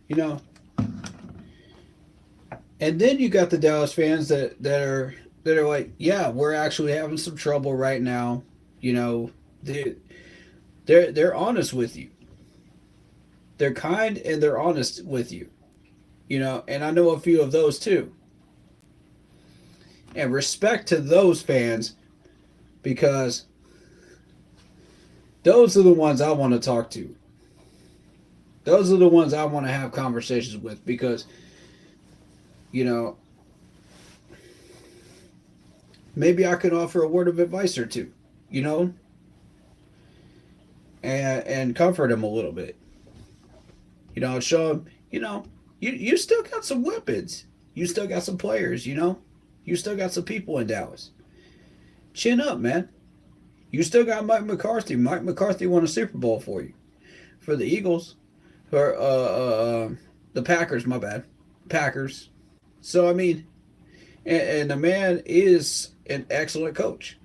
You know? And then you got the Dallas fans that are like, yeah, we're actually having some trouble right now. You know, they're honest with you. They're kind and they're honest with you. You know, and I know a few of those too. And respect to those fans, because those are the ones I want to talk to. Those are the ones I want to have conversations with, because, you know, maybe I can offer a word of advice or two, you know, and comfort them a little bit. You know, show them, you know, you still got some weapons. You still got some players, you know. You still got some people in Dallas. Chin up, man. You still got Mike McCarthy. Mike McCarthy won a Super Bowl for you. For the Eagles. For the Packers, my bad. Packers. So, I mean, and the man is an excellent coach.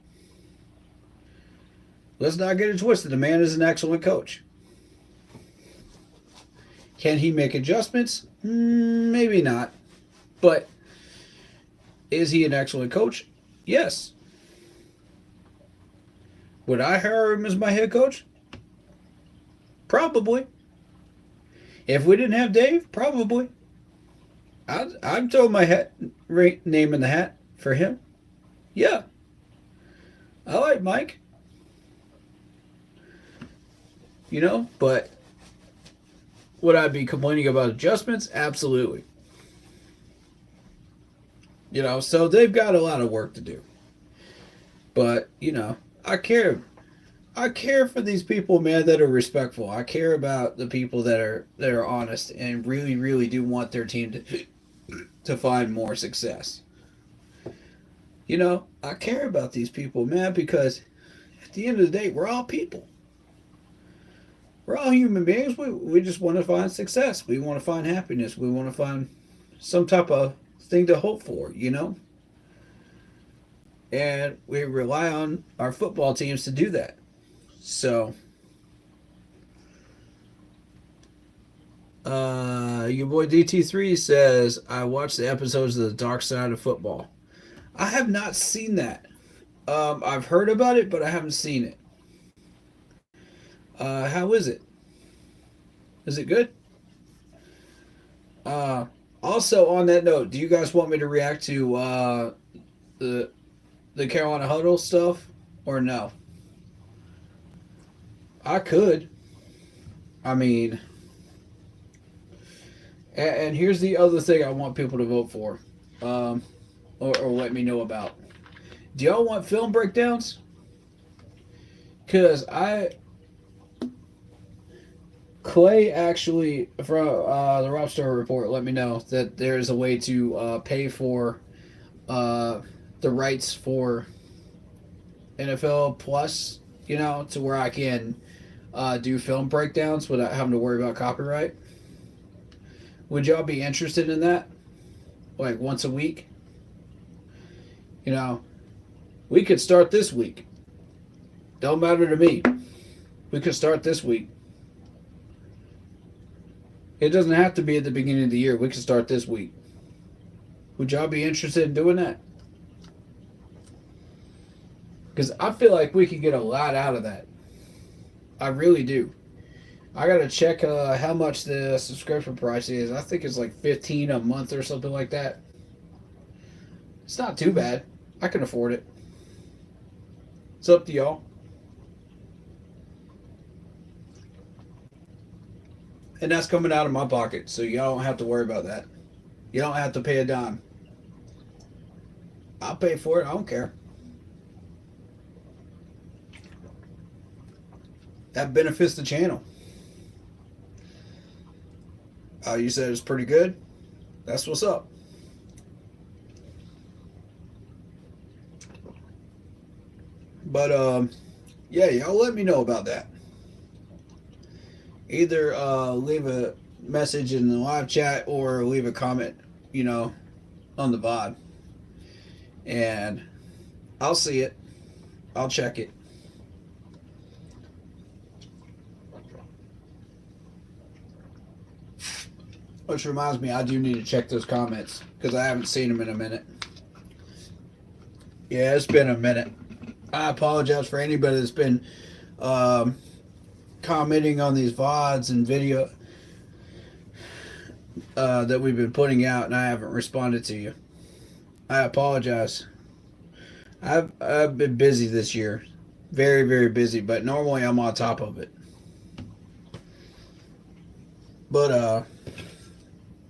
Let's not get it twisted. The man is an excellent coach. Can he make adjustments? Maybe not. But Is he an excellent coach? Yes. Would I hire him as my head coach? Probably. If we didn't have Dave, probably. I'd throw my name in the hat for him. Yeah, I like Mike. But would I be complaining about adjustments? Absolutely. So they've got a lot of work to do. But I care. I care for these people, man, that are respectful. I care about the people that are honest and really, really do want their team to find more success. I care about these people, man, because at the end of the day, we're all people. We're all human beings. We just want to find success. We want to find happiness. We want to find some type of thing to hope for. And we rely on our football teams to do that. So, your boy DT3 says, I watched the episodes of The Dark Side of Football. I have not seen that. I've heard about it, but I haven't seen it. How is it? Is it good? Also, on that note, do you guys want me to react to the Carolina Huddle stuff or no? I could. I mean, and here's the other thing I want people to vote for, or let me know about. Do y'all want film breakdowns? Because Clay actually, from the Rob Story Report, let me know that there is a way to pay for the rights for NFL Plus, to where I can do film breakdowns without having to worry about copyright. Would y'all be interested in that? Like once a week? We could start this week. Don't matter to me. We could start this week. It doesn't have to be at the beginning of the year. We could start this week. Would y'all be interested in doing that? Because I feel like we could get a lot out of that. I really do. I gotta check how much the subscription price is. I think it's like $15 a month or something like that. It's not too bad. I can afford it. It's up to y'all. And that's coming out of my pocket, so y'all don't have to worry about that. You don't have to pay a dime. I'll pay for it. I don't care. That benefits the channel. You said it's pretty good? That's what's up. But, yeah, y'all let me know about that. Either leave a message in the live chat or leave a comment, on the VOD. And I'll see it. I'll check it. Which reminds me, I do need to check those comments because I haven't seen them in a minute. Yeah, it's been a minute. I apologize for anybody that's been commenting on these VODs and video that we've been putting out, and I haven't responded to you. I apologize. I've been busy this year, very, very busy, but normally I'm on top of it. But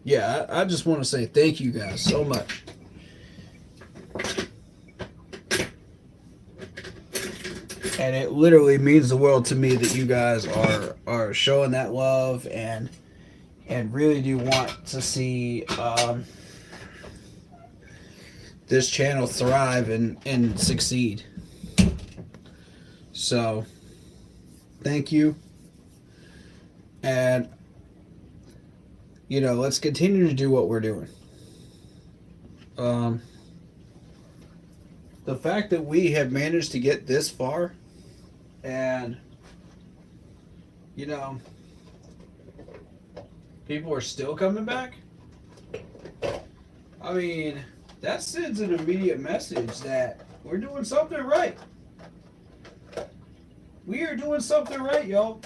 yeah, I just want to say thank you guys so much. And it literally means the world to me that you guys are showing that love and really do want to see this channel thrive and succeed. So, thank you. And, let's continue to do what we're doing. The fact that we have managed to get this far and, people are still coming back. I mean, that sends an immediate message that we're doing something right. We are doing something right, y'all.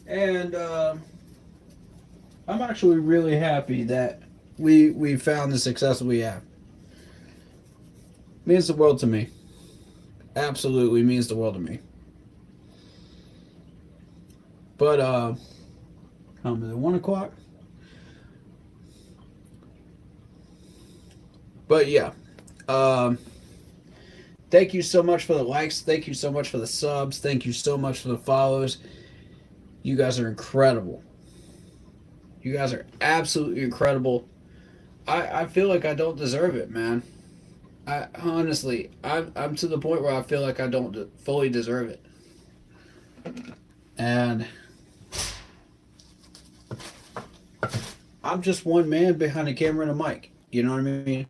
And I'm actually really happy that we found the success we have. Means the world to me. Absolutely means the world to me. But is it 1 o'clock? But yeah, um, thank you so much for the likes. Thank you so much for the subs. Thank you so much for the follows. You guys are incredible. You guys are absolutely incredible. I feel like I don't deserve it, man. I honestly, I'm to the point where I feel like I don't fully deserve it. And I'm just one man behind a camera and a mic. You know what I mean?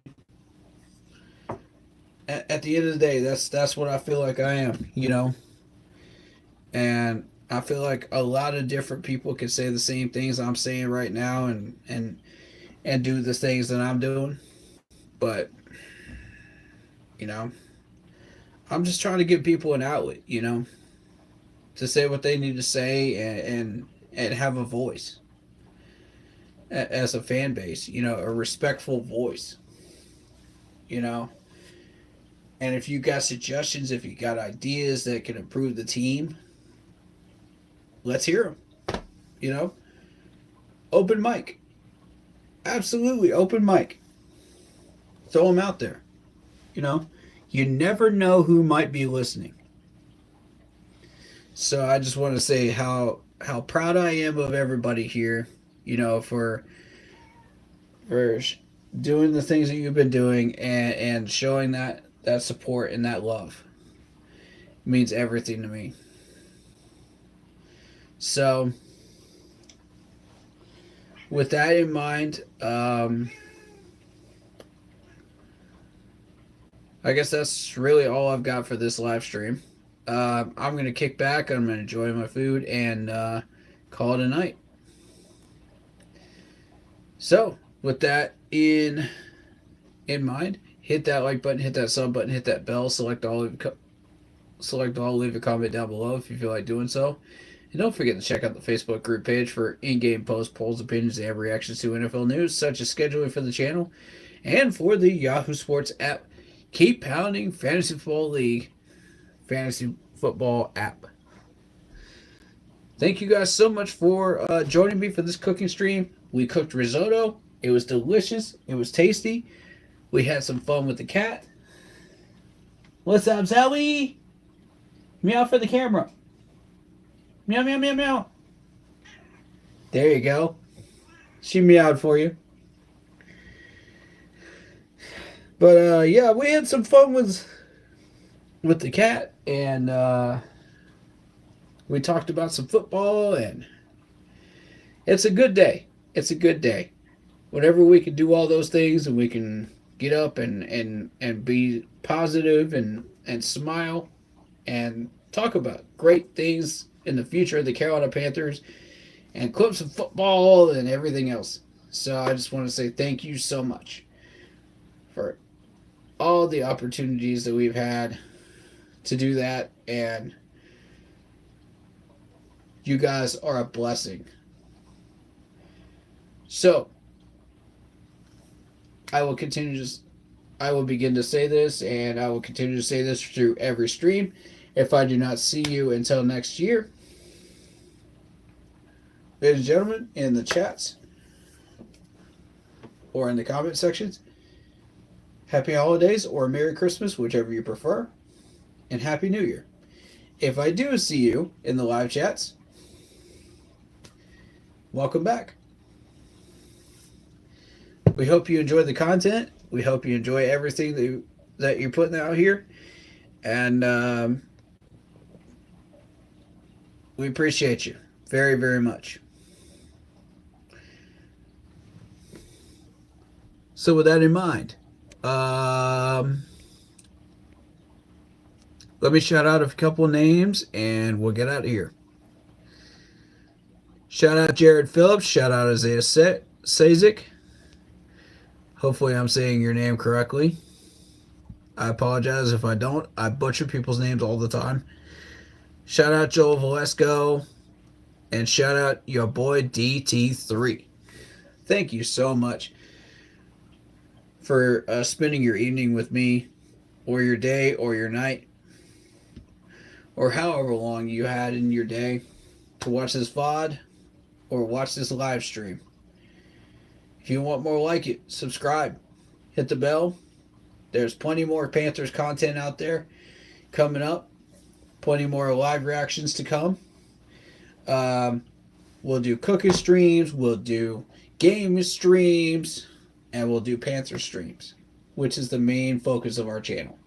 At the end of the day, that's what I feel like I am. You know, and I feel like a lot of different people can say the same things I'm saying right now, and do the things that I'm doing. But you know, I'm just trying to give people an outlet. You know, to say what they need to say and have a voice as a fan base. You know, a respectful voice. You know, and if you got suggestions, if you got ideas that can improve the team, let's hear them. You know, open mic, absolutely open mic. Throw them out there. You know, you never know who might be listening. So I just want to say how proud I am of everybody here. You know, for doing the things that you've been doing and showing that support and that love. It means everything to me. So with that in mind, I guess that's really all I've got for this live stream. I'm gonna kick back. I'm gonna enjoy my food and call it a night. So with that in mind, hit that like button, hit that sub button, hit that bell, select all, leave a comment down below if you feel like doing so. And don't forget to check out the Facebook group page for in-game posts, polls, opinions, and reactions to NFL news, such as scheduling for the channel and for the Yahoo Sports app. Keep pounding Fantasy Football League, Fantasy Football app. Thank you guys so much for joining me for this cooking stream. We cooked risotto. It was delicious. It was tasty. We had some fun with the cat. What's up, Zoe? Meow for the camera. Meow, meow, meow, meow. There you go. She meowed for you. But yeah, we had some fun with the cat, and we talked about some football, and it's a good day. It's a good day. Whenever we can do all those things, and we can get up and be positive and smile and talk about great things in the future of the Carolina Panthers and clips of football and everything else. So I just want to say thank you so much for all the opportunities that we've had to do that, and you guys are a blessing. So I will begin to say this, and I will continue to say this through every stream. If I do not see you until next year, ladies and gentlemen, in the chats or in the comment sections, Happy Holidays or Merry Christmas, whichever you prefer, and Happy New Year. If I do see you in the live chats, welcome back. We hope you enjoy the content. We hope you enjoy everything that you're putting out here. And we appreciate you very, very much. So with that in mind, let me shout out a couple of names and we'll get out of here. Shout out Jared Phillips. Shout out Isaiah Sazik. Hopefully, I'm saying your name correctly. I apologize if I don't. I butcher people's names all the time. Shout out Joel Valesco. And shout out your boy DT3. Thank you so much for spending your evening with me, or your day, or your night, or however long you had in your day to watch this VOD or watch this live stream. If you want more like it, subscribe. Hit the bell. There's plenty more Panthers content out there coming up. Plenty more live reactions to come. We'll do cooking streams. We'll do game streams. And we'll do Panther streams, which is the main focus of our channel.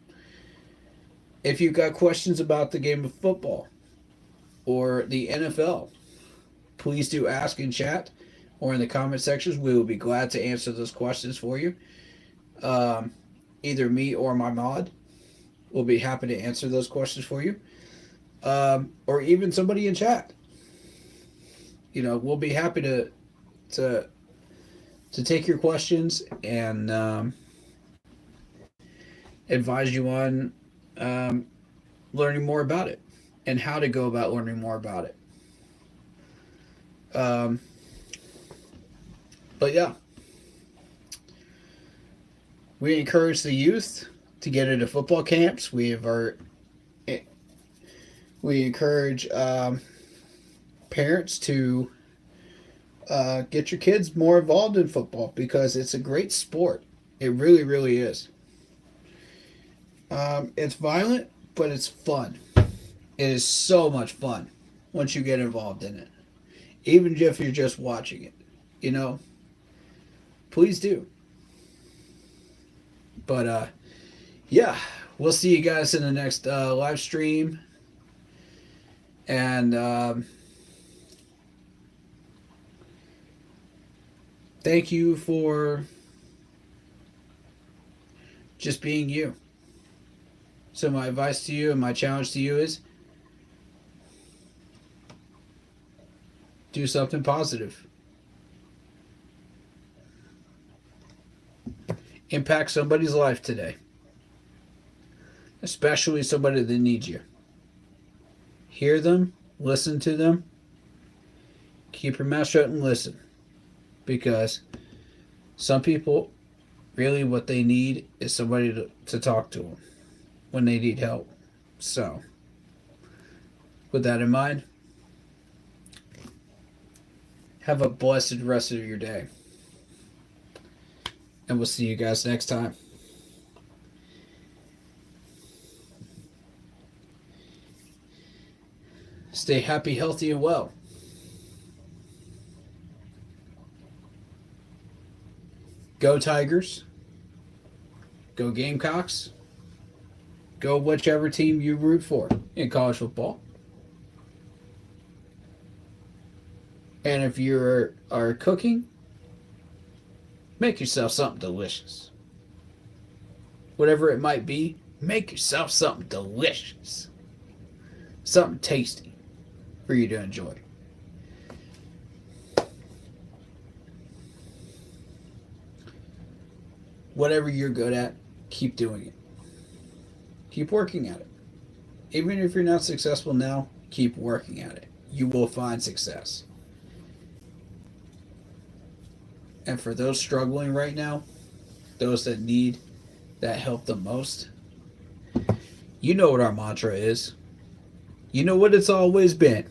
If you've got questions about the game of football or the NFL, please do ask in chat or in the comment sections. We will be glad to answer those questions for you. Either me or my mod will be happy to answer those questions for you. Or even somebody in chat. We'll be happy to take your questions and advise you on learning more about it and how to go about learning more about it. But yeah, we encourage the youth to get into football camps. We encourage parents to get your kids more involved in football because it's a great sport. It really, really is. It's violent, but it's fun. It is so much fun once you get involved in it. Even if you're just watching it, please do. But yeah, we'll see you guys in the next live stream. And thank you for just being you. So my advice to you and my challenge to you is do something positive. Impact somebody's life today. Especially somebody that needs you. Hear them, listen to them, keep your mouth shut and listen. Because some people, really what they need is somebody to talk to them when they need help. So, with that in mind, have a blessed rest of your day. And we'll see you guys next time. Stay happy, healthy, and well. Go Tigers. Go Gamecocks. Go whichever team you root for in college football. And if you are cooking, make yourself something delicious. Whatever it might be, make yourself something delicious. Something tasty for you to enjoy. Whatever you're good at, keep doing it. Keep working at it. Even if you're not successful now, keep working at it. You will find success. And for those struggling right now, those that need that help the most, you know what our mantra is. You know what it's always been.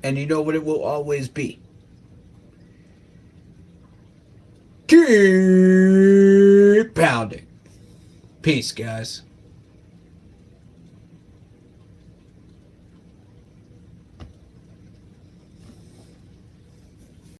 And you know what it will always be. Keep pounding. Peace, guys.